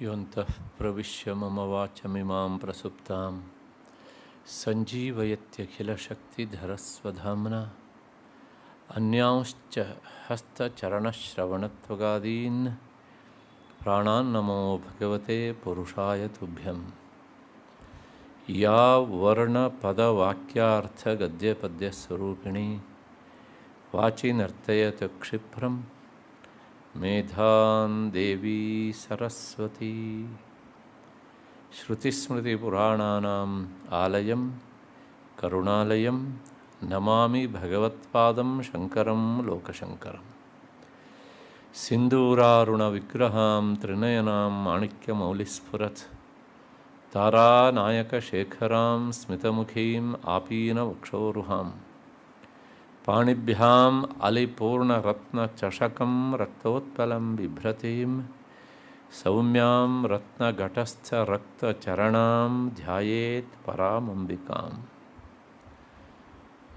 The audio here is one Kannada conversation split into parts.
ಯೋಂತಃ ಪ್ರವಿಶ್ಯ ಮಮ ವಾಚಮಿಮಾಂ ಪ್ರಸುಪ್ತಾಂ ಸಂಜೀವಯತ್ಯಖಿಲಶಕ್ತಿಧರಸ್ವಧಾಮ್ನಾ ಅನ್ಯಾಂಶ್ಚ ಹಸ್ತಚರಣಶ್ರವಣತ್ವಗಾದೀನ್ ಪ್ರಾಣಾನ್ನಮೋ ಭಗವತೆ ಪುರುಷಾಯ ತುಭ್ಯಂ. ಯಾ ವರ್ಣಪದವಾಕ್ಯಾರ್ಥಗದ್ಯಪದ್ಯಸ್ವರೂಪಿಣಿ ವಾಚಿ ನರ್ತಯತ ಕ್ಷಿಪ್ರಂ ಮೇಧಾನ್ ದೇವಿ ಸರಸ್ವತಿ. ಶ್ರುತಿಸ್ಮೃತಿಪುರಾಣಾನಾಂ ಆಲಯಂ ಕರುಣಾಲಯಂ ನಮಾಮಿ ಭಗವತ್ಪಾದಂ ಶಂಕರಂ ಲೋಕಶಂಕರಂ. ಸಿಂಧೂರಾರುಣವಿಗ್ರಹಾಂ ತ್ರಿನಯನಾಂ ಮಾಣಿಕ್ಯಮೌಲಿಸ್ಫುರತ್ ತಾರಾನಾಯಕಶೇಖರಾಂ ಸ್ಮಿತಮುಖೀಂ ಆಪೀನವಕ್ಷೋರುಹಾಂ ಪಾಣಿಭ್ಯಾಂ ಅಲಿಪೂರ್ಣರತ್ನಚಷಕಂ ರಕ್ತೋತ್ಪಲಂ ಬಿಭ್ರತೀಂ ಸೌಮ್ಯಾಂ ರತ್ನಘಟಸ್ಥರಕ್ತಚರಣಾಂ ಧ್ಯಾಯೇತ್ ಪರಾಮಂಬಿಕಾಂ.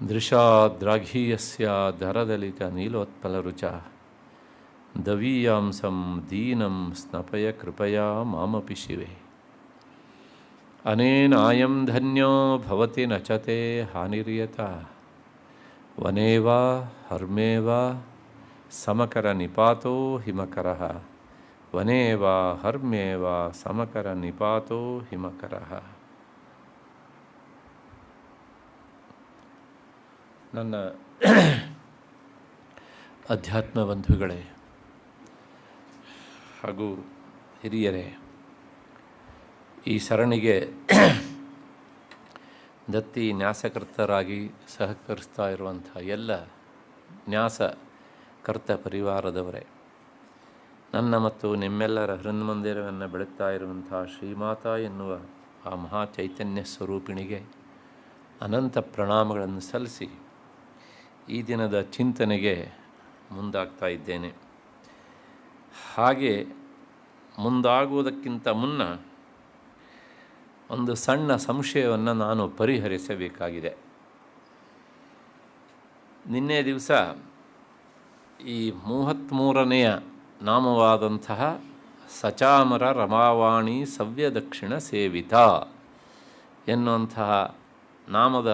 ದೃಶಾದ್ರಾಘೀಯಸ್ಯ ಧರದಲಿತನೀಲೋತ್ಪಲರುಚ ದವೀಯಾಂಸಂ ದೀನಂ ಸ್ನಪಯ ಕೃಪಯಾ ಮಾಮಪಿ ಶಿವೆ. ಅನೇನಾಯಂ ಧನ್ಯೋ ಭವತಿ ನಚತೆ ಹಾನಿರ್ಯತ ವನೇ ವಾ ಹರ್ಮೇ ವಾ ಸಮಕರ ನಿಪಾತೋ ಹಿಮಕರಃ ವನೇ ವಾ ಹರ್ಮೇ ವಾ ಸಮಕರ ನಿಪಾತೋ ಹಿಮಕರಃ. ನನ್ನ ಅಧ್ಯಾತ್ಮ ಬಂಧುಗಳೇ ಹಾಗೂ ಹಿರಿಯರೇ, ಈ ಸರಣಿಗೆ ದತ್ತಿ ನ್ಯಾಸಕರ್ತರಾಗಿ ಸಹಕರಿಸ್ತಾ ಇರುವಂಥ ಎಲ್ಲ ನ್ಯಾಸಕರ್ತ ಪರಿವಾರದವರೇ, ನನ್ನ ಮತ್ತು ನಿಮ್ಮೆಲ್ಲರ ಹೃನ್ಮಂದಿರವನ್ನು ಬೆಳಗ್ತಾ ಇರುವಂಥ ಶ್ರೀಮಾತಾ ಎನ್ನುವ ಆ ಮಹಾ ಚೈತನ್ಯ ಸ್ವರೂಪಿಣಿಗೆ ಅನಂತ ಪ್ರಣಾಮಗಳನ್ನು ಸಲ್ಲಿಸಿ ಈ ದಿನದ ಚಿಂತನೆಗೆ ಮುಂದಾಗ್ತಾ ಇದ್ದೇನೆ. ಹಾಗೆ ಮುಂದಾಗುವುದಕ್ಕಿಂತ ಮುನ್ನ ಒಂದು ಸಣ್ಣ ಸಂಶಯವನ್ನು ನಾನು ಪರಿಹರಿಸಬೇಕಾಗಿದೆ. ನಿನ್ನೆ ದಿವಸ ಈ 33ನೆಯ ನಾಮವಾದಂತಹ ಸಚಾಮರ ರಮಾವಾಣಿ ಸವ್ಯದಕ್ಷಿಣ ಸೇವಿತ ಎನ್ನುವಂತಹ ನಾಮದ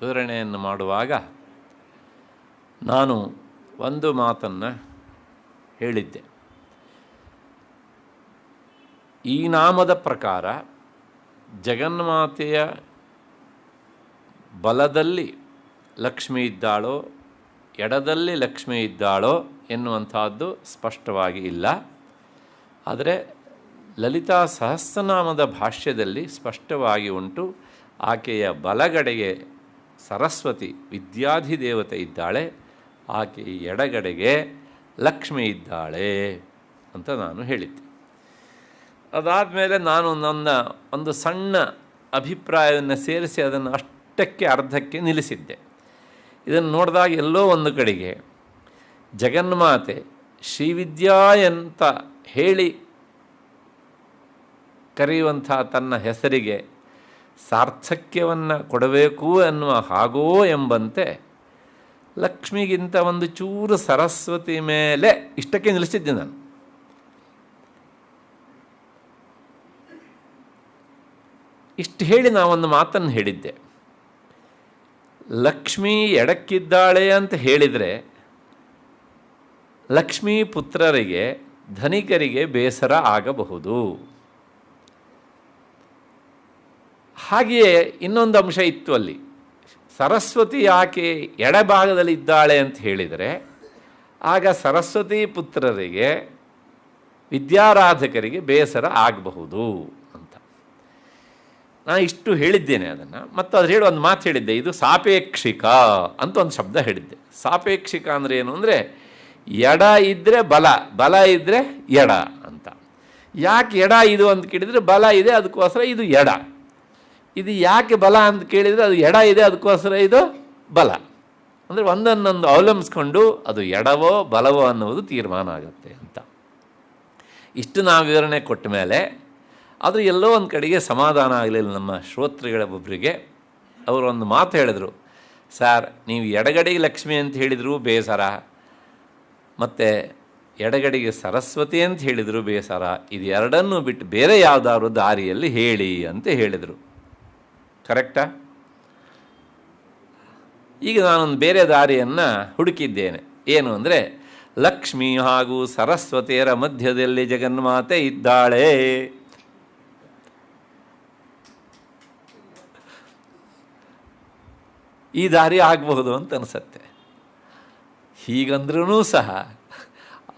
ವಿವರಣೆಯನ್ನು ಮಾಡುವಾಗ ನಾನು ಒಂದು ಮಾತನ್ನು ಹೇಳಿದ್ದೆ. ಈ ನಾಮದ ಪ್ರಕಾರ ಜಗನ್ಮಾತೆಯ ಬಲದಲ್ಲಿ ಲಕ್ಷ್ಮಿ ಇದ್ದಾಳೋ ಎಡದಲ್ಲಿ ಲಕ್ಷ್ಮಿ ಇದ್ದಾಳೋ ಎನ್ನುವಂಥದ್ದು ಸ್ಪಷ್ಟವಾಗಿ ಇಲ್ಲ. ಆದರೆ ಲಲಿತಾ ಸಹಸ್ರನಾಮದ ಭಾಷ್ಯದಲ್ಲಿ ಸ್ಪಷ್ಟವಾಗಿ ಉಂಟು. ಆಕೆಯ ಬಲಗಡೆಗೆ ಸರಸ್ವತಿ ವಿದ್ಯಾಧಿದೇವತೆ ಇದ್ದಾಳೆ, ಆಕೆಯ ಎಡಗಡೆಗೆ ಲಕ್ಷ್ಮಿ ಇದ್ದಾಳೆ ಅಂತ ನಾನು ಹೇಳಿದ್ದೆ. ಅದಾದಮೇಲೆ ನಾನು ನನ್ನ ಒಂದು ಸಣ್ಣ ಅಭಿಪ್ರಾಯವನ್ನು ಸೇರಿಸಿ ಅದನ್ನು ಅಷ್ಟಕ್ಕೆ ಅರ್ಧಕ್ಕೆ ನಿಲ್ಲಿಸಿದ್ದೆ. ಇದನ್ನು ನೋಡಿದಾಗ ಎಲ್ಲೋ ಒಂದು ಕಡೆಗೆ ಜಗನ್ಮಾತೆ ಶ್ರೀವಿದ್ಯಾ ಅಂತ ಹೇಳಿ ಕರೆಯುವಂಥ ತನ್ನ ಹೆಸರಿಗೆ ಸಾರ್ಥಕ್ಯವನ್ನು ಕೊಡಬೇಕು ಎನ್ನುವ ಹಾಗೋ ಎಂಬಂತೆ ಲಕ್ಷ್ಮಿಗಿಂತ ಒಂದು ಚೂರು ಸರಸ್ವತಿ ಮೇಲೆ ಇಷ್ಟಕ್ಕೆ ನಿಲ್ಲಿಸಿದ್ದೆ ನಾನು. ಇಷ್ಟು ಹೇಳಿ ನಾವೊಂದು ಮಾತನ್ನು ಹೇಳಿದ್ದೆ. ಲಕ್ಷ್ಮೀ ಎಡಕ್ಕಿದ್ದಾಳೆ ಅಂತ ಹೇಳಿದರೆ ಲಕ್ಷ್ಮೀ ಪುತ್ರರಿಗೆ ಧನಿಕರಿಗೆ ಬೇಸರ ಆಗಬಹುದು. ಹಾಗೆಯೇ ಇನ್ನೊಂದು ಅಂಶ ಇತ್ತು ಅಲ್ಲಿ. ಸರಸ್ವತಿ ಯಾಕೆ ಎಡಭಾಗದಲ್ಲಿ ಇದ್ದಾಳೆ ಅಂತ ಹೇಳಿದರೆ ಆಗ ಸರಸ್ವತಿ ಪುತ್ರರಿಗೆ ವಿದ್ಯಾರಾಧಕರಿಗೆ ಬೇಸರ ಆಗಬಹುದು ಅಂತ ನಾನು ಇಷ್ಟು ಹೇಳಿದ್ದೇನೆ. ಅದನ್ನು ಮತ್ತು ಅದು ಹೇಳಿ ಒಂದು ಮಾತು ಹೇಳಿದ್ದೆ, ಇದು ಸಾಪೇಕ್ಷಿಕ ಅಂತ ಒಂದು ಶಬ್ದ ಹೇಳಿದ್ದೆ. ಸಾಪೇಕ್ಷಿಕ ಅಂದರೆ ಏನು ಅಂದರೆ ಎಡ ಇದ್ದರೆ ಬಲ, ಬಲ ಇದ್ದರೆ ಎಡ ಅಂತ. ಯಾಕೆ ಎಡ ಇದು ಅಂತ ಕೇಳಿದರೆ ಬಲ ಇದೆ ಅದಕ್ಕೋಸ್ಕರ ಇದು ಎಡ. ಇದು ಯಾಕೆ ಬಲ ಅಂತ ಕೇಳಿದರೆ ಅದು ಎಡ ಇದೆ ಅದಕ್ಕೋಸ್ಕರ ಇದು ಬಲ. ಅಂದರೆ ಒಂದನ್ನೊಂದು ಅವಲಂಬಿಸ್ಕೊಂಡು ಅದು ಎಡವೋ ಬಲವೋ ಅನ್ನುವುದು ತೀರ್ಮಾನ ಆಗುತ್ತೆ ಅಂತ. ಇಷ್ಟು ನಾವು ವಿವರಣೆ ಕೊಟ್ಟ ಮೇಲೆ ಅದು ಎಲ್ಲೋ ಒಂದು ಕಡೆಗೆ ಸಮಾಧಾನ ಆಗಲಿಲ್ಲ ನಮ್ಮ ಶ್ರೋತೃಗಳ ಒಬ್ಬರಿಗೆ. ಅವರು ಒಂದು ಮಾತು ಹೇಳಿದರು, ಸರ್ ನೀವು ಎಡಗಡೆಗೆ ಲಕ್ಷ್ಮಿ ಅಂತ ಹೇಳಿದರು ಬೇಸರ, ಮತ್ತು ಎಡಗಡೆಗೆ ಸರಸ್ವತಿ ಅಂತ ಹೇಳಿದರು ಬೇಸರ, ಇದು ಎರಡನ್ನೂ ಬಿಟ್ಟು ಬೇರೆ ಯಾವುದಾದ್ರು ದಾರಿಯಲ್ಲಿ ಹೇಳಿ ಅಂತ ಹೇಳಿದರು. ಕರೆಕ್ಟಾ? ಈಗ ನಾನೊಂದು ಬೇರೆ ದಾರಿಯನ್ನು ಹುಡುಕಿದ್ದೇನೆ. ಏನು ಅಂದರೆ, ಲಕ್ಷ್ಮಿ ಹಾಗೂ ಸರಸ್ವತಿಯರ ಮಧ್ಯದಲ್ಲಿ ಜಗನ್ಮಾತೆ ಇದ್ದಾಳೆ. ಈ ದಾರಿ ಆಗಬಹುದು ಅಂತ ಅನಿಸುತ್ತೆ. ಹೀಗಂದ್ರೂ ಸಹ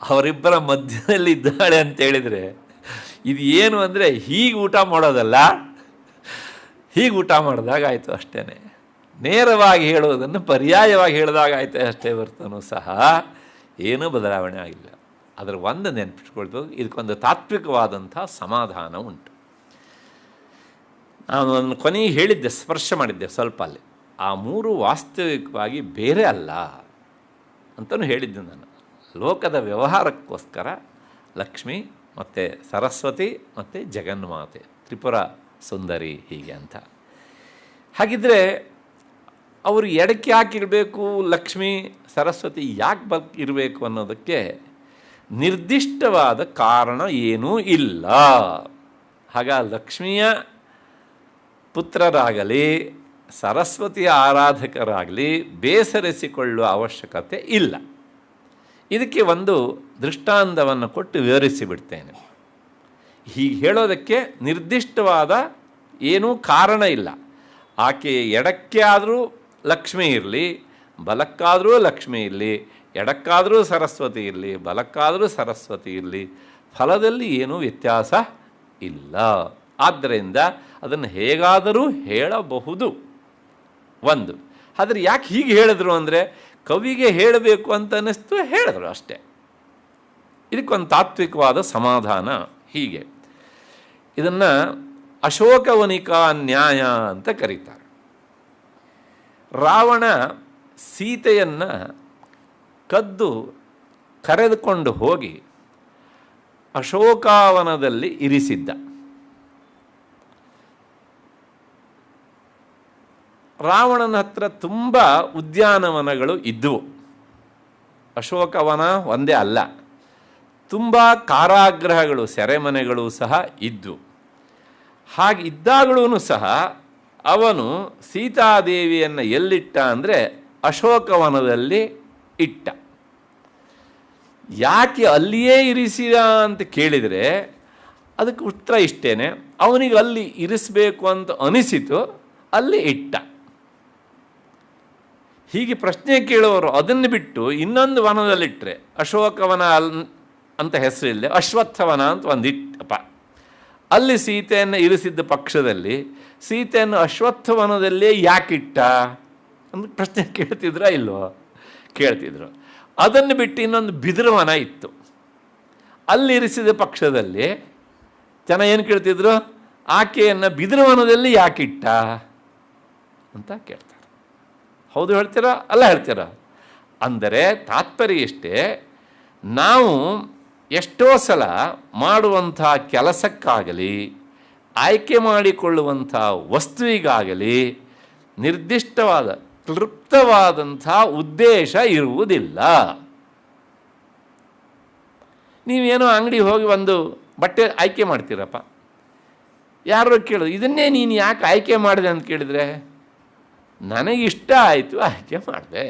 ಅವರಿಬ್ಬರ ಮಧ್ಯದಲ್ಲಿ ಇದ್ದಾಳೆ ಅಂತೇಳಿದರೆ ಇದು ಏನು ಅಂದರೆ, ಹೀಗೆ ಊಟ ಮಾಡೋದಲ್ಲ, ಹೀಗೆ ಊಟ ಮಾಡಿದಾಗಾಯಿತು ಅಷ್ಟೇ. ನೇರವಾಗಿ ಹೇಳುವುದನ್ನು ಪರ್ಯಾಯವಾಗಿ ಹೇಳಿದಾಗಾಯ್ತು ಅಷ್ಟೇ ಹೊರತೂ ಸಹ ಏನೂ ಬದಲಾವಣೆ ಆಗಿಲ್ಲ. ಅದರ ಒಂದು ನೆನಪಿಟ್ಕೊಳ್ಬೋದು, ಇದಕ್ಕೊಂದು ತಾತ್ವಿಕವಾದಂಥ ಸಮಾಧಾನ ಉಂಟು. ನಾನು ಅದನ್ನು ಕೊನೆಗೆ ಹೇಳಿದ್ದೆ, ಸ್ಪರ್ಶ ಮಾಡಿದ್ದೆ ಸ್ವಲ್ಪ ಅಲ್ಲಿ. ಆ ಮೂರು ವಾಸ್ತವಿಕವಾಗಿ ಬೇರೆ ಅಲ್ಲ ಅಂತಲೂ ಹೇಳಿದ್ದೆ ನಾನು. ಲೋಕದ ವ್ಯವಹಾರಕ್ಕೋಸ್ಕರ ಲಕ್ಷ್ಮಿ ಮತ್ತು ಸರಸ್ವತಿ ಮತ್ತು ಜಗನ್ಮಾತೆ, ತ್ರಿಪುರ ಸುಂದರಿ ಹೀಗೆ ಅಂತ. ಹಾಗಿದ್ದರೆ ಅವರು ಎಡಕ್ಕೆ ಯಾಕೆ ಇರಬೇಕು, ಲಕ್ಷ್ಮಿ ಸರಸ್ವತಿ ಯಾಕೆ ಇರಬೇಕು ಅನ್ನೋದಕ್ಕೆ ನಿರ್ದಿಷ್ಟವಾದ ಕಾರಣ ಏನೂ ಇಲ್ಲ. ಹಾಗ ಲಕ್ಷ್ಮಿಯ ಪುತ್ರರಾಗಲಿ ಸರಸ್ವತಿಯ ಆರಾಧಕರಾಗಲಿ ಬೇಸರಿಸಿಕೊಳ್ಳುವ ಅವಶ್ಯಕತೆ ಇಲ್ಲ. ಇದಕ್ಕೆ ಒಂದು ದೃಷ್ಟಾಂತವನ್ನು ಕೊಟ್ಟು ವಿವರಿಸಿಬಿಡ್ತೇನೆ. ಹೀಗೆ ಹೇಳೋದಕ್ಕೆ ನಿರ್ದಿಷ್ಟವಾದ ಏನೂ ಕಾರಣ ಇಲ್ಲ. ಆಕೆ ಎಡಕ್ಕೆ ಆದರೂ ಲಕ್ಷ್ಮಿ ಇರಲಿ, ಬಲಕ್ಕಾದರೂ ಲಕ್ಷ್ಮಿ ಇರಲಿ, ಎಡಕ್ಕಾದರೂ ಸರಸ್ವತಿ ಇರಲಿ, ಬಲಕ್ಕಾದರೂ ಸರಸ್ವತಿ ಇರಲಿ, ಫಲದಲ್ಲಿ ಏನೂ ವ್ಯತ್ಯಾಸ ಇಲ್ಲ. ಆದ್ದರಿಂದ ಅದನ್ನು ಹೇಗಾದರೂ ಹೇಳಬಹುದು ಒಂದು. ಆದರೆ ಯಾಕೆ ಹೀಗೆ ಹೇಳಿದ್ರು ಅಂದರೆ, ಕವಿಗೆ ಹೇಳಬೇಕು ಅಂತ ಅನ್ನಿಸ್ತು, ಹೇಳಿದ್ರು ಅಷ್ಟೇ. ಇದಕ್ಕೊಂದು ತಾತ್ವಿಕವಾದ ಸಮಾಧಾನ ಹೀಗೆ. ಇದನ್ನು ಅಶೋಕವನಿಕಾ ನ್ಯಾಯ ಅಂತ ಕರೀತಾರೆ. ರಾವಣ ಸೀತೆಯನ್ನು ಕದ್ದು ಕರೆದುಕೊಂಡು ಹೋಗಿ ಅಶೋಕವನದಲ್ಲಿ ಇರಿಸಿದ್ದ. ರಾವಣನ ಹತ್ರ ತುಂಬ ಉದ್ಯಾನವನಗಳು ಇದ್ದವು. ಅಶೋಕವನ ಒಂದೇ ಅಲ್ಲ, ತುಂಬ ಕಾರಾಗೃಹಗಳು, ಸೆರೆಮನೆಗಳು ಸಹ ಇದ್ದವು. ಹಾಗೆ ಇದ್ದಾಗಳೂ ಸಹ ಅವನು ಸೀತಾದೇವಿಯನ್ನು ಎಲ್ಲಿಟ್ಟ ಅಂದರೆ ಅಶೋಕವನದಲ್ಲಿ ಇಟ್ಟ. ಯಾಕೆ ಅಲ್ಲಿಯೇ ಇರಿಸಿದ ಅಂತ ಕೇಳಿದರೆ ಅದಕ್ಕೆ ಉತ್ತರ ಇಷ್ಟೇ, ಅವನಿಗೆ ಅಲ್ಲಿ ಇರಿಸಬೇಕು ಅಂತ ಅನಿಸಿತು, ಅಲ್ಲಿ ಇಟ್ಟ. ಹೀಗೆ ಪ್ರಶ್ನೆ ಕೇಳುವವರು ಅದನ್ನು ಬಿಟ್ಟು ಇನ್ನೊಂದು ವನದಲ್ಲಿಟ್ಟರೆ, ಅಶೋಕವನ ಅಂತ ಹೆಸರಿಲ್ಲ, ಅಶ್ವತ್ಥವನ ಅಂತ ಒಂದಿಟ್ಟಪ್ಪ, ಅಲ್ಲಿ ಸೀತೆಯನ್ನು ಇರಿಸಿದ್ದ ಪಕ್ಷದಲ್ಲಿ ಸೀತೆಯನ್ನು ಅಶ್ವತ್ಥವನದಲ್ಲೇ ಯಾಕಿಟ್ಟ ಅಂತ ಪ್ರಶ್ನೆ ಕೇಳ್ತಿದ್ರ ಇಲ್ವೋ? ಕೇಳ್ತಿದ್ರು. ಅದನ್ನು ಬಿಟ್ಟು ಇನ್ನೊಂದು ಬಿದಿರುವನ ಇತ್ತು, ಅಲ್ಲಿ ಇರಿಸಿದ ಪಕ್ಷದಲ್ಲಿ ಜನ ಏನು ಕೇಳ್ತಿದ್ರು, ಆಕೆಯನ್ನು ಬಿದಿರುವನದಲ್ಲಿ ಯಾಕಿಟ್ಟ ಅಂತ ಕೇಳ್ತಾರೆ. ಹೌದು ಹೇಳ್ತೀರಾ, ಅಲ್ಲ ಹೇಳ್ತೀರಾ? ಅಂದರೆ ತಾತ್ಪರ್ಯ ಇಷ್ಟೇ, ನಾವು ಎಷ್ಟೋ ಸಲ ಮಾಡುವಂಥ ಕೆಲಸಕ್ಕಾಗಲಿ ಆಯ್ಕೆ ಮಾಡಿಕೊಳ್ಳುವಂಥ ವಸ್ತುವಿಗಾಗಲಿ ನಿರ್ದಿಷ್ಟವಾದ ತೃಪ್ತವಾದಂಥ ಉದ್ದೇಶ ಇರುವುದಿಲ್ಲ. ನೀವೇನೋ ಅಂಗಡಿ ಹೋಗಿ ಒಂದು ಬಟ್ಟೆ ಆಯ್ಕೆ ಮಾಡ್ತೀರಪ್ಪ, ಯಾರು ಕೇಳೋದು ಇದನ್ನೇ ನೀನು ಯಾಕೆ ಆಯ್ಕೆ ಮಾಡಿದೆ ಅಂತ ಕೇಳಿದರೆ, ನನಗಿಷ್ಟ ಆಯಿತು ಆಯ್ಕೆ ಮಾಡಿದೆ.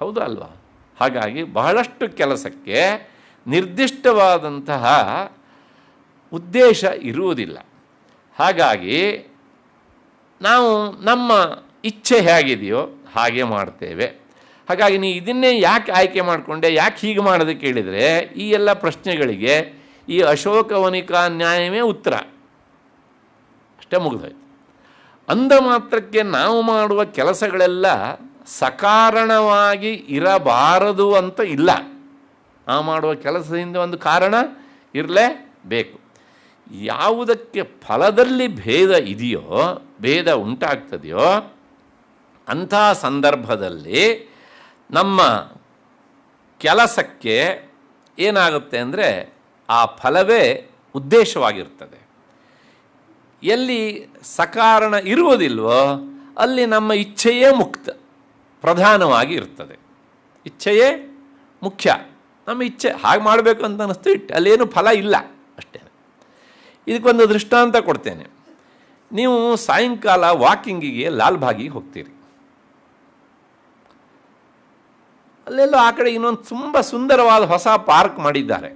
ಹೌದು ಅಲ್ವಾ? ಹಾಗಾಗಿ ಬಹಳಷ್ಟು ಕೆಲಸಕ್ಕೆ ನಿರ್ದಿಷ್ಟವಾದಂತಹ ಉದ್ದೇಶ ಇರುವುದಿಲ್ಲ. ಹಾಗಾಗಿ ನಾವು ನಮ್ಮ ಇಚ್ಛೆ ಹೇಗಿದೆಯೋ ಹಾಗೆ ಮಾಡ್ತೇವೆ. ಹಾಗಾಗಿ ನೀ ಇದನ್ನೇ ಯಾಕೆ ಆಯ್ಕೆ ಮಾಡಿಕೊಂಡೆ, ಯಾಕೆ ಹೀಗೆ ಮಾಡೋದಕ್ಕೆ ಕೇಳಿದರೆ ಈ ಎಲ್ಲ ಪ್ರಶ್ನೆಗಳಿಗೆ ಈ ಅಶೋಕವನಿಕಾ ನ್ಯಾಯವೇ ಉತ್ತರ. ಅಷ್ಟೇ, ಮುಗಿದೋಯ್ತು. ಅಂದ ಮಾತ್ರಕ್ಕೆ ನಾವು ಮಾಡುವ ಕೆಲಸಗಳೆಲ್ಲ ಸಕಾರಣವಾಗಿ ಇರಬಾರದು ಅಂತ ಇಲ್ಲ. ನಾವು ಮಾಡುವ ಕೆಲಸದಿಂದ ಒಂದು ಕಾರಣ ಇರಲೇಬೇಕು. ಯಾವುದಕ್ಕೆ ಫಲದಲ್ಲಿ ಭೇದ ಇದೆಯೋ, ಭೇದ ಉಂಟಾಗ್ತದೆಯೋ ಅಂಥ ಸಂದರ್ಭದಲ್ಲಿ ನಮ್ಮ ಕೆಲಸಕ್ಕೆ ಏನಾಗುತ್ತೆ ಅಂದರೆ ಆ ಫಲವೇ ಉದ್ದೇಶವಾಗಿರ್ತದೆ. ಎಲ್ಲಿ ಸಕಾರಣ ಇರುವುದಿಲ್ವೋ ಅಲ್ಲಿ ನಮ್ಮ ಇಚ್ಛೆಯೇ ಮುಕ್ತ ಪ್ರಧಾನವಾಗಿ ಇರ್ತದೆ. ಇಚ್ಛೆಯೇ ಮುಖ್ಯ. ನಮ್ಮ ಇಚ್ಛೆ ಹಾಗೆ ಮಾಡಬೇಕು ಅಂತ ಅನ್ನಿಸ್ತು ಇಟ್ಟು, ಅಲ್ಲೇನು ಫಲ ಇಲ್ಲ ಅಷ್ಟೇ. ಇದಕ್ಕೊಂದು ದೃಷ್ಟಾಂತ ಕೊಡ್ತೇನೆ. ನೀವು ಸಾಯಂಕಾಲ ವಾಕಿಂಗಿಗೆ ಲಾಲ್ಬಾಗಿಗೆ ಹೋಗ್ತೀರಿ. ಅಲ್ಲೆಲ್ಲೋ ಆ ಕಡೆ ಇನ್ನೊಂದು ತುಂಬ ಸುಂದರವಾದ ಹೊಸ ಪಾರ್ಕ್ ಮಾಡಿದ್ದಾರೆ,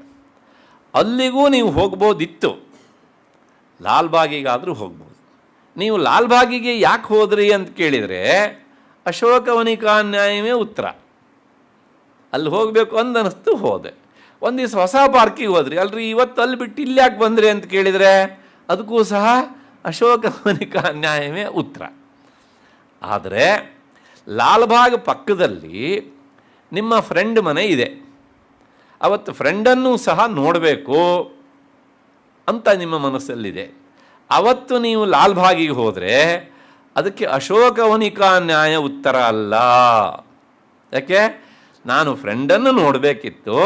ಅಲ್ಲಿಗೂ ನೀವು ಹೋಗ್ಬೋದಿತ್ತು. ಲಾಲ್ಬಾಗಿಗಾದರೂ ಹೋಗ್ಬೋದು. ನೀವು ಲಾಲ್ಬಾಗಿಗೆ ಯಾಕೆ ಹೋದ್ರಿ ಅಂತ ಕೇಳಿದರೆ ಅಶೋಕವನಿಕಾ ನ್ಯಾಯವೇ ಉತ್ತರ. ಅಲ್ಲಿ ಹೋಗಬೇಕು ಅನ್ನಿಸ್ತು, ಹೋದೆ. ಒಂದು ದಿವಸ ಹೊಸ ಪಾರ್ಕಿಗೆ ಹೋದ್ರಿ, ಅಲ್ರಿ ಇವತ್ತು ಅಲ್ಲಿ ಬಿಟ್ಟು ಇಲ್ಲಿ ಯಾಕೆ ಬಂದ್ರಿ ಅಂತ ಕೇಳಿದರೆ ಅದಕ್ಕೂ ಸಹ ಅಶೋಕವನಿಕಾ ನ್ಯಾಯವೇ ಉತ್ತರ. ಆದರೆ ಲಾಲ್ಬಾಗ್ ಪಕ್ಕದಲ್ಲಿ ನಿಮ್ಮ ಫ್ರೆಂಡ್ ಮನೆ ಇದೆ, ಅವತ್ತು ಫ್ರೆಂಡನ್ನು ಸಹ ನೋಡಬೇಕು ಅಂತ ನಿಮ್ಮ ಮನಸ್ಸಲ್ಲಿದೆ. ಅವತ್ತು ನೀವು ಲಾಲ್ಬಾಗಿಗೆ ಹೋದರೆ ಅದಕ್ಕೆ ಅಶೋಕವನಿಕಾ ನ್ಯಾಯ ಉತ್ತರ ಅಲ್ಲ. ಯಾಕೆ? ನಾನು ಫ್ರೆಂಡನ್ನು ನೋಡಬೇಕಿತ್ತು,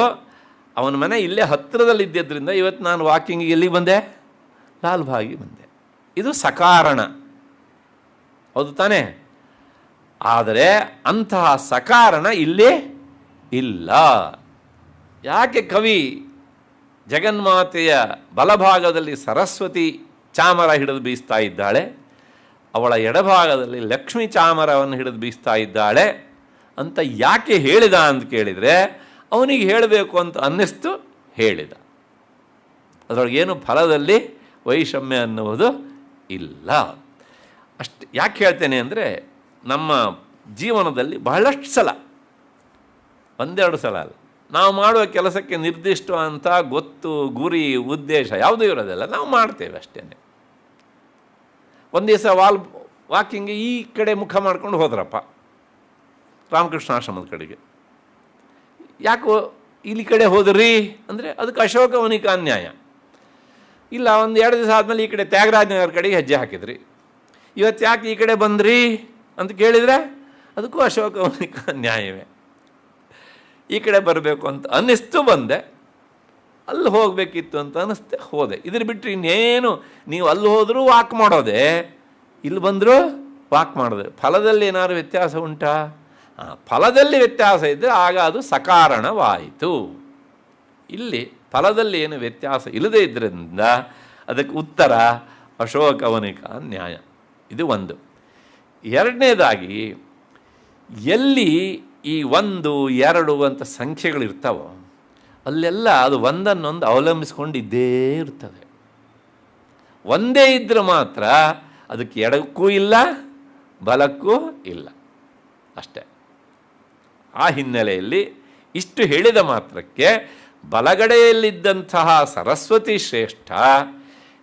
ಅವನ ಮನೆ ಇಲ್ಲೇ ಹತ್ತಿರದಲ್ಲಿದ್ದರಿಂದ ಇವತ್ತು ನಾನು ವಾಕಿಂಗಿಗೆ ಎಲ್ಲಿಗೆ ಬಂದೆ? ಲಾಲ್ಬಾಗಿಗೆ ಬಂದೆ. ಇದು ಸಕಾರಣ, ಹೌದು ತಾನೇ? ಆದರೆ ಅಂತಹ ಸಕಾರಣ ಇಲ್ಲಿ ಇಲ್ಲ. ಯಾಕೆ ಕವಿ ಜಗನ್ಮಾತೆಯ ಬಲಭಾಗದಲ್ಲಿ ಸರಸ್ವತಿ ಚಾಮರ ಹಿಡಿದು ಬೀಸ್ತಾ ಇದ್ದಾಳೆ, ಅವಳ ಎಡಭಾಗದಲ್ಲಿ ಲಕ್ಷ್ಮೀ ಚಾಮರವನ್ನು ಹಿಡಿದು ಬೀಸ್ತಾ ಇದ್ದಾಳೆ ಅಂತ ಯಾಕೆ ಹೇಳಿದ ಅಂತ ಕೇಳಿದರೆ ಅವನಿಗೆ ಹೇಳಬೇಕು ಅಂತ ಅನ್ನಿಸ್ತು, ಹೇಳಿದ. ಅದರೊಳಗೇನು ಫಲದಲ್ಲಿ ವೈಷಮ್ಯ ಅನ್ನುವುದು ಇಲ್ಲ. ಅಷ್ಟು ಯಾಕೆ ಹೇಳ್ತೇನೆ ಅಂದರೆ ನಮ್ಮ ಜೀವನದಲ್ಲಿ ಬಹಳಷ್ಟು ಸಲ, ಒಂದೆರಡು ಸಲ ಅಲ್ಲ, ನಾವು ಮಾಡುವ ಕೆಲಸಕ್ಕೆ ನಿರ್ದಿಷ್ಟ ಅಂತ ಗೊತ್ತು, ಗುರಿ, ಉದ್ದೇಶ ಯಾವುದೂ ಇರೋದಿಲ್ಲ, ನಾವು ಮಾಡ್ತೇವೆ ಅಷ್ಟೇ. ಒಂದು ದಿವಸ ವಾಕಿಂಗ್ಗೆ ಈ ಕಡೆ ಮುಖ ಮಾಡ್ಕೊಂಡು ಹೋದ್ರಪ್ಪ ರಾಮಕೃಷ್ಣಾಶ್ರಮದ ಕಡೆಗೆ. ಯಾಕೋ ಇಲ್ಲಿ ಕಡೆ ಹೋದ್ರಿ ಅಂದರೆ ಅದಕ್ಕೆ ಅಶೋಕವನಿಕಾ ನ್ಯಾಯ ಇಲ್ಲ. ಒಂದು 2 ದಿವಸ ಆದಮೇಲೆ ಈ ಕಡೆ ತ್ಯಾಗರಾಜ ನಗರ ಕಡೆಗೆ ಹೆಜ್ಜೆ ಹಾಕಿದ್ರಿ, ಇವತ್ತು ಯಾಕೆ ಈ ಕಡೆ ಬಂದ್ರಿ ಅಂತ ಕೇಳಿದರೆ ಅದಕ್ಕೂ ಅಶೋಕವನಿಕಾ ನ್ಯಾಯವೇ. ಈ ಕಡೆ ಬರಬೇಕು ಅಂತ ಅನ್ನಿಸ್ತು, ಬಂದೆ. ಅಲ್ಲಿ ಹೋಗಬೇಕಿತ್ತು ಅಂತ ಅನ್ನಿಸ್ತೆ, ಹೋದೆ. ಇದ್ರ ಬಿಟ್ಟರೆ ಇನ್ನೇನು, ನೀವು ಅಲ್ಲಿ ಹೋದರೂ ವಾಕ್ ಮಾಡೋದೆ, ಇಲ್ಲಿ ಬಂದರೂ ವಾಕ್ ಮಾಡೋದೆ. ಫಲದಲ್ಲಿ ಏನಾದ್ರು ವ್ಯತ್ಯಾಸ ಉಂಟಾ? ಫಲದಲ್ಲಿ ವ್ಯತ್ಯಾಸ ಇದ್ದರೆ ಆಗ ಅದು ಸಕಾರಣವಾಯಿತು. ಇಲ್ಲಿ ಫಲದಲ್ಲಿ ಏನು ವ್ಯತ್ಯಾಸ ಇಲ್ಲದೇ ಇದ್ದರಿಂದ ಅದಕ್ಕೆ ಉತ್ತರ ಅಶೋಕವನಿಕಾ ನ್ಯಾಯ. ಇದು ಒಂದು. ಎರಡನೇದಾಗಿ, ಎಲ್ಲಿ ಈ 1, 2 ಅಂತ ಸಂಖ್ಯೆಗಳಿರ್ತಾವೋ ಅಲ್ಲೆಲ್ಲ ಅದು ಒಂದನ್ನೊಂದು ಅವಲಂಬಿಸ್ಕೊಂಡು ಇದ್ದೇ ಇರ್ತದೆ. ಒಂದೇ ಇದ್ದರೆ ಮಾತ್ರ ಅದಕ್ಕೆ ಎಡಕ್ಕೂ ಇಲ್ಲ, ಬಲಕ್ಕೂ ಇಲ್ಲ ಅಷ್ಟೇ. ಆ ಹಿನ್ನೆಲೆಯಲ್ಲಿ ಇಷ್ಟು ಹೇಳಿದ ಮಾತ್ರಕ್ಕೆ ಬಲಗಡೆಯಲ್ಲಿದ್ದಂತಹ ಸರಸ್ವತಿ ಶ್ರೇಷ್ಠ,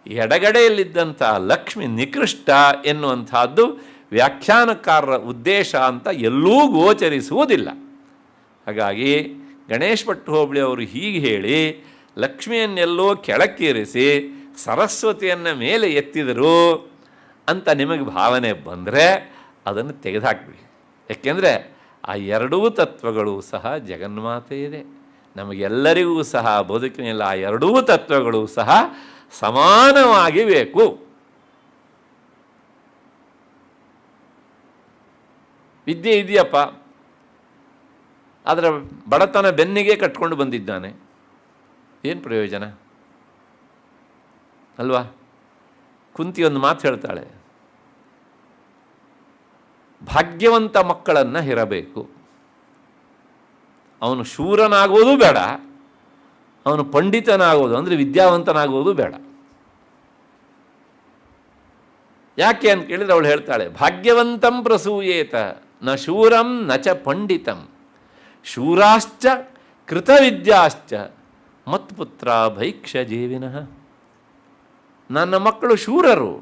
ಎಡಗಡೆಯಲ್ಲಿದ್ದಂತಹ ಲಕ್ಷ್ಮಿ ನಿಕೃಷ್ಟ ಎನ್ನುವಂತಹದ್ದು ವ್ಯಾಖ್ಯಾನಕಾರರ ಉದ್ದೇಶ ಅಂತ ಎಲ್ಲೂ ಗೋಚರಿಸುವುದಿಲ್ಲ. ಹಾಗಾಗಿ ಗಣೇಶ್ ಭಟ್ ಹೋಬಳಿ ಅವರು ಹೀಗೆ ಹೇಳಿ ಲಕ್ಷ್ಮಿಯನ್ನೆಲ್ಲೋ ಕೆಳಕ್ಕೇರಿಸಿ ಸರಸ್ವತಿಯನ್ನು ಮೇಲೆ ಎತ್ತಿದರು ಅಂತ ನಿಮಗೆ ಭಾವನೆ ಬಂದರೆ ಅದನ್ನು ತೆಗೆದುಹಾಕ್ಬಿಡಿ. ಯಾಕೆಂದರೆ ಆ ಎರಡೂ ತತ್ವಗಳು ಸಹ ಜಗನ್ಮಾತೆ ಇದೆ. ನಮಗೆಲ್ಲರಿಗೂ ಸಹ ಬದುಕಿನಲ್ಲಿ ಆ ಎರಡೂ ತತ್ವಗಳು ಸಹ ಸಮಾನವಾಗಿ ಬೇಕು. ವಿದ್ಯೆ ಇದೆಯಪ್ಪ, ಆದರೆ ಬಡತನ ಬೆನ್ನಿಗೆ ಕಟ್ಕೊಂಡು ಬಂದಿದ್ದಾನೆ, ಏನು ಪ್ರಯೋಜನ ಅಲ್ವಾ? ಕುಂತಿ ಒಂದು ಮಾತು ಹೇಳ್ತಾಳೆ, ಭಾಗ್ಯವಂತ ಮಕ್ಕಳನ್ನು ಹೆರಬೇಕು. ಅವನು ಶೂರನಾಗೋದು ಬೇಡ, ಅವನು ಪಂಡಿತನಾಗೋದು ಅಂದರೆ ವಿದ್ಯಾವಂತನಾಗೋದು ಬೇಡ. ಯಾಕೆ ಅಂತ ಕೇಳಿದರೆ ಅವಳು ಹೇಳ್ತಾಳೆ, ಭಾಗ್ಯವಂತಂ ಪ್ರಸೂಯೇತ ನ ಶೂರಂ ನ ಚ ಪಂಡಿತಂ ಶೂರಾಶ್ಚ ಕೃತವಿದ್ಯಾಶ್ಚ ಮತ್ಪುತ್ರ ಭೈಕ್ಷ ಜೀವಿನಃ. ನನ್ನ ಮಕ್ಕಳು ಶೂರರು,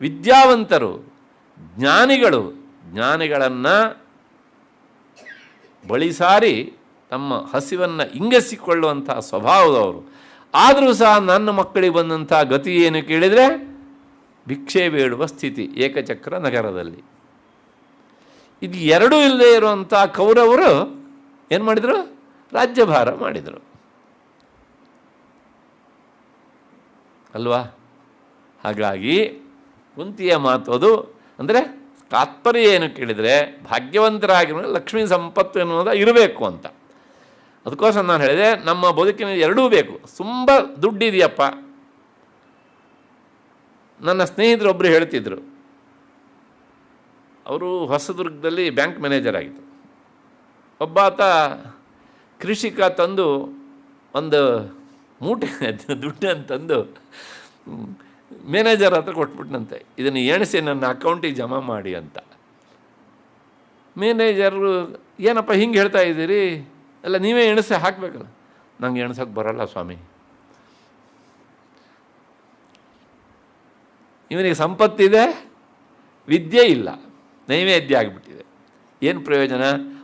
ವಿದ್ಯಾವಂತರು, ಜ್ಞಾನಿಗಳು, ಜ್ಞಾನಿಗಳನ್ನು ಬಳಿಸಾರಿ ತಮ್ಮ ಹಸಿವನ್ನು ಇಂಗಿಸಿಕೊಳ್ಳುವಂಥ ಸ್ವಭಾವದವರು. ಆದರೂ ಸಹ ನನ್ನ ಮಕ್ಕಳಿಗೆ ಬಂದಂಥ ಗತಿ ಏನು ಕೇಳಿದರೆ ಭಿಕ್ಷೆ ಬೇಡುವ ಸ್ಥಿತಿ ಏಕಚಕ್ರ ನಗರದಲ್ಲಿ. ಇದು ಎರಡೂ ಇಲ್ಲದೆ ಇರುವಂಥ ಕೌರವರು ಏನು ಮಾಡಿದರು? ರಾಜ್ಯಭಾರ ಮಾಡಿದರು ಅಲ್ವಾ? ಹಾಗಾಗಿ ಕುಂತಿಯ ಮಾತು ಅದು. ಅಂದರೆ ತಾತ್ಪರ್ಯ ಏನು ಕೇಳಿದರೆ ಭಾಗ್ಯವಂತರಾಗಿರೋ ಲಕ್ಷ್ಮೀ ಸಂಪತ್ತು ಎನ್ನುವುದು ಇರಬೇಕು ಅಂತ. ಅದಕ್ಕೋಸ್ಕರ ನಾನು ಹೇಳಿದೆ, ನಮ್ಮ ಬದುಕಿನಲ್ಲಿ ಎರಡೂ ಬೇಕು. ತುಂಬ ದುಡ್ಡಿದೆಯಪ್ಪ. ನನ್ನ ಸ್ನೇಹಿತರೊಬ್ಬರು ಹೇಳ್ತಿದ್ರು, ಅವರು ಹೊಸದುರ್ಗದಲ್ಲಿ ಬ್ಯಾಂಕ್ ಮ್ಯಾನೇಜರ್ ಆಗಿದ್ದರು. ಒಬ್ಬಾತ ಕೃಷಿಕ ತಂದು ಒಂದು ಮೂಟೆ ದುಡ್ಡನ್ನು ತಂದು ಮ್ಯಾನೇಜರ್ ಹತ್ರ ಕೊಟ್ಬಿಟ್ನಂತೆ, ಇದನ್ನು ಎಣಿಸಿ ನನ್ನ ಅಕೌಂಟಿಗೆ ಜಮಾ ಮಾಡಿ ಅಂತ. ಮ್ಯಾನೇಜರು, ಏನಪ್ಪ ಹಿಂಗೆ ಹೇಳ್ತಾ ಇದ್ದೀರಿ, ಅಲ್ಲ ನೀವೇ ಎಣಿಸಿ ಹಾಕಬೇಕಲ್ಲ. ನಂಗೆ ಎಣ್ಸೋಕ್ಕೆ ಬರಲ್ಲ ಸ್ವಾಮಿ. ಇವನಿಗೆ ಸಂಪತ್ತಿದೆ, ವಿದ್ಯೆ ಇಲ್ಲ, ನೈವೇದ್ಯ ಆಗಿಬಿಟ್ಟಿದೆ. ಏನು ಪ್ರಯೋಜನ?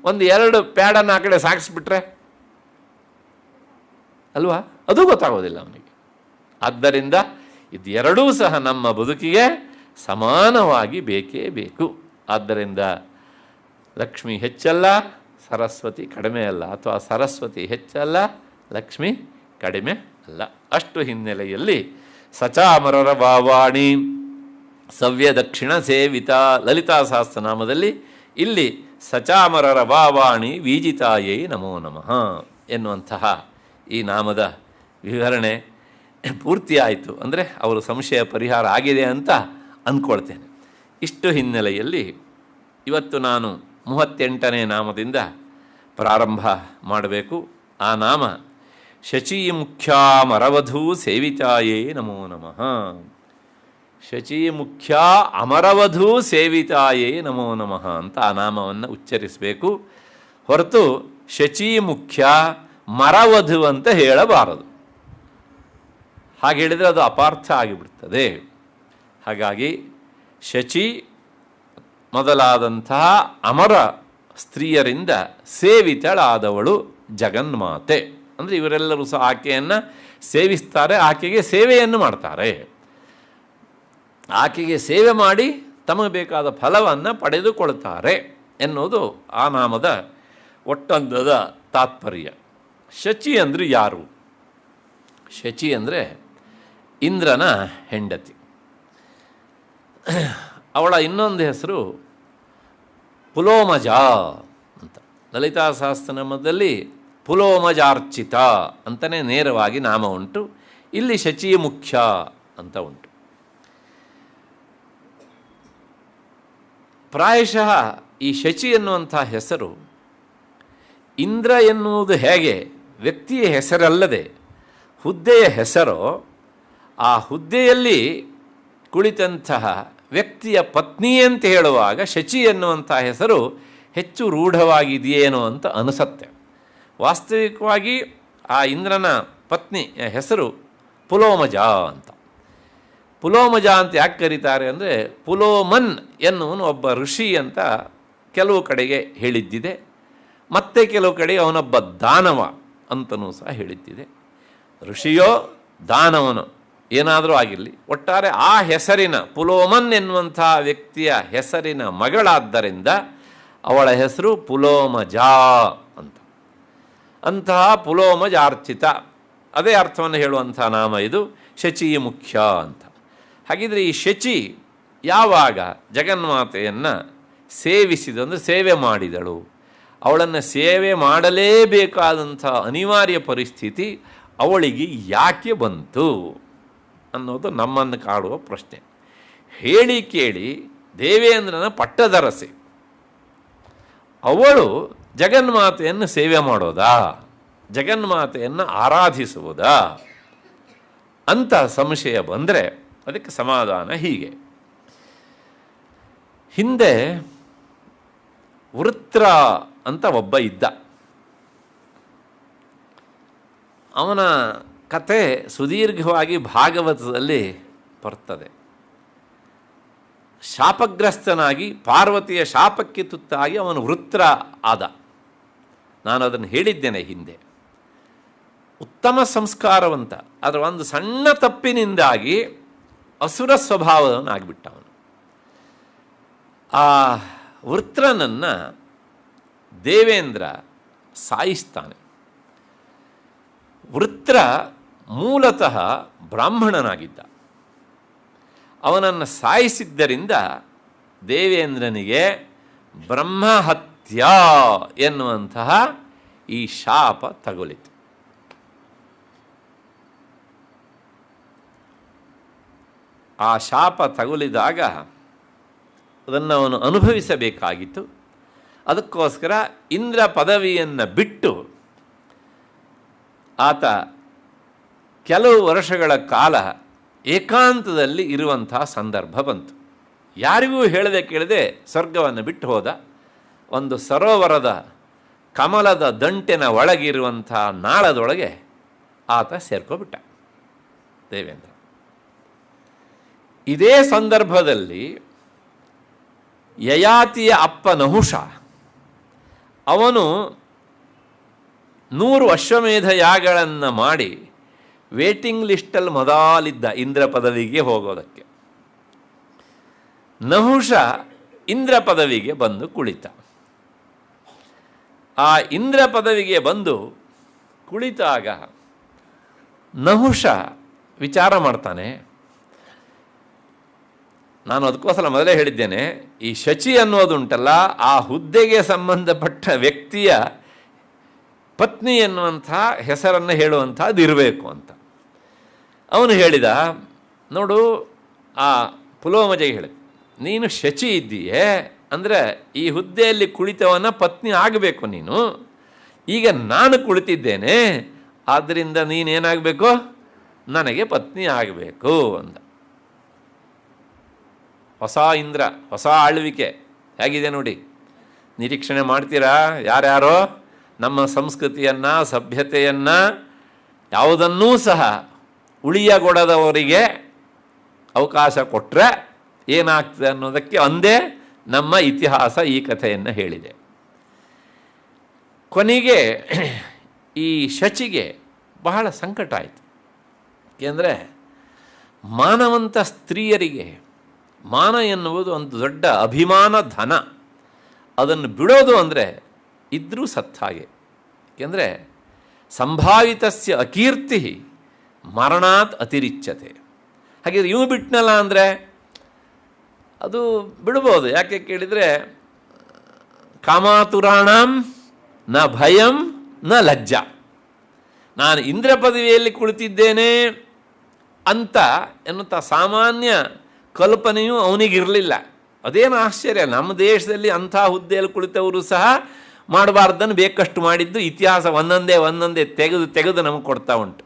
ಒಂದು 2 ಪ್ಯಾಡನ್ನು ಆ ಕಡೆ ಸಾಗಿಸ್ಬಿಟ್ರೆ ಅಲ್ವಾ? ಅದು ಗೊತ್ತಾಗೋದಿಲ್ಲ ಅವನಿಗೆ. ಆದ್ದರಿಂದ ಇದು ಎರಡೂ ಸಹ ನಮ್ಮ ಬದುಕಿಗೆ ಸಮಾನವಾಗಿ ಬೇಕೇ ಬೇಕು. ಆದ್ದರಿಂದ ಲಕ್ಷ್ಮಿ ಹೆಚ್ಚಲ್ಲ, ಸರಸ್ವತಿ ಕಡಿಮೆ ಅಲ್ಲ, ಅಥವಾ ಸರಸ್ವತಿ ಹೆಚ್ಚಲ್ಲ, ಲಕ್ಷ್ಮಿ ಕಡಿಮೆ ಅಲ್ಲ. ಅಷ್ಟು ಹಿನ್ನೆಲೆಯಲ್ಲಿ ಸಚಾಮರರ ವಾವಾಣಿ ಸವ್ಯ ದಕ್ಷಿಣ ಸೇವಿತ ಲಲಿತಾ ಸಹಸ್ರನಾಮದಲ್ಲಿ ಇಲ್ಲಿ ಸಚಾಮರರ ವಾವಾಣಿ ವೀಜಿತಾಯೈ ನಮೋ ನಮಃ ಎನ್ನುವಂತಹ ಈ ನಾಮದ ವಿವರಣೆ ಪೂರ್ತಿಯಾಯಿತು. ಅಂದರೆ ಅವರು ಸಂಶಯ ಪರಿಹಾರ ಆಗಿದೆ ಅಂತ ಅಂದ್ಕೊಳ್ತೇನೆ. ಇಷ್ಟು ಹಿನ್ನೆಲೆಯಲ್ಲಿ ಇವತ್ತು ನಾನು 38ನೇ ನಾಮದಿಂದ ಪ್ರಾರಂಭ ಮಾಡಬೇಕು. ಆ ನಾಮ ಶಚೀಮುಖ್ಯಾ ಅಮರವಧೂ ಸೇವಿತಾಯೇ ನಮೋ ನಮಃ. ಶಚೀಮುಖ್ಯಾ ಅಮರವಧೂ ಸೇವಿತಾಯೇ ನಮೋ ನಮಃ ಅಂತ ಆ ನಾಮವನ್ನು ಉಚ್ಚರಿಸಬೇಕು. ಹೊರತು ಶಚೀಮುಖ್ಯ ಮರವಧು ಅಂತ ಹೇಳಬಾರದು. ಹಾಗೆ ಹೇಳಿದರೆ ಅದು ಅಪಾರ್ಥ ಆಗಿಬಿಡ್ತದೆ. ಹಾಗಾಗಿ ಶಚಿ ಮೊದಲಾದಂತಹ ಅಮರ ಸ್ತ್ರೀಯರಿಂದ ಸೇವಿತಳಾದವಳು ಜಗನ್ಮಾತೆ. ಅಂದರೆ ಇವರೆಲ್ಲರೂ ಸಹ ಆಕೆಯನ್ನು ಸೇವಿಸ್ತಾರೆ, ಆಕೆಗೆ ಸೇವೆಯನ್ನು ಮಾಡ್ತಾರೆ. ಆಕೆಗೆ ಸೇವೆ ಮಾಡಿ ತಮಗೆ ಬೇಕಾದ ಫಲವನ್ನು ಪಡೆದುಕೊಳ್ತಾರೆ ಎನ್ನುವುದು ಆ ನಾಮದ ಒಟ್ಟೊಂದದ ತಾತ್ಪರ್ಯ. ಶಚಿ ಅಂದರೆ ಯಾರು? ಶಚಿ ಅಂದರೆ ಇಂದ್ರನ ಹೆಂಡತಿ. ಅವಳ ಇನ್ನೊಂದು ಹೆಸರು ಪುಲೋಮಜ ಅಂತ. ಲಲಿತಾ ಸಹಸ್ರನಾಮದಲ್ಲಿ ಪುಲೋಮಜಾರ್ಚಿತ ಅಂತಲೇ ನೇರವಾಗಿ ನಾಮ ಉಂಟು. ಇಲ್ಲಿ ಶಚಿ ಮುಖ್ಯ ಅಂತ ಉಂಟು. ಪ್ರಾಯಶಃ ಈ ಶಚಿ ಎನ್ನುವಂಥ ಹೆಸರು ಇಂದ್ರ ಎನ್ನುವುದು ಹೇಗೆ ವ್ಯಕ್ತಿಯ ಹೆಸರಲ್ಲದೆ ಹುದ್ದೆಯ ಹೆಸರೋ, ಆ ಹುದ್ದೆಯಲ್ಲಿ ಕುಳಿತಂತಹ ವ್ಯಕ್ತಿಯ ಪತ್ನಿ ಅಂತ ಹೇಳುವಾಗ ಶಚಿ ಎನ್ನುವಂಥ ಹೆಸರು ಹೆಚ್ಚು ರೂಢವಾಗಿದೆಯೇನೋ ಅಂತ ಅನಿಸತ್ತೆ. ವಾಸ್ತವಿಕವಾಗಿ ಆ ಇಂದ್ರನ ಪತ್ನಿ ಹೆಸರು ಪುಲೋಮಜ ಅಂತ. ಪುಲೋಮಜ ಅಂತ ಯಾಕೆ ಕರೀತಾರೆ ಅಂದರೆ, ಪುಲೋಮನ್ ಎನ್ನುವನು ಒಬ್ಬ ಋಷಿ ಅಂತ ಕೆಲವು ಕಡೆಗೆ ಹೇಳಿದ್ದಿದೆ. ಮತ್ತೆ ಕೆಲವು ಕಡೆ ಅವನೊಬ್ಬ ದಾನವ ಅಂತಲೂ ಸಹ ಹೇಳಿದ್ದಿದೆ. ಋಷಿಯೋ ದಾನವನೋ ಏನಾದರೂ ಆಗಿರಲಿ, ಒಟ್ಟಾರೆ ಆ ಹೆಸರಿನ ಪುಲೋಮನ್ ಎನ್ನುವಂಥ ವ್ಯಕ್ತಿಯ ಹೆಸರಿನ ಮಗಳಾದ್ದರಿಂದ ಅವಳ ಹೆಸರು ಪುಲೋಮಜ ಅಂತ. ಅಂತಹ ಪುಲೋಮಜಾರ್ಚಿತ, ಅದೇ ಅರ್ಥವನ್ನು ಹೇಳುವಂಥ ನಾಮ ಇದು ಶಚಿ ಮುಖ್ಯ ಅಂತ. ಹಾಗಿದ್ರೆ ಈ ಶಚಿ ಯಾವಾಗ ಜಗನ್ಮಾತೆಯನ್ನು ಸೇವಿಸಿದ ಅಂದರೆ ಸೇವೆ ಮಾಡಿದಳು, ಅವಳನ್ನು ಸೇವೆ ಮಾಡಲೇಬೇಕಾದಂಥ ಅನಿವಾರ್ಯ ಪರಿಸ್ಥಿತಿ ಅವಳಿಗೆ ಯಾಕೆ ಬಂತು ಅನ್ನೋದು ನಮ್ಮನ್ನು ಕಾಡುವ ಪ್ರಶ್ನೆ. ಹೇಳಿ ಕೇಳಿ ದೇವೇಂದ್ರನ ಪಟ್ಟದರಸೆ ಅವಳು ಜಗನ್ಮಾತೆಯನ್ನು ಸೇವೆ ಮಾಡೋದಾ, ಜಗನ್ಮಾತೆಯನ್ನು ಆರಾಧಿಸುವುದಾ ಅಂತ ಸಂಶಯ ಬಂದರೆ ಅದಕ್ಕೆ ಸಮಾಧಾನ ಹೀಗೆ. ಹಿಂದೆ ವೃತ್ರ ಅಂತ ಒಬ್ಬ ಇದ್ದ. ಅವನ ಕತೆ ಸುದೀರ್ಘವಾಗಿ ಭಾಗವತದಲ್ಲಿ ಬರ್ತದೆ. ಶಾಪಗ್ರಸ್ತನಾಗಿ ಪಾರ್ವತಿಯ ಶಾಪಕ್ಕೆ ತುತ್ತಾಗಿ ಅವನು ವೃತ್ರ ಆದ. ನಾನು ಅದನ್ನು ಹೇಳಿದ್ದೇನೆ ಹಿಂದೆ. ಉತ್ತಮ ಸಂಸ್ಕಾರವಂತ, ಅದರ ಒಂದು ಸಣ್ಣ ತಪ್ಪಿನಿಂದಾಗಿ ಅಸುರ ಸ್ವಭಾವವನ್ನಾಗಿಬಿಟ್ಟ ಅವನು. ಆ ವೃತ್ರನನ್ನು ದೇವೇಂದ್ರ ಸಾಯಿಸ್ತಾನೆ. ವೃತ್ರ ಮೂಲತಃ ಬ್ರಾಹ್ಮಣನಾಗಿದ್ದ. ಅವನನ್ನು ಸಾಯಿಸಿದ್ದರಿಂದ ದೇವೇಂದ್ರನಿಗೆ ಬ್ರಹ್ಮಹತ್ಯ ಎನ್ನುವಂತಹ ಈ ಶಾಪ ತಗುಲಿತು. ಆ ಶಾಪ ತಗುಲಿದಾಗ ಅದನ್ನು ಅವನು ಅನುಭವಿಸಬೇಕಾಗಿತ್ತು. ಅದಕ್ಕೋಸ್ಕರ ಇಂದ್ರ ಪದವಿಯನ್ನು ಬಿಟ್ಟು ಆತ ಕೆಲವು ವರ್ಷಗಳ ಕಾಲ ಏಕಾಂತದಲ್ಲಿ ಇರುವಂಥ ಸಂದರ್ಭ ಬಂತು. ಯಾರಿಗೂ ಹೇಳದೆ ಕೇಳದೆ ಸ್ವರ್ಗವನ್ನು ಬಿಟ್ಟು ಹೋದ. ಒಂದು ಸರೋವರದ ಕಮಲದ ದಂಟಿನ ಒಳಗಿರುವಂಥ ನಾಳದೊಳಗೆ ಆತ ಸೇರ್ಕೊಬಿಟ್ಟ ದೇವೇಂದ್ರ. ಇದೇ ಸಂದರ್ಭದಲ್ಲಿ ಯಯಾತಿಯ ಅಪ್ಪ ನಹುಷ ಅವನು 100 ಅಶ್ವಮೇಧ ಯಾಗಗಳನ್ನು ಮಾಡಿ ವೇಟಿಂಗ್ ಲಿಸ್ಟಲ್ಲಿ ಮೊದಲಿದ್ದ ಇಂದ್ರ ಪದವಿಗೆ ಹೋಗೋದಕ್ಕೆ. ನಹುಷ ಇಂದ್ರ ಪದವಿಗೆ ಬಂದು ಕುಳಿತ. ಆ ಇಂದ್ರ ಪದವಿಗೆ ಬಂದು ಕುಳಿತಾಗ ನಹುಷ ವಿಚಾರ ಮಾಡ್ತಾನೆ. ನಾನು ಅದಕ್ಕೋಸ್ಕರ ಮೊದಲೇ ಹೇಳಿದ್ದೇನೆ, ಈ ಶಚಿ ಅನ್ನೋದುಂಟಲ್ಲ, ಆ ಹುದ್ದೆಗೆ ಸಂಬಂಧಪಟ್ಟ ವ್ಯಕ್ತಿಯ ಪತ್ನಿ ಎನ್ನುವಂಥ ಹೆಸರನ್ನು ಹೇಳುವಂಥದ್ದು ಇರಬೇಕು ಅಂತ. ಅವನು ಹೇಳಿದ, ನೋಡು, ಆ ಪುಲೋಮಜೆಗೆ ಹೇಳಿದ, ನೀನು ಶಚಿ ಇದ್ದೀಯೇ ಅಂದರೆ ಈ ಹುದ್ದೆಯಲ್ಲಿ ಕುಳಿತವನ ಪತ್ನಿ ಆಗಬೇಕು ನೀನು. ಈಗ ನಾನು ಕುಳಿತಿದ್ದೇನೆ, ಆದ್ದರಿಂದ ನೀನೇನಾಗಬೇಕು, ನನಗೆ ಪತ್ನಿ ಆಗಬೇಕು ಅಂದ. ಹೊಸ ಇಂದ್ರ, ಹೊಸ ಆಳ್ವಿಕೆ ಹೇಗಿದೆ ನೋಡಿ, ನಿರೀಕ್ಷಣೆ ಮಾಡ್ತೀರಾ? ಯಾರ್ಯಾರೋ ನಮ್ಮ ಸಂಸ್ಕೃತಿಯನ್ನು, ಸಭ್ಯತೆಯನ್ನು ಯಾವುದನ್ನೂ ಸಹ ಉಳಿಯಗೊಡದವರಿಗೆ ಅವಕಾಶ ಕೊಟ್ಟರೆ ಏನಾಗ್ತದೆ ಅನ್ನೋದಕ್ಕೆ ಒಂದೇ ನಮ್ಮ ಇತಿಹಾಸ ಈ ಕಥೆಯನ್ನು ಹೇಳಿದೆ. ಕೊನೆಗೆ ಈ ಶಚಿಗೆ ಬಹಳ ಸಂಕಟ ಆಯಿತು. ಏಕೆಂದರೆ ಮಾನವಂತ ಸ್ತ್ರೀಯರಿಗೆ ಮಾನ ಎನ್ನುವುದು ಒಂದು ದೊಡ್ಡ ಅಭಿಮಾನ ಧನ. ಅದನ್ನು ಬಿಡೋದು ಅಂದರೆ ಇದ್ರೂ ಸತ್ತಾಗೆ. ಏಕೆಂದರೆ ಸಂಭಾವಿತಸ್ಯ ಅಕೀರ್ತಿ ಮರಣಾತ್ ಅತಿರಿಚ್ಯತೆ. ಹಾಗಿದ್ರೆ ಇವು ಬಿಟ್ಟನಲ್ಲ ಅಂದರೆ ಅದು ಬಿಡ್ಬೋದು. ಯಾಕೆ ಕೇಳಿದರೆ ಕಾಮಾತುರಾಣಂ ನ ಭಯಂ ನ ಲಜ್ಜಾ. ನಾನು ಇಂದ್ರ ಪದವಿಯಲ್ಲಿ ಕುಳಿತಿದ್ದೇನೆ ಅಂತ ಎನ್ನುವಂಥ ಸಾಮಾನ್ಯ ಕಲ್ಪನೆಯೂ ಅವನಿಗಿರಲಿಲ್ಲ. ಅದೇನು ಆಶ್ಚರ್ಯ, ನಮ್ಮ ದೇಶದಲ್ಲಿ ಅಂಥ ಹುದ್ದೆಯಲ್ಲಿ ಕುಳಿತವರು ಸಹ ಮಾಡಬಾರ್ದನ್ನು ಬೇಕಷ್ಟು ಮಾಡಿದ್ದು ಇತಿಹಾಸ ಒಂದೊಂದೇ ತೆಗೆದು ನಮಗೆ ಕೊಡ್ತಾ ಉಂಟು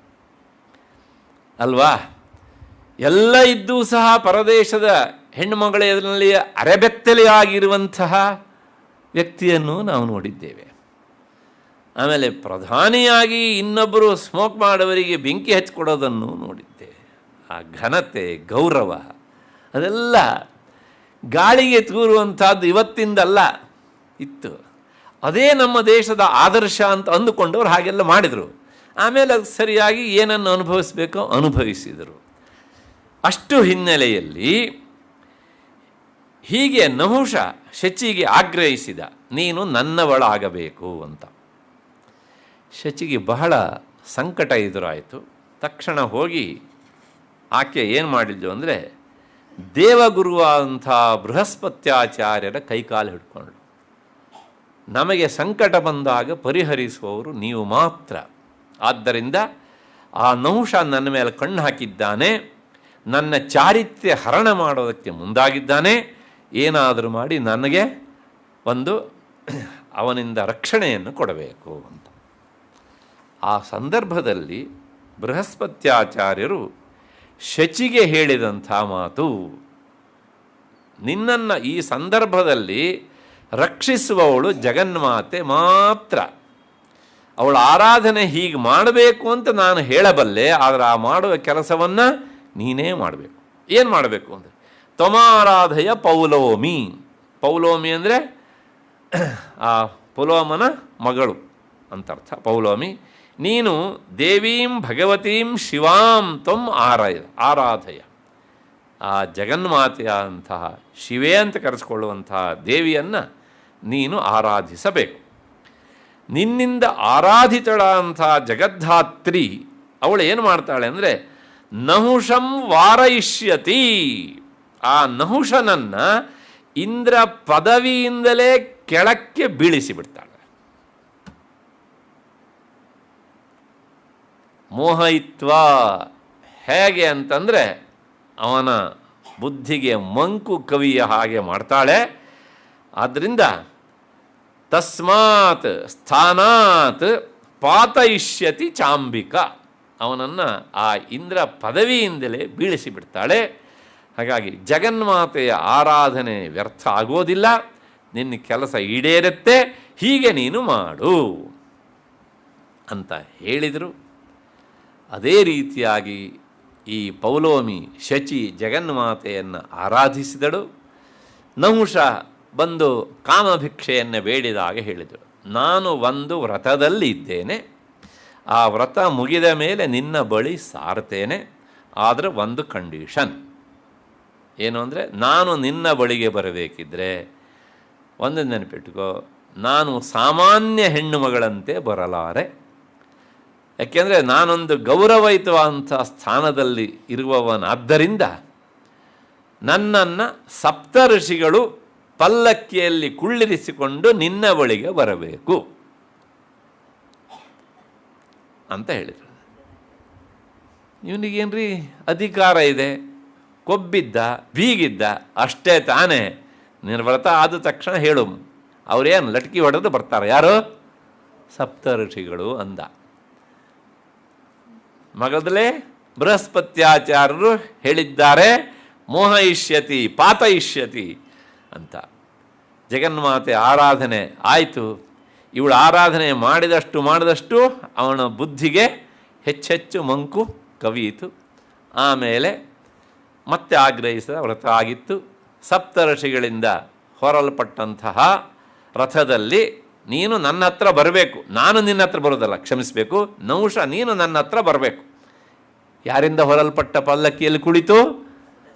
ಅಲ್ವಾ. ಎಲ್ಲ ಇದ್ದೂ ಸಹ ಪರದೇಶದ ಹೆಣ್ಣುಮಗಳ ಎದುರಿನಲ್ಲಿ ಅರೆಬೆತ್ತಲೆಯಾಗಿರುವಂತಹ ವ್ಯಕ್ತಿಯನ್ನು ನಾವು ನೋಡಿದ್ದೇವೆ. ಆಮೇಲೆ ಪ್ರಧಾನಿಯಾಗಿ ಇನ್ನೊಬ್ಬರು ಸ್ಮೋಕ್ ಮಾಡುವವರಿಗೆ ಬೆಂಕಿ ಹಚ್ಚಿಕೊಡೋದನ್ನು ನೋಡಿದ್ದೇವೆ. ಆ ಘನತೆ, ಗೌರವ ಅದೆಲ್ಲ ಗಾಳಿಗೆ ತೂರುವಂಥದ್ದು ಇವತ್ತಿಂದಲ್ಲ, ಇತ್ತು. ಅದೇ ನಮ್ಮ ದೇಶದ ಆದರ್ಶ ಅಂತ ಅಂದುಕೊಂಡವರು ಹಾಗೆಲ್ಲ ಮಾಡಿದರು. ಆಮೇಲೆ ಅದು ಸರಿಯಾಗಿ ಏನನ್ನು ಅನುಭವಿಸಬೇಕೋ ಅನುಭವಿಸಿದರು. ಅಷ್ಟು ಹಿನ್ನೆಲೆಯಲ್ಲಿ ಹೀಗೆ ನಹುಷ ಶಚಿಗೆ ಆಗ್ರಹಿಸಿದ, ನೀನು ನನ್ನವಳಾಗಬೇಕು ಅಂತ. ಶಚಿಗೆ ಬಹಳ ಸಂಕಟ ಎದುರಾಯಿತು. ತಕ್ಷಣ ಹೋಗಿ ಆಕೆ ಏನು ಮಾಡಿದ್ಲು ಅಂದರೆ ದೇವಗುರುವಾದಂಥ ಬೃಹಸ್ಪತ್ಯಾಚಾರ್ಯರ ಕೈಕಾಲು ಹಿಡ್ಕೊಂಡ್ಳು. ನಮಗೆ ಸಂಕಟ ಬಂದಾಗ ಪರಿಹರಿಸುವವರು ನೀವು ಮಾತ್ರ. ಆದ್ದರಿಂದ ಆ ನಹುಷ ನನ್ನ ಮೇಲೆ ಕಣ್ಣು ಹಾಕಿದ್ದಾನೆ, ನನ್ನ ಚಾರಿತ್ರ್ಯ ಹರಣ ಮಾಡೋದಕ್ಕೆ ಮುಂದಾಗಿದ್ದಾನೆ. ಏನಾದರೂ ಮಾಡಿ ನನಗೆ ಒಂದು ಅವನಿಂದ ರಕ್ಷಣೆಯನ್ನು ಕೊಡಬೇಕು ಅಂತ. ಆ ಸಂದರ್ಭದಲ್ಲಿ ಬೃಹಸ್ಪತ್ಯಾಚಾರ್ಯರು ಶಚಿಗೆ ಹೇಳಿದಂಥ ಮಾತು, ನಿನ್ನನ್ನು ಈ ಸಂದರ್ಭದಲ್ಲಿ ರಕ್ಷಿಸುವವಳು ಜಗನ್ಮಾತೆ ಮಾತ್ರ. ಅವಳ ಆರಾಧನೆ ಹೀಗೆ ಮಾಡಬೇಕು ಅಂತ ನಾನು ಹೇಳಬಲ್ಲೆ, ಆದರೆ ಆ ಮಾಡುವ ಕೆಲಸವನ್ನು ನೀನೇ ಮಾಡಬೇಕು. ಏನು ಮಾಡಬೇಕು ಅಂದರೆ ತ್ವಮಾರಾಧಯ ಪೌಲೋಮಿ. ಪೌಲೋಮಿ ಅಂದರೆ ಆ ಪುಲೋಮನ ಮಗಳು ಅಂತರ್ಥ. ಪೌಲೋಮಿ, ನೀನು ದೇವೀಂ ಭಗವತೀಂ ಶಿವಾಂ ತ್ವಂ ಆರಾಧಯ. ಆ ಜಗನ್ಮಾತೆಯಾದಂತಹ ಶಿವೆ ಅಂತ ಕರೆಸಿಕೊಳ್ಳುವಂತಹ ದೇವಿಯನ್ನು ನೀನು ಆರಾಧಿಸಬೇಕು. ನಿನ್ನಿಂದ ಆರಾಧಿತಳಂಥ ಜಗದ್ಧಾತ್ರಿ ಅವಳು ಏನು ಮಾಡ್ತಾಳೆ ಅಂದರೆ ನಹುಷಂ ವಾರಯಿಷ್ಯತಿ. ಆ ನಹುಷನನ್ನು ಇಂದ್ರ ಪದವಿಯಿಂದಲೇ ಕೆಳಕ್ಕೆ ಬೀಳಿಸಿಬಿಡ್ತಾಳೆ. ಮೋಹಯಿತ್ವ ಹೇಗೆ ಅಂತಂದರೆ ಅವನ ಬುದ್ಧಿಗೆ ಮಂಕು ಕವಿಯ ಹಾಗೆ ಮಾಡ್ತಾಳೆ. ಆದ್ದರಿಂದ ತಸ್ಮಾತ್ ಸ್ಥಾನಾತ್ ಪಾತಯಿಷ್ಯತಿ ಚಾಂಬಿಕ, ಅವನನ್ನು ಆ ಇಂದ್ರ ಪದವಿಯಿಂದಲೇ ಬೀಳಿಸಿಬಿಡ್ತಾಳೆ. ಹಾಗಾಗಿ ಜಗನ್ಮಾತೆಯ ಆರಾಧನೆ ವ್ಯರ್ಥ ಆಗೋದಿಲ್ಲ, ನಿನ್ನ ಕೆಲಸ ಈಡೇರುತ್ತೆ, ಹೀಗೆ ನೀನು ಮಾಡು ಅಂತ ಹೇಳಿದರು. ಅದೇ ರೀತಿಯಾಗಿ ಈ ಪೌಲೋಮಿ ಶಚಿ ಜಗನ್ಮಾತೆಯನ್ನು ಆರಾಧಿಸಿದಳು. ನಹುಷ ಬಂದು ಕಾಮಭಿಕ್ಷೆಯನ್ನು ಬೇಡಿದಾಗ ಹೇಳಿದಳು, ನಾನು ಒಂದು ವ್ರತದಲ್ಲಿ ಇದ್ದೇನೆ, ಆ ವ್ರತ ಮುಗಿದ ಮೇಲೆ ನಿನ್ನ ಬಳಿ ಸಾರ್ತೇನೆ, ಆದರೆ ಒಂದು ಕಂಡೀಷನ್ ಏನು ಅಂದರೆ, ನಾನು ನಿನ್ನ ಬಳಿಗೆ ಬರಬೇಕಿದ್ರೆ ಒಂದು ನೆನಪಿಟ್ಕೋ, ನಾನು ಸಾಮಾನ್ಯ ಹೆಣ್ಣು ಮಗಳಂತೆ ಬರಲಾರೆ. ಯಾಕೆಂದರೆ ನಾನೊಂದು ಗೌರವಯುತವಾದಂಥ ಸ್ಥಾನದಲ್ಲಿ ಇರುವವನಾದ್ದರಿಂದ ನನ್ನನ್ನು ಸಪ್ತ ಋಷಿಗಳು ಪಲ್ಲಕ್ಕಿಯಲ್ಲಿ ಕುಳ್ಳಿರಿಸಿಕೊಂಡು ನಿನ್ನ ಬಳಿಗೆ ಬರಬೇಕು ಅಂತ ಹೇಳಿದರು. ಇವನಿಗೇನ್ರಿ ಅಧಿಕಾರ ಇದೆ, ಕೊಬ್ಬಿದ್ದ ಬೀಗಿದ್ದ ಅಷ್ಟೇ ತಾನೇ, ನಿನ್ನ ವ್ರತ ಆದ ತಕ್ಷಣ ಹೇಳು, ಅವರೇನು ಲಟ್ಕಿ ಹೊಡೆದು ಬರ್ತಾರೆ, ಯಾರು ಸಪ್ತ ಋಷಿಗಳು ಅಂದ. ಮಗದಲೇ ಬೃಹಸ್ಪತ್ಯಾಚಾರ್ಯರು ಹೇಳಿದ್ದಾರೆ ಮೋಹಯಿಷ್ಯತಿ ಪಾತಯಿಷ್ಯತಿ ಅಂತ. ಜಗನ್ಮಾತೆ ಆರಾಧನೆ ಆಯಿತು. ಇವಳು ಆರಾಧನೆ ಮಾಡಿದಷ್ಟು ಅವನ ಬುದ್ಧಿಗೆ ಹೆಚ್ಚೆಚ್ಚು ಮಂಕು ಕವಿಯಿತು. ಆಮೇಲೆ ಮತ್ತೆ ಆಗ್ರಹಿಸಿದ ವ್ರತ ಆಗಿತ್ತು. ಸಪ್ತಋಷಿಗಳಿಂದ ಹೊರಲ್ಪಟ್ಟಂತಹ ರಥದಲ್ಲಿ ನೀನು ನನ್ನ ಹತ್ರ ಬರಬೇಕು, ನಾನು ನಿನ್ನ ಹತ್ರ ಬರೋದಲ್ಲ, ಕ್ಷಮಿಸಬೇಕು, ನಹುಷ ನೀನು ನನ್ನ ಹತ್ರ ಬರಬೇಕು. ಯಾರಿಂದ ಹೊರಲ್ಪಟ್ಟ ಪಲ್ಲಕ್ಕಿಯಲ್ಲಿ ಕುಳಿತು?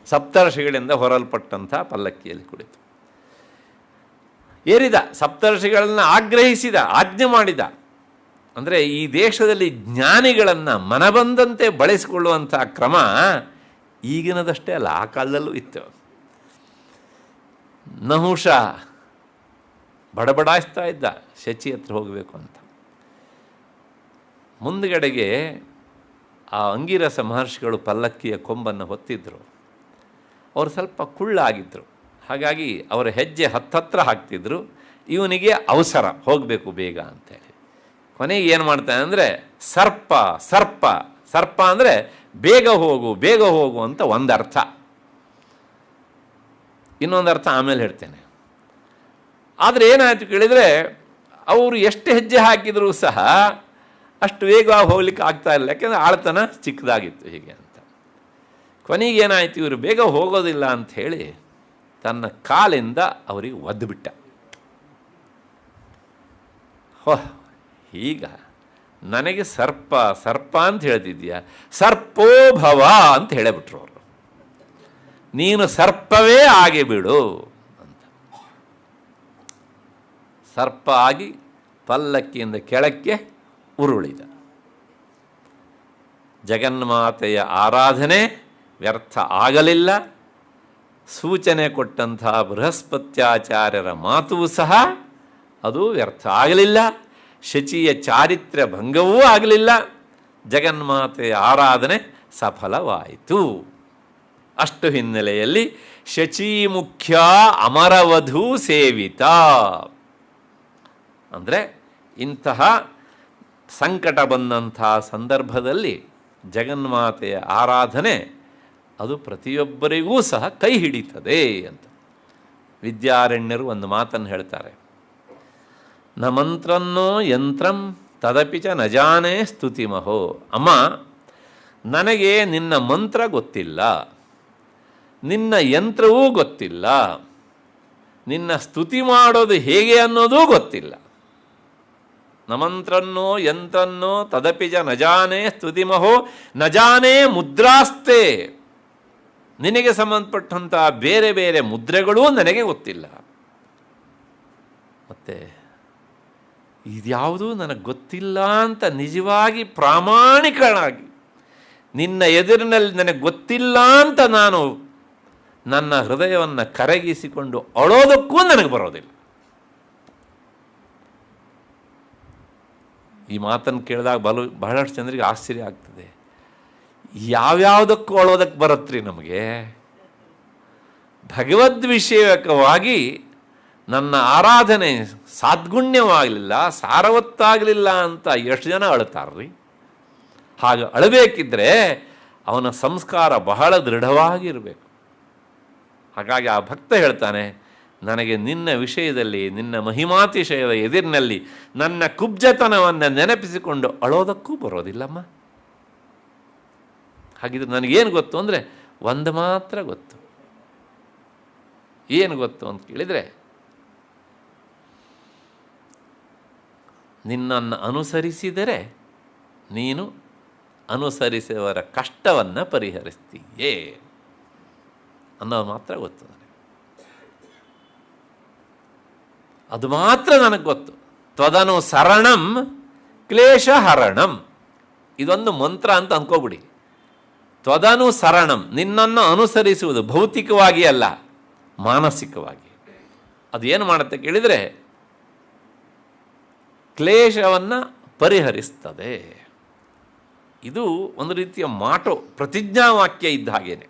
ಸಪ್ತರ್ಷಿಗಳಿಂದ ಹೊರಲ್ಪಟ್ಟಂಥ ಪಲ್ಲಕ್ಕಿಯಲ್ಲಿ ಕುಳಿತು ಏರಿದ. ಸಪ್ತರ್ಷಿಗಳನ್ನು ಆಗ್ರಹಿಸಿದ, ಆಜ್ಞೆ ಮಾಡಿದ. ಅಂದರೆ ಈ ದೇಶದಲ್ಲಿ ಜ್ಞಾನಿಗಳನ್ನು ಮನಬಂದಂತೆ ಬಳಸಿಕೊಳ್ಳುವಂಥ ಕ್ರಮ ಈಗಿನದಷ್ಟೇ ಅಲ್ಲ, ಆ ಕಾಲದಲ್ಲೂ ಇತ್ತು. ನಹುಷ ಬಡಬಡಾಯಿಸ್ತಾ ಇದ್ದ ಶಚಿ ಹತ್ರ ಹೋಗಬೇಕು ಅಂತ. ಮುಂದುಗಡೆಗೆ ಆ ಅಂಗಿರಸ ಮಹರ್ಷಿಗಳು ಪಲ್ಲಕ್ಕಿಯ ಕೊಂಬನ್ನು ಹೊತ್ತಿದ್ರು. ಅವರು ಸ್ವಲ್ಪ ಕುಳ್ಳಾಗಿದ್ದರು, ಹಾಗಾಗಿ ಅವರ ಹೆಜ್ಜೆ ಹತ್ತತ್ರ ಹಾಕ್ತಿದ್ರು. ಇವನಿಗೆ ಅವಸರ, ಹೋಗಬೇಕು ಬೇಗ ಅಂತೇಳಿ. ಕೊನೆಗೆ ಏನು ಮಾಡ್ತಾನೆ ಅಂದರೆ ಸರ್ಪ ಸರ್ಪ ಸರ್ಪ ಅಂದರೆ ಬೇಗ ಹೋಗು ಬೇಗ ಹೋಗು ಅಂತ ಒಂದು ಅರ್ಥ. ಇನ್ನೊಂದು ಅರ್ಥ ಆಮೇಲೆ ಹೇಳ್ತೇನೆ. ಆದರೆ ಏನಾಯಿತು ಕೇಳಿದರೆ, ಅವರು ಎಷ್ಟು ಹೆಜ್ಜೆ ಹಾಕಿದರೂ ಸಹ ಅಷ್ಟು ವೇಗವಾಗಿ ಹೋಗ್ಲಿಕ್ಕೆ ಆಗ್ತಾ ಇಲ್ಲ, ಯಾಕೆಂದರೆ ಆಳ್ತನ ಚಿಕ್ಕದಾಗಿತ್ತು ಹೀಗೆ ಅಂತ. ಕೊನೆಗೆ ಏನಾಯಿತು, ಇವರು ಬೇಗ ಹೋಗೋದಿಲ್ಲ ಅಂಥೇಳಿ ತನ್ನ ಕಾಲಿಂದ ಅವರಿಗೆ ಒದ್ದುಬಿಟ್ಟ. ಈಗ ನನಗೆ ಸರ್ಪ ಸರ್ಪ ಅಂತ ಹೇಳ್ತಿದ್ದೀಯ, ಸರ್ಪೋಭವ ಅಂತ ಹೇಳಿಬಿಟ್ರು ಅವರು. ನೀನು ಸರ್ಪವೇ ಆಗಿಬಿಡು ಅಂತ. ಸರ್ಪ ಆಗಿ ಪಲ್ಲಕ್ಕಿಯಿಂದ ಕೆಳಕ್ಕೆ ಉರುಳಿದ. ಜಗನ್ಮಾತೆಯ ಆರಾಧನೆ ವ್ಯರ್ಥ ಆಗಲಿಲ್ಲ. ಸೂಚನೆ ಕೊಟ್ಟಂಥ ಬೃಹಸ್ಪತ್ಯಾಚಾರ್ಯರ ಮಾತೂ ಸಹ ಅದು ವ್ಯರ್ಥ ಆಗಲಿಲ್ಲ. ಶಚಿಯ ಚಾರಿತ್ರ್ಯ ಭಂಗವೂ ಆಗಲಿಲ್ಲ. ಜಗನ್ಮಾತೆಯ ಆರಾಧನೆ ಸಫಲವಾಯಿತು. ಅಷ್ಟು ಹಿನ್ನೆಲೆಯಲ್ಲಿ ಶಚಿ ಮುಖ್ಯ ಅಮರವಧೂ ಸೇವಿತ ಅಂದರೆ ಇಂತಹ ಸಂಕಟ ಬಂದಂಥ ಸಂದರ್ಭದಲ್ಲಿ ಜಗನ್ಮಾತೆಯ ಆರಾಧನೆ ಅದು ಪ್ರತಿಯೊಬ್ಬರಿಗೂ ಸಹ ಕೈ ಹಿಡಿತದೆ ಅಂತ. ವಿದ್ಯಾರಣ್ಯರು ಒಂದು ಮಾತನ್ನು ಹೇಳ್ತಾರೆ, ನ ಮಂತ್ರನ್ನೋ ಯಂತ್ರಂ ತದಪಿ ಚ ನಜಾನೆ ಸ್ತುತಿಮಹೋ. ಅಮ್ಮ, ನನಗೆ ನಿನ್ನ ಮಂತ್ರ ಗೊತ್ತಿಲ್ಲ, ನಿನ್ನ ಯಂತ್ರವೂ ಗೊತ್ತಿಲ್ಲ, ನಿನ್ನ ಸ್ತುತಿ ಮಾಡೋದು ಹೇಗೆ ಅನ್ನೋದೂ ಗೊತ್ತಿಲ್ಲ. ನಮಂತ್ರನ್ನೋ ಯಂತ್ರನ್ನೋ ತದಪಿ ಚ ನಜಾನೆ ಸ್ತುತಿಮಹೋ ನಜಾನೆ ಮುದ್ರಾಸ್ತೆ. ನಿನಗೆ ಸಂಬಂಧಪಟ್ಟಂಥ ಬೇರೆ ಬೇರೆ ಮುದ್ರೆಗಳೂ ನನಗೆ ಗೊತ್ತಿಲ್ಲ. ಮತ್ತು ಇದ್ಯಾವುದೂ ನನಗೆ ಗೊತ್ತಿಲ್ಲ ಅಂತ ನಿಜವಾಗಿ ಪ್ರಾಮಾಣಿಕನಾಗಿ ನಿನ್ನ ಎದುರಿನಲ್ಲಿ ನನಗೆ ಗೊತ್ತಿಲ್ಲ ಅಂತ ನಾನು ನನ್ನ ಹೃದಯವನ್ನು ಕರಗಿಸಿಕೊಂಡು ಅಳೋದಕ್ಕೂ ನನಗೆ ಬರೋದಿಲ್ಲ. ಈ ಮಾತನ್ನು ಕೇಳಿದಾಗ ಬಹಳಷ್ಟು ಜನರಿಗೆ ಆಶ್ಚರ್ಯ ಆಗ್ತದೆ. ಯಾವ್ಯಾವುದಕ್ಕೂ ಅಳೋದಕ್ಕೆ ಬರುತ್ತ್ರಿ ನಮಗೆ? ಭಗವದ್ವಿಷಯಕವಾಗಿ ನನ್ನ ಆರಾಧನೆ ಸಾದ್ಗುಣ್ಯವಾಗಲಿಲ್ಲ, ಸಾರವತ್ತಾಗಲಿಲ್ಲ ಅಂತ ಎಷ್ಟು ಜನ ಅಳ್ತಾರ್ರಿ. ಹಾಗೆ ಅಳಬೇಕಿದ್ರೆ ಅವನ ಸಂಸ್ಕಾರ ಬಹಳ ದೃಢವಾಗಿರಬೇಕು. ಹಾಗಾಗಿ ಆ ಭಕ್ತ ಹೇಳ್ತಾನೆ, ನನಗೆ ನಿನ್ನ ವಿಷಯದಲ್ಲಿ, ನಿನ್ನ ಮಹಿಮಾತಿಶಯದ ಎದುರಿನಲ್ಲಿ ನನ್ನ ಕುಬ್ಜತನವನ್ನು ನೆನಪಿಸಿಕೊಂಡು ಅಳೋದಕ್ಕೂ ಬರೋದಿಲ್ಲಮ್ಮ. ಹಾಗಿದ್ರೆ ನನಗೇನು ಗೊತ್ತು ಅಂದರೆ ಒಂದು ಮಾತ್ರ ಗೊತ್ತು. ಏನು ಗೊತ್ತು ಅಂತ ಕೇಳಿದರೆ, ನಿನ್ನನ್ನು ಅನುಸರಿಸಿದರೆ ನೀನು ಅನುಸರಿಸುವವರ ಕಷ್ಟವನ್ನು ಪರಿಹರಿಸ್ತೀಯೇ ಅನ್ನೋದು ಮಾತ್ರ ಗೊತ್ತು ನನಗೆ. ಅದು ಮಾತ್ರ ನನಗೆ ಗೊತ್ತು. ತ್ವದನುಸರಣಂ ಕ್ಲೇಶಹರಣಂ, ಇದೊಂದು ಮಂತ್ರ ಅಂತ ಅಂದ್ಕೋಬಿಡಿ. ತ್ವದನುಸರಣಂ, ನಿನ್ನನ್ನು ಅನುಸರಿಸುವುದು ಭೌತಿಕವಾಗಿ ಅಲ್ಲ, ಮಾನಸಿಕವಾಗಿ. ಅದೇನು ಮಾಡುತ್ತೆ ಕೇಳಿದರೆ ಕ್ಲೇಶವನ್ನು ಪರಿಹರಿಸ್ತದೆ. ಇದು ಒಂದು ರೀತಿಯ ಮಾಟೋ, ಪ್ರತಿಜ್ಞಾವಾಕ್ಯ ಇದ್ದ ಹಾಗೇನೆ.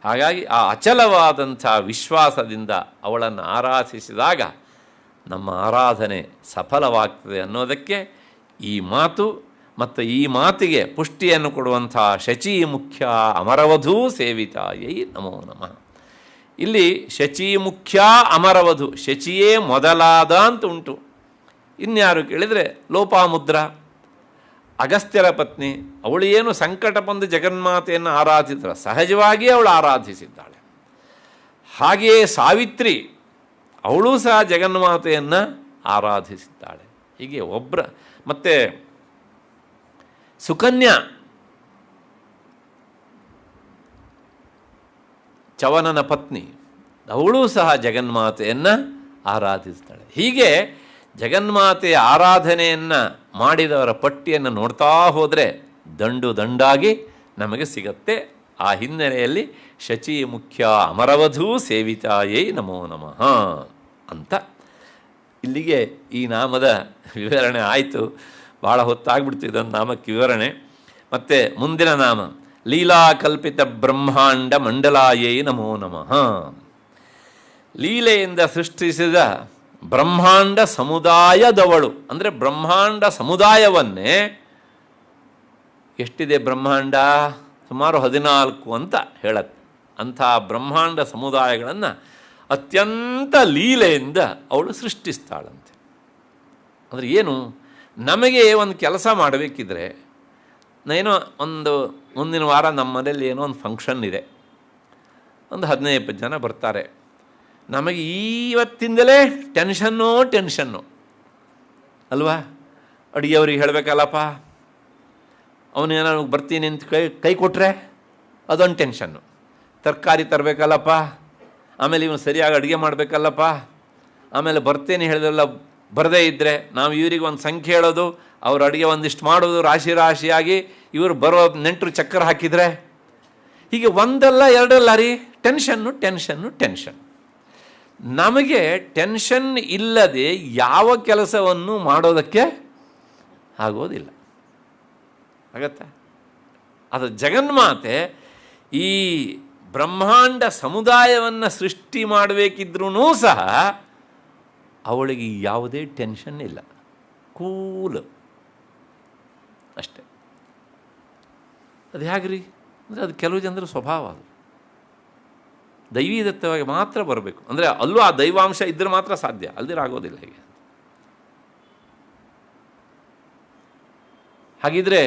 ಹಾಗಾಗಿ ಆ ಅಚಲವಾದಂಥ ವಿಶ್ವಾಸದಿಂದ ಅವಳನ್ನು ಆರಾಧಿಸಿದಾಗ ನಮ್ಮ ಆರಾಧನೆ ಸಫಲವಾಗ್ತದೆ ಅನ್ನೋದಕ್ಕೆ ಈ ಮಾತು ಮತ್ತು ಈ ಮಾತಿಗೆ ಪುಷ್ಟಿಯನ್ನು ಕೊಡುವಂಥ ಶಚಿ ಮುಖ್ಯ ಅಮರವಧೂ ಸೇವಿತಾಯೈ ನಮೋ ನಮಃ. ಇಲ್ಲಿ ಶಚಿ ಮುಖ್ಯ ಅಮರವಧು, ಶಚಿಯೇ ಮೊದಲಾದ ಅಂತ ಉಂಟು. ಇನ್ಯಾರು ಕೇಳಿದರೆ ಲೋಪಾಮುದ್ರ, ಅಗಸ್ತ್ಯರ ಪತ್ನಿ. ಅವಳು ಏನು ಸಂಕಟ ಬಂದು ಜಗನ್ಮಾತೆಯನ್ನು ಆರಾಧಿಸಿದ, ಸಹಜವಾಗಿ ಅವಳು ಆರಾಧಿಸಿದ್ದಾಳೆ. ಹಾಗೆಯೇ ಸಾವಿತ್ರಿ, ಅವಳೂ ಸಹ ಜಗನ್ಮಾತೆಯನ್ನು ಆರಾಧಿಸಿದ್ದಾಳೆ. ಹೀಗೆ ಮತ್ತು ಸುಕನ್ಯಾ, ಚವನನ ಪತ್ನಿ, ಅವಳೂ ಸಹ ಜಗನ್ಮಾತೆಯನ್ನು ಆರಾಧಿಸ್ತಾಳೆ. ಹೀಗೆ ಜಗನ್ಮಾತೆಯ ಆರಾಧನೆಯನ್ನು ಮಾಡಿದವರ ಪಟ್ಟಿಯನ್ನು ನೋಡ್ತಾ ಹೋದರೆ ದಂಡು ದಂಡಾಗಿ ನಮಗೆ ಸಿಗತ್ತೆ. ಆ ಹಿನ್ನೆಲೆಯಲ್ಲಿ ಶಚಿ ಮುಖ್ಯ ಅಮರವಧೂ ಸೇವಿತಾಯೈ ನಮೋ ನಮಃ ಅಂತ ಇಲ್ಲಿಗೆ ಈ ನಾಮದ ವಿವರಣೆ ಆಯಿತು. ಭಾಳ ಹೊತ್ತಾಗ್ಬಿಡ್ತು ಇದೊಂದು ನಾಮಕ್ಕೆ ವಿವರಣೆ. ಮತ್ತು ಮುಂದಿನ ನಾಮ ಲೀಲಾಕಲ್ಪಿತ ಬ್ರಹ್ಮಾಂಡ ಮಂಡಲಾಯೈ ನಮೋ ನಮಃ. ಲೀಲೆಯಿಂದ ಸೃಷ್ಟಿಸಿದ ಬ್ರಹ್ಮಾಂಡ ಸಮುದಾಯದವಳು, ಅಂದರೆ ಬ್ರಹ್ಮಾಂಡ ಸಮುದಾಯವನ್ನೇ, ಎಷ್ಟಿದೆ ಬ್ರಹ್ಮಾಂಡ? ಸುಮಾರು 14 ಅಂತ ಹೇಳತ್ತೆ. ಅಂಥ ಬ್ರಹ್ಮಾಂಡ ಸಮುದಾಯಗಳನ್ನು ಅತ್ಯಂತ ಲೀಲೆಯಿಂದ ಅವಳು ಸೃಷ್ಟಿಸ್ತಾಳಂತೆ. ಅಂದರೆ ಏನು? ನಮಗೆ ಒಂದು ಕೆಲಸ ಮಾಡಬೇಕಿದ್ರೆ, ಏನೋ ಒಂದು ಮುಂದಿನ ವಾರ ನಮ್ಮ ಮನೇಲಿ ಏನೋ ಒಂದು ಫಂಕ್ಷನ್ ಇದೆ, ಒಂದು 15-20 ಜನ ಬರ್ತಾರೆ. ನಮಗೆ ಇವತ್ತಿಂದಲೇ ಟೆನ್ಷನ್ನು ಅಲ್ವಾ? ಅಡುಗೆಯವ್ರಿಗೆ ಹೇಳಬೇಕಲ್ಲಪ್ಪ, ಅವನೇನಾದ್ರು ಬರ್ತೀನಿ ಅಂತ ಕೈ ಕೊಟ್ಟರೆ ಅದೊಂದು ಟೆನ್ಷನ್ನು. ತರಕಾರಿ ತರಬೇಕಲ್ಲಪ್ಪ, ಆಮೇಲೆ ಇವನು ಸರಿಯಾಗಿ ಅಡುಗೆ ಮಾಡಬೇಕಲ್ಲಪ್ಪ, ಆಮೇಲೆ ಬರ್ತೇನೆ ಹೇಳಿದ್ರಲ್ಲ ಬರದೇ ಇದ್ದರೆ ನಾವು ಇವರಿಗೆ ಒಂದು ಸಂಖ್ಯೆ ಹೇಳೋದು, ಅವ್ರ ಅಡುಗೆ ಒಂದಿಷ್ಟು ಮಾಡೋದು, ರಾಶಿಯಾಗಿ ಇವರು ಬರೋ ನೆಂಟರು ಚಕ್ಕರ್ ಹಾಕಿದರೆ, ಹೀಗೆ ಒಂದಲ್ಲ ಎರಡಲ್ಲ ರೀ, ಟೆನ್ಷನ್. ನಮಗೆ ಟೆನ್ಷನ್ ಇಲ್ಲದೆ ಯಾವ ಕೆಲಸವನ್ನು ಮಾಡೋದಕ್ಕೆ ಆಗೋದಿಲ್ಲ. ಆಗತ್ತಾ? ಅದು ಜಗನ್ಮಾತೆ ಈ ಬ್ರಹ್ಮಾಂಡ ಸಮುದಾಯವನ್ನು ಸೃಷ್ಟಿ ಮಾಡಬೇಕಿದ್ರೂ ಸಹ ಅವಳಿಗೆ ಯಾವುದೇ ಟೆನ್ಷನ್ ಇಲ್ಲ, ಕೂಲ್ ಅಷ್ಟೆ. ಅದು ಹೇಗ್ರಿ ಅಂದರೆ ಅದು ಕೆಲವು ಜನರ ಸ್ವಭಾವ, ಅದು ದೈವೀದತ್ತವಾಗಿ ಮಾತ್ರ ಬರಬೇಕು. ಅಂದರೆ ಅಲ್ಲೂ ಆ ದೈವಾಂಶ ಇದ್ದರೆ ಮಾತ್ರ ಸಾಧ್ಯ, ಅಲ್ದಿರ ಆಗೋದಿಲ್ಲ. ಹೀಗೆ ಹಾಗಿದ್ರೆ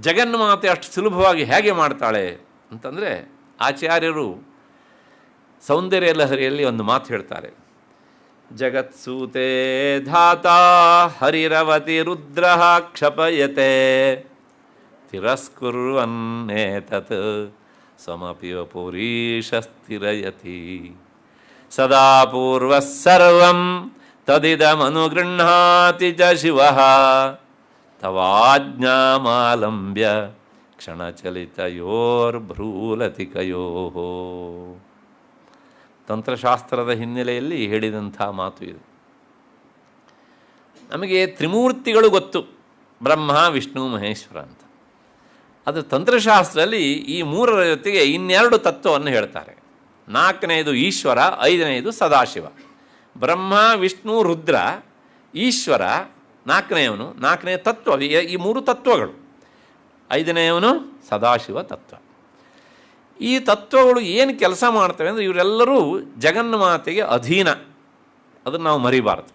ಜಗನ್ಮಾತೆ ಅಷ್ಟು ಸುಲಭವಾಗಿ ಹೇಗೆ ಮಾಡ್ತಾಳೆ ಅಂತಂದರೆ, ಆಚಾರ್ಯರು ಸೌಂದರ್ಯ ಲಹರಿಯಲ್ಲಿ ಒಂದು ಮಾತು ಹೇಳ್ತಾರೆ. ಜಗತ್ಸೂತೆ ಧಾತಾ ಹರಿರವತಿ ರುದ್ರ ಕ್ಷಪಯತೆ ತಿರಸ್ಕುರ್ವನ್ನೇತತ್ ಸಮಪಿ ಪುರೀಶ ಸ್ಥಿರಯತಿ ಸದಾ ಪೂರ್ವಃ ಸರ್ವಂ ತದಿದಮನುಗೃಹ್ಣಾತಿ ಚ ಶಿವಃ ತವಾಜ್ಞಾಮಾಲಂಬ್ಯ ಕ್ಷಣಚಲಿತಯೋರ್ಭ್ರೂಲತಿಕಯೋಃ. ತಂತ್ರಶಾಸ್ತ್ರದ ಹಿನ್ನೆಲೆಯಲ್ಲಿ ಹೇಳಿದಂಥ ಮಾತು ಇದು. ನಮಗೆ ತ್ರಿಮೂರ್ತಿಗಳು ಗೊತ್ತು, ಬ್ರಹ್ಮ ವಿಷ್ಣು ಮಹೇಶ್ವರ ಅಂತ. ಅದು ತಂತ್ರಶಾಸ್ತ್ರದಲ್ಲಿ ಈ ಮೂರರ ಜೊತೆಗೆ ಇನ್ನೆರಡು ತತ್ವವನ್ನು ಹೇಳ್ತಾರೆ. ನಾಲ್ಕನೆಯದು ಈಶ್ವರ, ಐದನೆಯದು ಸದಾಶಿವ. ಬ್ರಹ್ಮ ವಿಷ್ಣು ರುದ್ರ ಈಶ್ವರ ನಾಲ್ಕನೆಯವನು, ನಾಲ್ಕನೆಯ ತತ್ವ, ಈ ಮೂರು ತತ್ವಗಳು. ಐದನೆಯವನು ಸದಾಶಿವ ತತ್ವ. ಈ ತತ್ವಗಳು ಏನು ಕೆಲಸ ಮಾಡ್ತವೆ ಅಂದರೆ ಇವರೆಲ್ಲರೂ ಜಗನ್ಮಾತೆಗೆ ಅಧೀನ. ಅದನ್ನು ನಾವು ಮರಿಬಾರ್ದು.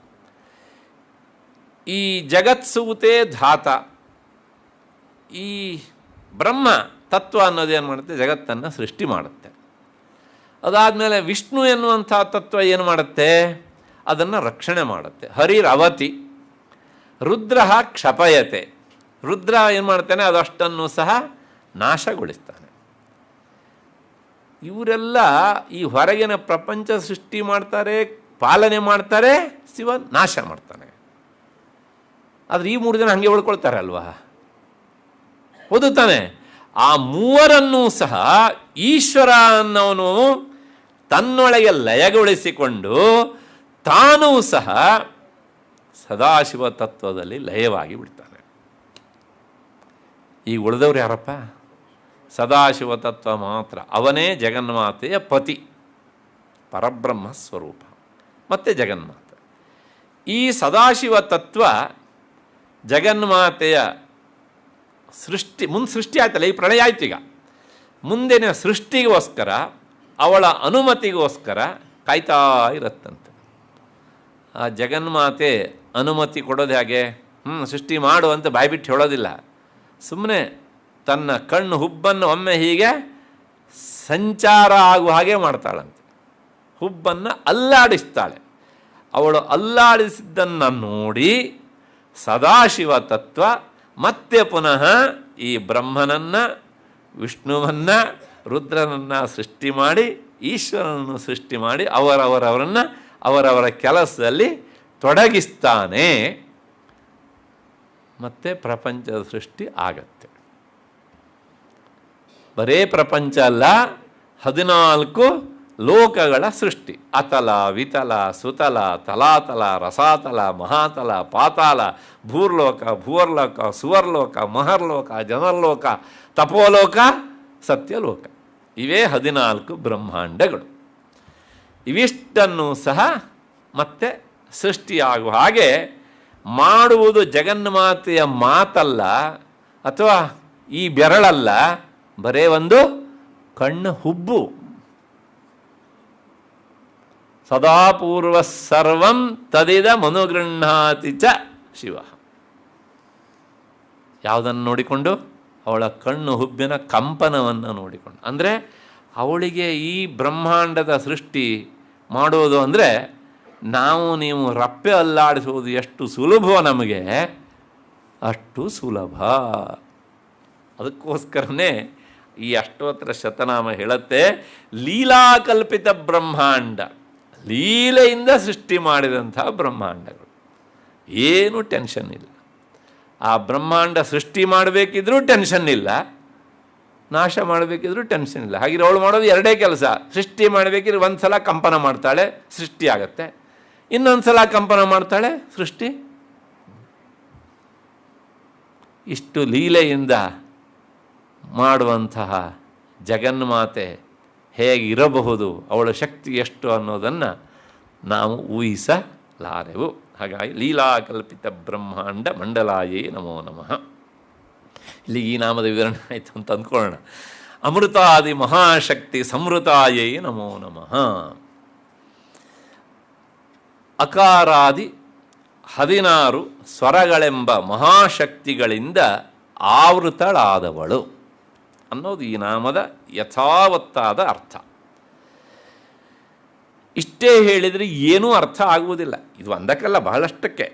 ಈ ಜಗತ್ಸೂತೆ ಧಾತ, ಈ ಬ್ರಹ್ಮ ತತ್ವ ಅನ್ನೋದೇನು ಮಾಡುತ್ತೆ, ಜಗತ್ತನ್ನು ಸೃಷ್ಟಿ ಮಾಡುತ್ತೆ. ಅದಾದಮೇಲೆ ವಿಷ್ಣು ಎನ್ನುವಂಥ ತತ್ವ ಏನು ಮಾಡುತ್ತೆ, ಅದನ್ನು ರಕ್ಷಣೆ ಮಾಡುತ್ತೆ. ಹರಿರವತಿ, ರುದ್ರ ಕ್ಷಪಯತೆ, ರುದ್ರ ಏನು ಮಾಡ್ತಾನೆ, ಅದಷ್ಟನ್ನು ಸಹ ನಾಶಗೊಳಿಸ್ತಾನೆ. ಇವರೆಲ್ಲ ಈ ಹೊರಗಿನ ಪ್ರಪಂಚ ಸೃಷ್ಟಿ ಮಾಡ್ತಾರೆ, ಪಾಲನೆ ಮಾಡ್ತಾರೆ, ಶಿವ ನಾಶ ಮಾಡ್ತಾನೆ. ಆದರೆ ಈ ಮೂರು ಜನ ಹಾಗೆ ಉಳ್ಕೊಳ್ತಾರೆ ಅಲ್ವಾ, ಓದುತ್ತಾನೆ. ಆ ಮೂವರನ್ನೂ ಸಹ ಈಶ್ವರ ಅನ್ನೋನು ತನ್ನೊಳಗೆ ಲಯಗೊಳಿಸಿಕೊಂಡು ತಾನೂ ಸಹ ಸದಾಶಿವ ತತ್ವದಲ್ಲಿ ಲಯವಾಗಿ ಬಿಡ್ತಾನೆ. ಈಗ ಉಳಿದವ್ರು ಯಾರಪ್ಪ, ಸದಾಶಿವ ತತ್ವ ಮಾತ್ರ. ಅವನೇ ಜಗನ್ಮಾತೆಯ ಪತಿ, ಪರಬ್ರಹ್ಮ ಸ್ವರೂಪ ಮತ್ತು ಜಗನ್ಮಾತೆ. ಈ ಸದಾಶಿವ ತತ್ವ ಜಗನ್ಮಾತೆಯ ಸೃಷ್ಟಿ, ಮುಂದೆ ಸೃಷ್ಟಿ ಆಯ್ತಲ್ಲ, ಈ ಪ್ರಳಯ ಆಯ್ತು. ಈಗ ಮುಂದಿನ ಸೃಷ್ಟಿಗೋಸ್ಕರ, ಅವಳ ಅನುಮತಿಗೋಸ್ಕರ ಕಾಯ್ತಾ ಇರತ್ತಂತೆ. ಆ ಜಗನ್ಮಾತೆ ಅನುಮತಿ ಕೊಡೋದು ಹೇಗೆ, ಸೃಷ್ಟಿ ಮಾಡು ಅಂತ ಬಾಯ್ಬಿಟ್ಟು ಹೇಳೋದಿಲ್ಲ. ಸುಮ್ಮನೆ ತನ್ನ ಕಣ್ಣು ಹುಬ್ಬನ್ನು ಒಮ್ಮೆ ಹೀಗೆ ಸಂಚಾರ ಆಗುವ ಹಾಗೆ ಮಾಡ್ತಾಳಂತೆ. ಹುಬ್ಬನ್ನು ಅಲ್ಲಾಡಿಸ್ತಾಳೆ. ಅವಳು ಅಲ್ಲಾಡಿಸಿದ್ದನ್ನು ನೋಡಿ ಸದಾಶಿವ ತತ್ವ ಮತ್ತೆ ಪುನಃ ಈ ಬ್ರಹ್ಮನನ್ನು, ವಿಷ್ಣುವನ್ನು, ರುದ್ರನನ್ನು ಸೃಷ್ಟಿ ಮಾಡಿ, ಈಶ್ವರನನ್ನು ಸೃಷ್ಟಿ ಮಾಡಿ ಅವರವರವರನ್ನು ಅವರವರ ಕೆಲಸದಲ್ಲಿ ತೊಡಗಿಸ್ತಾನೆ. ಮತ್ತು ಪ್ರಪಂಚದ ಸೃಷ್ಟಿ ಆಗತ್ತೆ. ಬರೇ ಪ್ರಪಂಚ ಅಲ್ಲ, 14 ಲೋಕಗಳ ಸೃಷ್ಟಿ. ಅತಲ, ವಿತಲ, ಸುತಲ, ತಲಾತಲ, ರಸಾತಲ, ಮಹಾತಲ, ಪಾತಾಳ, ಭೂರ್ಲೋಕ, ಭೂವರ್ಲೋಕ, ಸುವರ್ಲೋಕ, ಮಹರ್ಲೋಕ, ಜನರ್ಲೋಕ, ತಪೋಲೋಕ, ಸತ್ಯಲೋಕ. ಇವೇ 14 ಬ್ರಹ್ಮಾಂಡಗಳು. ಇವಿಷ್ಟನ್ನು ಸಹ ಮತ್ತೆ ಸೃಷ್ಟಿಯಾಗುವ ಹಾಗೆ ಮಾಡುವುದು ಜಗನ್ಮಾತೆಯ ಮಾತಲ್ಲ, ಅಥವಾ ಈ ಬೆರಳಲ್ಲ, ಬರೇ ಒಂದು ಕಣ್ಣು ಹುಬ್ಬು. ಸದಾಪೂರ್ವ ಸರ್ವಂ ತದಿದ ಮನುಗೃಹಾತಿ ಚ ಶಿವ. ಯಾವುದನ್ನು ನೋಡಿಕೊಂಡು, ಅವಳ ಕಣ್ಣು ಹುಬ್ಬಿನ ಕಂಪನವನ್ನು ನೋಡಿಕೊಂಡು. ಅಂದರೆ ಅವಳಿಗೆ ಈ ಬ್ರಹ್ಮಾಂಡದ ಸೃಷ್ಟಿ ಮಾಡೋದು ಅಂದರೆ ನಾವು ನೀವು ರಪ್ಪೆ ಅಲ್ಲಾಡಿಸುವುದು ಎಷ್ಟು ಸುಲಭವೋ ನಮಗೆ ಅಷ್ಟು ಸುಲಭ. ಅದಕ್ಕೋಸ್ಕರನೇ ಈ ಅಷ್ಟೋತ್ತರ ಶತನಾಮ ಹೇಳುತ್ತೆ, ಲೀಲಾಕಲ್ಪಿತ ಬ್ರಹ್ಮಾಂಡ, ಲೀಲೆಯಿಂದ ಸೃಷ್ಟಿ ಮಾಡಿದಂಥ ಬ್ರಹ್ಮಾಂಡಗಳು. ಏನೂ ಟೆನ್ಷನ್ ಇಲ್ಲ. ಆ ಬ್ರಹ್ಮಾಂಡ ಸೃಷ್ಟಿ ಮಾಡಬೇಕಿದ್ರೂ ಟೆನ್ಷನ್ ಇಲ್ಲ, ನಾಶ ಮಾಡಬೇಕಿದ್ರೂ ಟೆನ್ಷನ್ ಇಲ್ಲ. ಹಾಗೆ ಅವಳು ಮಾಡೋದು ಎರಡೇ ಕೆಲಸ. ಸೃಷ್ಟಿ ಮಾಡಬೇಕಿದ್ರೆ ಒಂದು ಸಲ ಕಂಪನ ಮಾಡ್ತಾಳೆ, ಸೃಷ್ಟಿ ಆಗತ್ತೆ. ಇನ್ನೊಂದು ಸಲ ಕಂಪನ ಮಾಡ್ತಾಳೆ, ಸೃಷ್ಟಿ. ಇಷ್ಟು ಲೀಲೆಯಿಂದ ಮಾಡುವಂತಹ ಜಗನ್ಮಾತೆ ಹೇಗಿರಬಹುದು, ಅವಳ ಶಕ್ತಿ ಎಷ್ಟು ಅನ್ನೋದನ್ನು ನಾವು ಊಹಿಸಲಾರೆವು. ಹಾಗಾಗಿ ಲೀಲಾಕಲ್ಪಿತ ಬ್ರಹ್ಮಾಂಡ ಮಂಡಲಾಯೇ ನಮೋ ನಮಃ. ಇಲ್ಲಿ ಈ ನಾಮದ ವಿವರಣೆ ಆಯಿತು ಅಂತ ಅಂದ್ಕೊಳ್ಳೋಣ. ಅಮೃತಾದಿ ಮಹಾಶಕ್ತಿ ಸಂವೃತಾಯೇ ನಮೋ ನಮಃ. ಅಕಾರಾದಿ 16 ಸ್ವರಗಳೆಂಬ ಮಹಾಶಕ್ತಿಗಳಿಂದ ಆವೃತಳಾದವಳು ಅನ್ನೋದು ಈ ನಾಮದ ಯಥಾವತ್ತಾದ ಅರ್ಥ. ಇಷ್ಟೇ ಹೇಳಿದರೆ ಏನೂ ಅರ್ಥ ಆಗುವುದಿಲ್ಲ. ಇದು ಒಂದಕ್ಕಲ್ಲ, ಬಹಳಷ್ಟಕ್ಕೆ.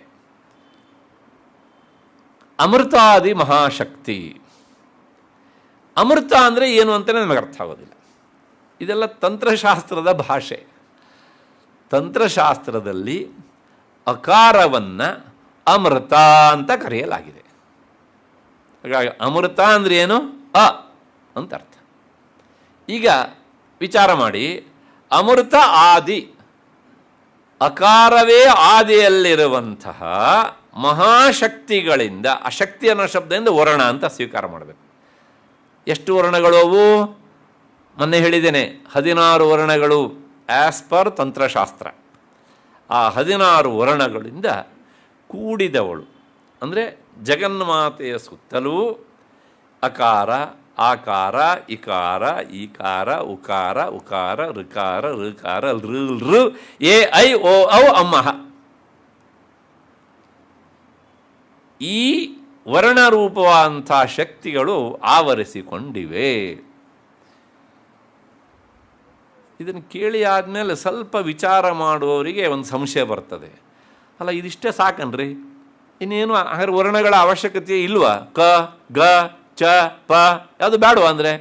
ಅಮೃತಾದಿ ಮಹಾಶಕ್ತಿ, ಅಮೃತ ಅಂದರೆ ಏನು ಅಂತಲೇ ನಮಗೆ ಅರ್ಥ ಆಗೋದಿಲ್ಲ. ಇದೆಲ್ಲ ತಂತ್ರಶಾಸ್ತ್ರದ ಭಾಷೆ. ತಂತ್ರಶಾಸ್ತ್ರದಲ್ಲಿ ಅಕಾರವನ್ನು ಅಮೃತ ಅಂತ ಕರೆಯಲಾಗಿದೆ. ಹಾಗಾಗಿ ಅಮೃತ ಅಂದರೆ ಏನು, ಅ ಅಂತ ಅರ್ಥ. ಈಗ ವಿಚಾರ ಮಾಡಿ, ಅಮೃತ ಆದಿ, ಅಕಾರವೇ ಆದಿಯಲ್ಲಿರುವಂತಹ ಮಹಾಶಕ್ತಿಗಳಿಂದ, ಆ ಶಕ್ತಿ ಅನ್ನೋ ಶಬ್ದದಿಂದ ವರ್ಣ ಅಂತ ಸ್ವೀಕಾರ ಮಾಡಬೇಕು. ಎಷ್ಟು ವರ್ಣಗಳು ಅವು? ಮೊನ್ನೆ ಹೇಳಿದ್ದೇನೆ, 16 ವರ್ಣಗಳು ಆ್ಯಸ್ ಪರ್ ತಂತ್ರಶಾಸ್ತ್ರ. ಆ 16 ವರ್ಣಗಳಿಂದ ಕೂಡಿದವಳು ಅಂದರೆ ಜಗನ್ಮಾತೆಯ ಸುತ್ತಲೂ ಅಕಾರ, ಆಕಾರ, ಇಕಾರ, ಈಕಾರ, ಉಕಾರ, ಉಕಾರ, ಋಕಾರ, ಋಕಾರ, ಋ, ಎ, ಐ, ಓ, ಔ, ಅಮ್ಮಃ. ಈ ವರ್ಣರೂಪವಾದಂಥ ಶಕ್ತಿಗಳು ಆವರಿಸಿಕೊಂಡಿವೆ. ಇದನ್ನು ಕೇಳಿ ಆದಮೇಲೆ ಸ್ವಲ್ಪ ವಿಚಾರ ಮಾಡುವವರಿಗೆ ಒಂದು ಸಂಶಯ ಬರ್ತದೆ. ಅಲ್ಲ, ಇದಿಷ್ಟೇ ಸಾಕನ್ರಿ, ಇನ್ನೇನು ಹಾಗಾದ್ರೆ ವರ್ಣಗಳ ಅವಶ್ಯಕತೆ ಇಲ್ವಾ? ಕ, ಗ, ಚ, ಪ ಯಾವುದು ಬೇಡವಾ? ಅಂದರೆ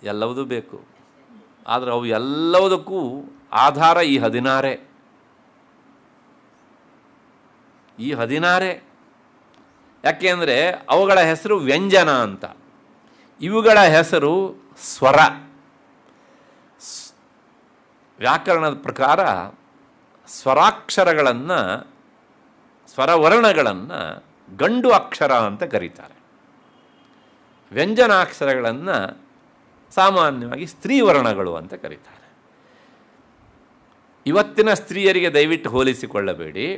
ಎಲ್ಲವೂ ಬೇಕು. ಆದರೆ ಅವು ಎಲ್ಲದಕ್ಕೂ ಆಧಾರ ಈ 16. ಈ 16 ಯಾಕೆ ಅಂದರೆ ಅವುಗಳ ಹೆಸರು ವ್ಯಂಜನ ಅಂತ, ಇವುಗಳ ಹೆಸರು ಸ್ವರ. ವ್ಯಾಕರಣದ ಪ್ರಕಾರ ಸ್ವರಾಕ್ಷರಗಳನ್ನು, ಸ್ವರವರ್ಣಗಳನ್ನು ಗಂಡು ಅಕ್ಷರ ಅಂತ ಕರೀತಾರೆ. ವ್ಯಂಜನಾಕ್ಷರಗಳನ್ನು ಸಾಮಾನ್ಯವಾಗಿ ಸ್ತ್ರೀವರ್ಣಗಳು ಅಂತ ಕರೀತಾರೆ. ಇವತ್ತಿನ ಸ್ತ್ರೀಯರಿಗೆ ದಯವಿಟ್ಟು ಹೋಲಿಸಿಕೊಳ್ಳಬೇಡಿ.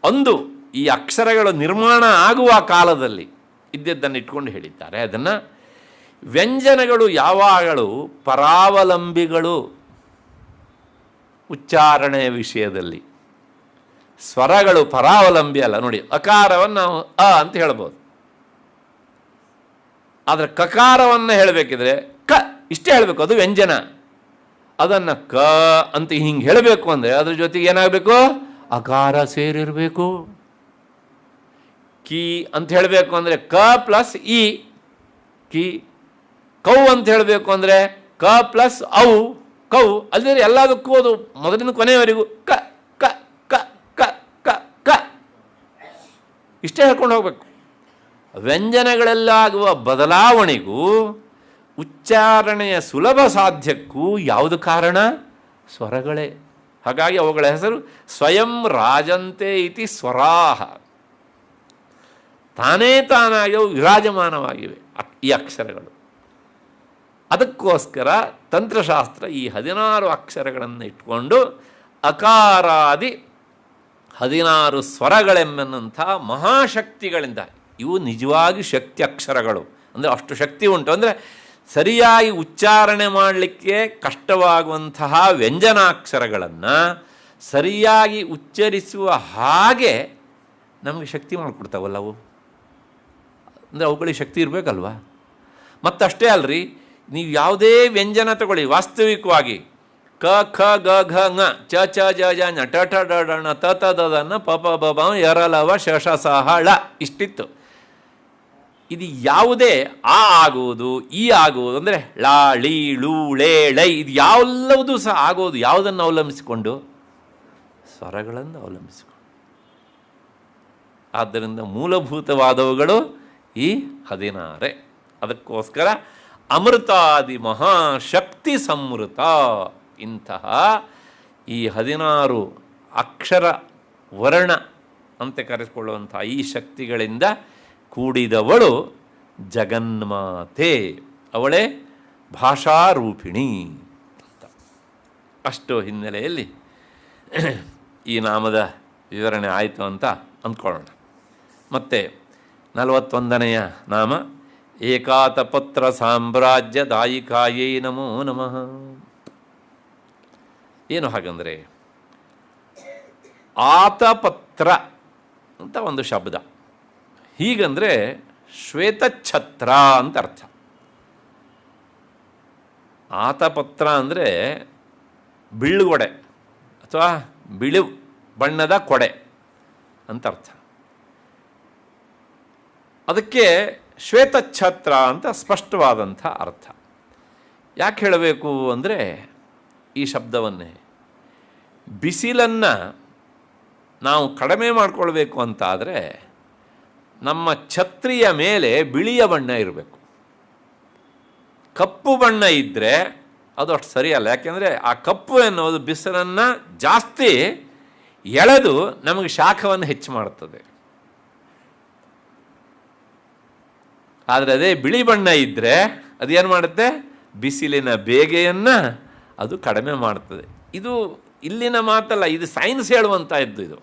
ಅಂದು ಈ ಅಕ್ಷರಗಳು ನಿರ್ಮಾಣ ಆಗುವ ಕಾಲದಲ್ಲಿ ಇದ್ದದ್ದನ್ನು ಇಟ್ಕೊಂಡು ಹೇಳಿದ್ದಾರೆ. ಅದನ್ನು ವ್ಯಂಜನಗಳು ಯಾವಾಗಲೂ ಪರಾವಲಂಬಿಗಳು ಉಚ್ಚಾರಣೆಯ ವಿಷಯದಲ್ಲಿ, ಸ್ವರಗಳು ಪರಾವಲಂಬಿ ಅಲ್ಲ. ನೋಡಿ, ಅಕಾರವನ್ನು ನಾವು ಅ ಅಂತ ಹೇಳ್ಬೋದು, ಆದರೆ ಕಕಾರವನ್ನು ಹೇಳಬೇಕಿದ್ರೆ ಕ ಇಷ್ಟೇ ಹೇಳಬೇಕು, ಅದು ವ್ಯಂಜನ. ಅದನ್ನು ಕ ಅಂತ ಹಿಂಗೆ ಹೇಳಬೇಕು ಅಂದರೆ ಅದ್ರ ಜೊತೆಗೆ ಏನಾಗಬೇಕು? ಅಕಾರ ಸೇರಿರಬೇಕು. ಕಿ ಅಂತ ಹೇಳಬೇಕು ಅಂದರೆ ಕ ಪ್ಲಸ್ ಇ, ಕಿ. ಕೌ ಅಂತ ಹೇಳಬೇಕು ಅಂದರೆ ಕ ಪ್ಲಸ್ ಔ, ಕೌ. ಅಲ್ಲದೆ ಎಲ್ಲದಕ್ಕೂ ಅದು ಮೊದಲಿನ ಕೊನೆಯವರೆಗೂ ಕ ಕ ಕ ಕ ಕ ಕ ಇಷ್ಟೇ ಹೇಳ್ಕೊಂಡು ಹೋಗ್ಬೇಕು. ವ್ಯಂಜನಗಳಲ್ಲಾಗುವ ಬದಲಾವಣೆಗೂ ಉಚ್ಚಾರಣೆಯ ಸುಲಭ ಸಾಧ್ಯಕ್ಕೂ ಯಾವುದು ಕಾರಣ? ಸ್ವರಗಳೇ. ಹಾಗಾಗಿ ಅವುಗಳ ಹೆಸರು ಸ್ವಯಂ ರಾಜಂತೆ ಇತಿ ಸ್ವರಾಹ. ತಾನೇ ತಾನಾಗಿ ಅವು ವಿರಾಜಮಾನವಾಗಿವೆ ಈ ಅಕ್ಷರಗಳು. ಅದಕ್ಕೋಸ್ಕರ ತಂತ್ರಶಾಸ್ತ್ರ ಈ 16 ಅಕ್ಷರಗಳನ್ನು ಇಟ್ಕೊಂಡು ಅಕಾರಾದಿ 16 ಸ್ವರಗಳೆಂಬಂಥ ಮಹಾಶಕ್ತಿಗಳಿಂದ, ಇವು ನಿಜವಾಗಿ ಶಕ್ತಿ ಅಕ್ಷರಗಳು. ಅಂದರೆ ಅಷ್ಟು ಶಕ್ತಿ ಉಂಟು. ಅಂದರೆ ಸರಿಯಾಗಿ ಉಚ್ಚಾರಣೆ ಮಾಡಲಿಕ್ಕೆ ಕಷ್ಟವಾಗುವಂತಹ ವ್ಯಂಜನಾಕ್ಷರಗಳನ್ನು ಸರಿಯಾಗಿ ಉಚ್ಚರಿಸುವ ಹಾಗೆ ನಮಗೆ ಶಕ್ತಿ ಮಾಡಿಕೊಡ್ತಾವಲ್ಲವು. ಅಂದರೆ ಅವುಗಳಿಗೆ ಶಕ್ತಿ ಇರಬೇಕಲ್ವ. ಮತ್ತಷ್ಟೇ ಅಲ್ರಿ, ನೀವು ಯಾವುದೇ ವ್ಯಂಜನ ತಗೊಳ್ಳಿ, ವಾಸ್ತವಿಕವಾಗಿ ಕ, ಖ, ಗ, ಘ, ङ, ಚ, ಚ, ಜ, ಜ, ಞ, ಟ, ಟ, ಡ, ಡ, ಣ, ತ, ತ, ದ, ದ, ನ, ಪ, ಪ, ಬ, ಬ, ಯ, ರ, ಲ, ವ, ಶ, ಷ, ಸ, ಹ, ಳ ಇಷ್ಟಿತ್ತು. ಇದು ಯಾವುದೇ ಆ ಆಗುವುದು, ಈ ಆಗುವುದು ಅಂದರೆ ಳ, ಳಿ, ಳು, ಳೆ, ಳೈ, ಇದು ಯಾವೆಲ್ಲವೂ ಸಹ ಆಗೋದು ಯಾವುದನ್ನು ಅವಲಂಬಿಸಿಕೊಂಡು? ಸ್ವರಗಳನ್ನು ಅವಲಂಬಿಸಿಕೊಂಡು. ಆದ್ದರಿಂದ ಮೂಲಭೂತವಾದವುಗಳು ಈ 16. ಅದಕ್ಕೋಸ್ಕರ ಅಮೃತಾದಿ ಮಹಾಶಕ್ತಿ ಸಂವೃತ. ಇಂತಹ ಈ 16 ಅಕ್ಷರ ವರ್ಣ ಅಂತ ಕರೆಸಿಕೊಳ್ಳುವಂಥ ಈ ಶಕ್ತಿಗಳಿಂದ ಕೂಡಿದವಳು ಜಗನ್ಮಾತೆ. ಅವಳೇ ಭಾಷಾರೂಪಿಣಿ ಅಂತ. ಅಷ್ಟು ಹಿನ್ನೆಲೆಯಲ್ಲಿ ಈ ನಾಮದ ವಿವರಣೆ ಆಯಿತು ಅಂತ ಅಂದ್ಕೊಳ್ಳೋಣ. ಮತ್ತು 41ನೆಯ ನಾಮ ಏಕಾತಪತ್ರ ಸಾಮ್ರಾಜ್ಯ ದಾಯಿಕಾಯೇ ನಮೋ ನಮಃ. ಏನು ಹಾಗಂದರೆ, ಆತಪತ್ರ ಅಂತ ಒಂದು ಶಬ್ದ. ಹೀಗಂದರೆ ಶ್ವೇತಛತ್ರ ಅಂತ ಅರ್ಥ. ಆತಪತ್ರ ಅಂದರೆ ಬಿಳ್ಳುಗೊಡೆ ಅಥವಾ ಬಿಳಿ ಬಣ್ಣದ ಕೊಡೆ ಅಂತ ಅರ್ಥ. ಅದಕ್ಕೆ ಶ್ವೇತಛತ್ರ ಅಂತ ಸ್ಪಷ್ಟವಾದಂಥ ಅರ್ಥ. ಯಾಕೆ ಹೇಳಬೇಕು ಅಂದರೆ, ಈ ಶಬ್ದವನ್ನೇ ಬಿಸಿಲನ್ನು ನಾವು ಕಡಿಮೆ ಮಾಡಿಕೊಳ್ಬೇಕು ಅಂತಾದರೆ ನಮ್ಮ ಛತ್ರಿಯ ಮೇಲೆ ಬಿಳಿಯ ಬಣ್ಣ ಇರಬೇಕು. ಕಪ್ಪು ಬಣ್ಣ ಇದ್ದರೆ ಅದು ಅಷ್ಟು ಸರಿಯಲ್ಲ. ಯಾಕೆಂದರೆ ಆ ಕಪ್ಪು ಎನ್ನುವುದು ಬಿಸಿಲನ್ನು ಜಾಸ್ತಿ ಎಳೆದು ನಮಗೆ ಶಾಖವನ್ನು ಹೆಚ್ಚು ಮಾಡುತ್ತದೆ. ಆದರೆ ಅದೇ ಬಿಳಿ ಬಣ್ಣ ಇದ್ದರೆ ಅದೇನು ಮಾಡುತ್ತೆ? ಬಿಸಿಲಿನ ಬೇಗೆಯನ್ನು ಅದು ಕಡಿಮೆ ಮಾಡ್ತದೆ. ಇದು ಇಲ್ಲಿನ ಮಾತಲ್ಲ, ಇದು ಸೈನ್ಸ್ ಹೇಳುವಂಥದ್ದು. ಇದು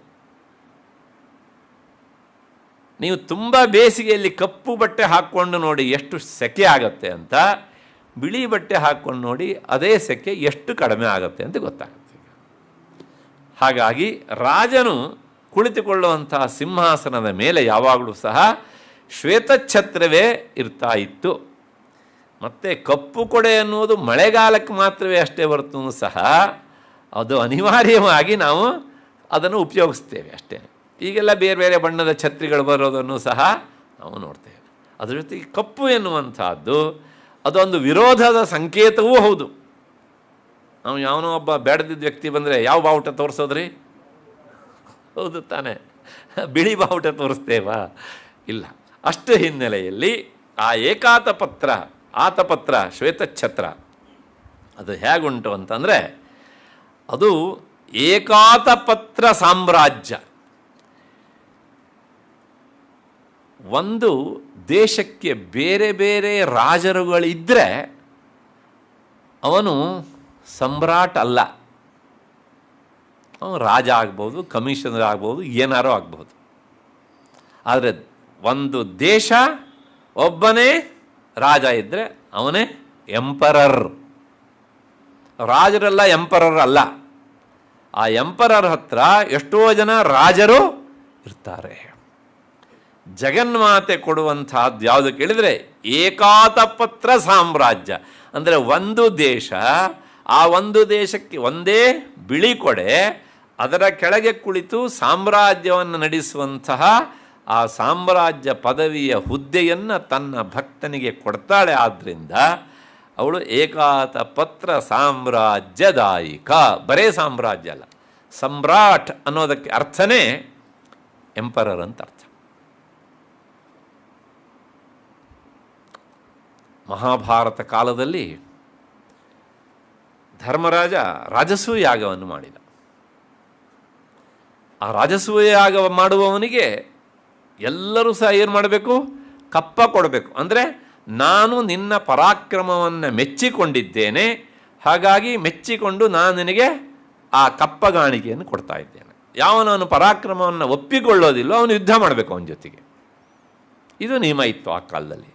ನೀವು ತುಂಬ ಬೇಸಿಗೆಯಲ್ಲಿ ಕಪ್ಪು ಬಟ್ಟೆ ಹಾಕ್ಕೊಂಡು ನೋಡಿ ಎಷ್ಟು ಸೆಕೆ ಆಗುತ್ತೆ ಅಂತ, ಬಿಳಿ ಬಟ್ಟೆ ಹಾಕ್ಕೊಂಡು ನೋಡಿ ಅದೇ ಸೆಕೆ ಎಷ್ಟು ಕಡಿಮೆ ಆಗುತ್ತೆ ಅಂತ ಗೊತ್ತಾಗುತ್ತೆ. ಹಾಗಾಗಿ ರಾಜನು ಕುಳಿತುಕೊಳ್ಳುವಂತಹ ಸಿಂಹಾಸನದ ಮೇಲೆ ಯಾವಾಗಲೂ ಸಹ ಶ್ವೇತಛತ್ರವೇ ಇರ್ತಾ ಇತ್ತು. ಮತ್ತು ಕಪ್ಪು ಕೊಡೆ ಅನ್ನುವುದು ಮಳೆಗಾಲಕ್ಕೆ ಮಾತ್ರವೇ ಅಷ್ಟೇ ಹೊರತು ಸಹ ಅದು ಅನಿವಾರ್ಯವಾಗಿ ನಾವು ಅದನ್ನು ಉಪಯೋಗಿಸ್ತೇವೆ ಅಷ್ಟೇ. ಈಗೆಲ್ಲ ಬೇರೆ ಬೇರೆ ಬಣ್ಣದ ಛತ್ರಿಗಳು ಬರೋದನ್ನು ಸಹ ನಾವು ನೋಡ್ತೇವೆ. ಅದರ ಜೊತೆಗೆ ಕಪ್ಪು ಎನ್ನುವಂಥದ್ದು ಅದೊಂದು ವಿರೋಧದ ಸಂಕೇತವೂ ಹೌದು. ನಾವು ಯಾವನೋ ಒಬ್ಬ ಬೇಡದಿದ್ದ ವ್ಯಕ್ತಿ ಬಂದರೆ ಯಾವ ಬಾವುಟ ತೋರಿಸೋದ್ರಿ? ಹೌದು ತಾನೆ, ಬಿಳಿ ಬಾವುಟ ತೋರಿಸ್ತೇವಾ? ಇಲ್ಲ. ಅಷ್ಟು ಹಿನ್ನೆಲೆಯಲ್ಲಿ ಆ ಆತಪತ್ರ ಶ್ವೇತಛತ್ರ ಅದು ಹೇಗುಂಟು ಅಂತಂದರೆ, ಅದು ಏಕಾತಪತ್ರ ಸಾಮ್ರಾಜ್ಯ. ಒಂದು ದೇಶಕ್ಕೆ ಬೇರೆ ಬೇರೆ ರಾಜರುಗಳಿದ್ದರೆ ಅವನು ಸಮ್ರಾಟ್ ಅಲ್ಲ. ಅವನು ರಾಜ ಆಗ್ಬೋದು, ಕಮಿಷನರ್ ಆಗ್ಬೋದು, ಏನಾರೋ ಆಗ್ಬೋದು. ಆದರೆ ಒಂದು ದೇಶ ಒಬ್ಬನೇ ರಾಜ ಇದ್ದರೆ ಅವನೇ ಎಂಪರರ್. ರಾಜರೆಲ್ಲ ಎಂಪರರ್ ಅಲ್ಲ. ಆ ಎಂಪರರ್ ಹತ್ರ ಎಷ್ಟೋ ಜನ ರಾಜರು ಇರ್ತಾರೆ. ಜಗನ್ಮಾತೆ ಕೊಡುವಂತಹದ್ದು ಯಾವುದು ಕೇಳಿದರೆ ಏಕಾತಪತ್ರ ಸಾಮ್ರಾಜ್ಯ. ಅಂದರೆ ಒಂದು ದೇಶ, ಆ ಒಂದು ದೇಶಕ್ಕೆ ಒಂದೇ ಬಿಳಿ ಕೊಡೆ, ಅದರ ಕೆಳಗೆ ಕುಳಿತು ಸಾಮ್ರಾಜ್ಯವನ್ನು ನಡೆಸುವಂತಹ ಆ ಸಾಮ್ರಾಜ್ಯ ಪದವಿಯ ಹುದ್ದೆಯನ್ನು ತನ್ನ ಭಕ್ತನಿಗೆ ಕೊಡ್ತಾಳೆ. ಆದ್ದರಿಂದ ಅವಳು ಏಕಾತಪತ್ರ ಸಾಮ್ರಾಜ್ಯದಾಯಿಕ. ಬರೇ ಸಾಮ್ರಾಜ್ಯ ಅಲ್ಲ, ಸಮ್ರಾಟ್ ಅನ್ನೋದಕ್ಕೆ ಅರ್ಥನೇ ಎಂಪರರ್ ಅಂತ ಅರ್ಥ. ಮಹಾಭಾರತ ಕಾಲದಲ್ಲಿ ಧರ್ಮರಾಜ ರಾಜಸೂಯ ಯಾಗವನ್ನು ಮಾಡಿದ. ಆ ರಾಜಸೂಯ ಯಾಗ ಮಾಡುವವನಿಗೆ ಎಲ್ಲರೂ ಸಹ ಏನು ಮಾಡಬೇಕು? ಕಪ್ಪ ಕೊಡಬೇಕು. ಅಂದರೆ ನಾನು ನಿನ್ನ ಪರಾಕ್ರಮವನ್ನು ಮೆಚ್ಚಿಕೊಂಡಿದ್ದೇನೆ, ಹಾಗಾಗಿ ಮೆಚ್ಚಿಕೊಂಡು ನಾನು ನಿನಗೆ ಆ ಕಪ್ಪಗಾಣಿಕೆಯನ್ನು ಕೊಡ್ತಾ ಇದ್ದೇನೆ. ಯಾವನವನು ಪರಾಕ್ರಮವನ್ನು ಒಪ್ಪಿಕೊಳ್ಳೋದಿಲ್ಲೋ ಅವನು ಯುದ್ಧ ಮಾಡಬೇಕು ಅವನ ಜೊತೆಗೆ. ಇದು ನಿಯಮ ಇತ್ತು ಆ ಕಾಲದಲ್ಲಿ.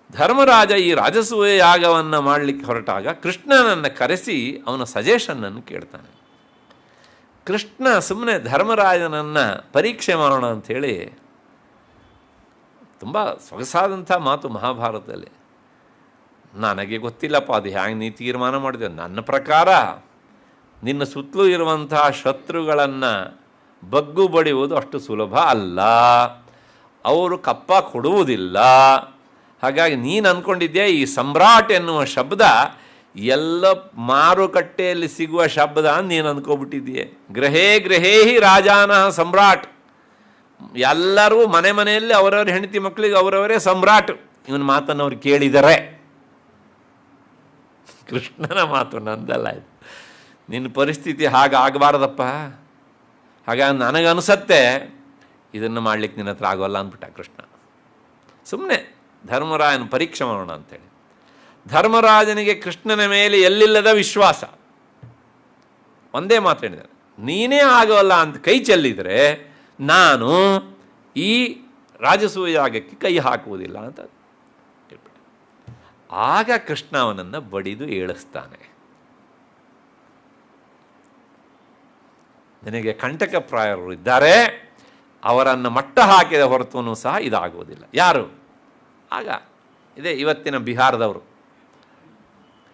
ಧರ್ಮರಾಜ ಈ ರಾಜಸೂಯ ಯಾಗವನ್ನು ಮಾಡಲಿಕ್ಕೆ ಹೊರಟಾಗ ಕೃಷ್ಣನನ್ನು ಕರೆಸಿ ಅವನ ಸಜೆಷನ್ನನ್ನು ಕೇಳ್ತಾನೆ. ಕೃಷ್ಣ ಸುಮ್ಮನೆ ಧರ್ಮರಾಜನನ್ನು ಪರೀಕ್ಷೆ ಮಾಡೋಣ ಅಂಥೇಳಿ, ತುಂಬ ಸೊಗಸಾದಂಥ ಮಾತು ಮಹಾಭಾರತದಲ್ಲಿ. ನನಗೆ ಗೊತ್ತಿಲ್ಲಪ್ಪ ಅದು ಹ್ಯಾಂಗೆ ನೀ ತೀರ್ಮಾನ ಮಾಡಿದೆ. ನನ್ನ ಪ್ರಕಾರ ನಿನ್ನ ಸುತ್ತಲೂ ಇರುವಂತಹ ಶತ್ರುಗಳನ್ನು ಬಗ್ಗು ಬಡಿಯುವುದು ಅಷ್ಟು ಸುಲಭ ಅಲ್ಲ. ಅವರು ಕಪ್ಪ ಕೊಡುವುದಿಲ್ಲ. ಹಾಗಾಗಿ ನೀನು ಅಂದ್ಕೊಂಡಿದ್ದೆ ಈ ಸಮ್ರಾಟ್ ಎನ್ನುವ ಶಬ್ದ ಎಲ್ಲ ಮಾರುಕಟ್ಟೆಯಲ್ಲಿ ಸಿಗುವ ಶಬ್ದ ಅಂತ ನೀನು ಅಂದ್ಕೊಬಿಟ್ಟಿದ್ದೀಯೆ. ಗೃಹೇ ಗೃಹೇಹಿ ರಾಜಾನ ಸಮ್ರಾಟ್. ಎಲ್ಲರೂ ಮನೆಯಲ್ಲಿ ಅವರವ್ರ ಹೆಂಡತಿ ಮಕ್ಕಳಿಗೆ ಅವರವರೇ ಸಮ್ರಾಟ್. ಇವನ ಮಾತನ್ನು ಅವ್ರು ಕೇಳಿದರೆ, ಕೃಷ್ಣನ ಮಾತು ನಂದಲ್ಲ ಇದು. ನಿನ್ನ ಪರಿಸ್ಥಿತಿ ಹಾಗಾಗಬಾರ್ದಪ್ಪ. ಹಾಗಾಗಿ ನನಗನ್ಸತ್ತೆ ಇದನ್ನು ಮಾಡಲಿಕ್ಕೆ ನಿನ್ನ ಹತ್ರ ಆಗೋಲ್ಲ ಅಂದ್ಬಿಟ್ಟ ಕೃಷ್ಣ. ಸುಮ್ಮನೆ ಧರ್ಮರಾಯನ ಪರೀಕ್ಷೆ ಮಾಡೋಣ ಅಂಥೇಳಿ. ಧರ್ಮರಾಜನಿಗೆ ಕೃಷ್ಣನ ಮೇಲೆ ಎಲ್ಲಿಲ್ಲದ ವಿಶ್ವಾಸ. ಒಂದೇ ಮಾತು ಹೇಳಿದ್ದಾರೆ, ನೀನೇ ಆಗೋಲ್ಲ ಅಂತ ಕೈ ಚೆಲ್ಲಿದರೆ ನಾನು ಈ ರಾಜಸೂಯ ಯಾಗಕ್ಕೆ ಕೈ ಹಾಕುವುದಿಲ್ಲ ಅಂತ ಹೇಳ್ಬಿಟ್ಟು. ಆಗ ಕೃಷ್ಣ ಅವನನ್ನು ಬಡಿದು ಏಳಿಸ್ತಾನೆ. ನಿನಗೆ ಕಂಟಕಪ್ರಾಯರು ಇದ್ದಾರೆ, ಅವರನ್ನು ಮಟ್ಟ ಹಾಕಿದ ಹೊರತು ಸಹ ಇದಾಗುವುದಿಲ್ಲ. ಯಾರು? ಆಗ ಇದೇ ಇವತ್ತಿನ ಬಿಹಾರದವರು.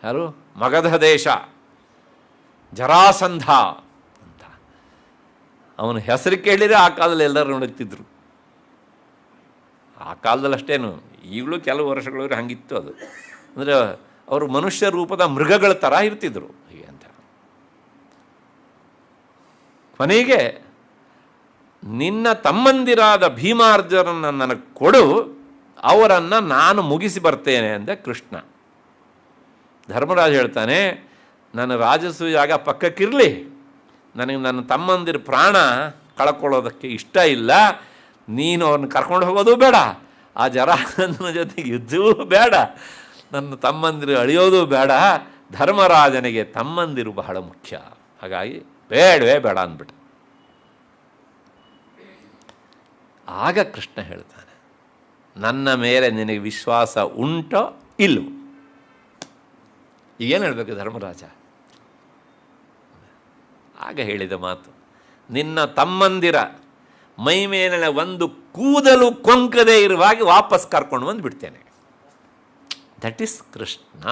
ಯಾರು? ಮಗಧ ದೇಶ, ಜರಾಸಂಧ ಅಂತ. ಅವನ ಹೆಸರು ಕೇಳಿದರೆ ಆ ಕಾಲದಲ್ಲಿ ಎಲ್ಲರೂ ನಡುತ್ತಿದ್ರು. ಆ ಕಾಲದಲ್ಲಿ ಅಷ್ಟೇನು, ಈಗಲೂ ಕೆಲವು ವರ್ಷಗಳು ಹಂಗಿತ್ತು ಅದು. ಅಂದರೆ ಅವರು ಮನುಷ್ಯ ರೂಪದ ಮೃಗಗಳ ಥರ ಇರ್ತಿದ್ರು ಹೀಗೆ ಅಂತ. ಕೊನೆಗೆ ನಿನ್ನ ತಮ್ಮಂದಿರಾದ ಭೀಮಾರ್ಜುನನ್ನು ನನಗೆ ಕೊಡು, ಅವರನ್ನು ನಾನು ಮುಗಿಸಿ ಬರ್ತೇನೆ ಅಂದ ಕೃಷ್ಣ. ಧರ್ಮರಾಜ ಹೇಳ್ತಾನೆ, ನನ್ನ ರಾಜಸೂಯಾಗ ಪಕ್ಕಕ್ಕಿರಲಿ, ನನಗೆ ನನ್ನ ತಮ್ಮಂದಿರ ಪ್ರಾಣ ಕಳ್ಕೊಳ್ಳೋದಕ್ಕೆ ಇಷ್ಟ ಇಲ್ಲ, ನೀನು ಅವ್ರನ್ನ ಕರ್ಕೊಂಡು ಹೋಗೋದು ಬೇಡ, ಆ ಜರಾಸಂಧನ ಜೊತೆಗೆ ಯುದ್ಧವೂ ಬೇಡ, ನನ್ನ ತಮ್ಮಂದಿರು ಅಳಿಯೋದು ಬೇಡ, ಧರ್ಮರಾಜನಿಗೆ ತಮ್ಮಂದಿರು ಬಹಳ ಮುಖ್ಯ, ಹಾಗಾಗಿ ಬೇಡವೇ ಬೇಡ ಅಂದ್ಬಿಟ್ಟು. ಆಗ ಕೃಷ್ಣ ಹೇಳ್ತಾನೆ, ನನ್ನ ಮೇಲೆ ನಿನಗೆ ವಿಶ್ವಾಸ ಉಂಟೋ ಇಲ್ಲವೋ? ಈಗೇನು ಹೇಳಬೇಕು ಧರ್ಮರಾಜ? ಆಗ ಹೇಳಿದ ಮಾತು, ನಿನ್ನ ತಮ್ಮಂದಿರ ಮೈ ಮೇಲಿನ ಒಂದು ಕೂದಲು ಕೊಂಕದೇ ಇರುವಾಗಿ ವಾಪಸ್ ಕರ್ಕೊಂಡು ಬಂದು ಬಿಡ್ತೇನೆ. That is Krishna.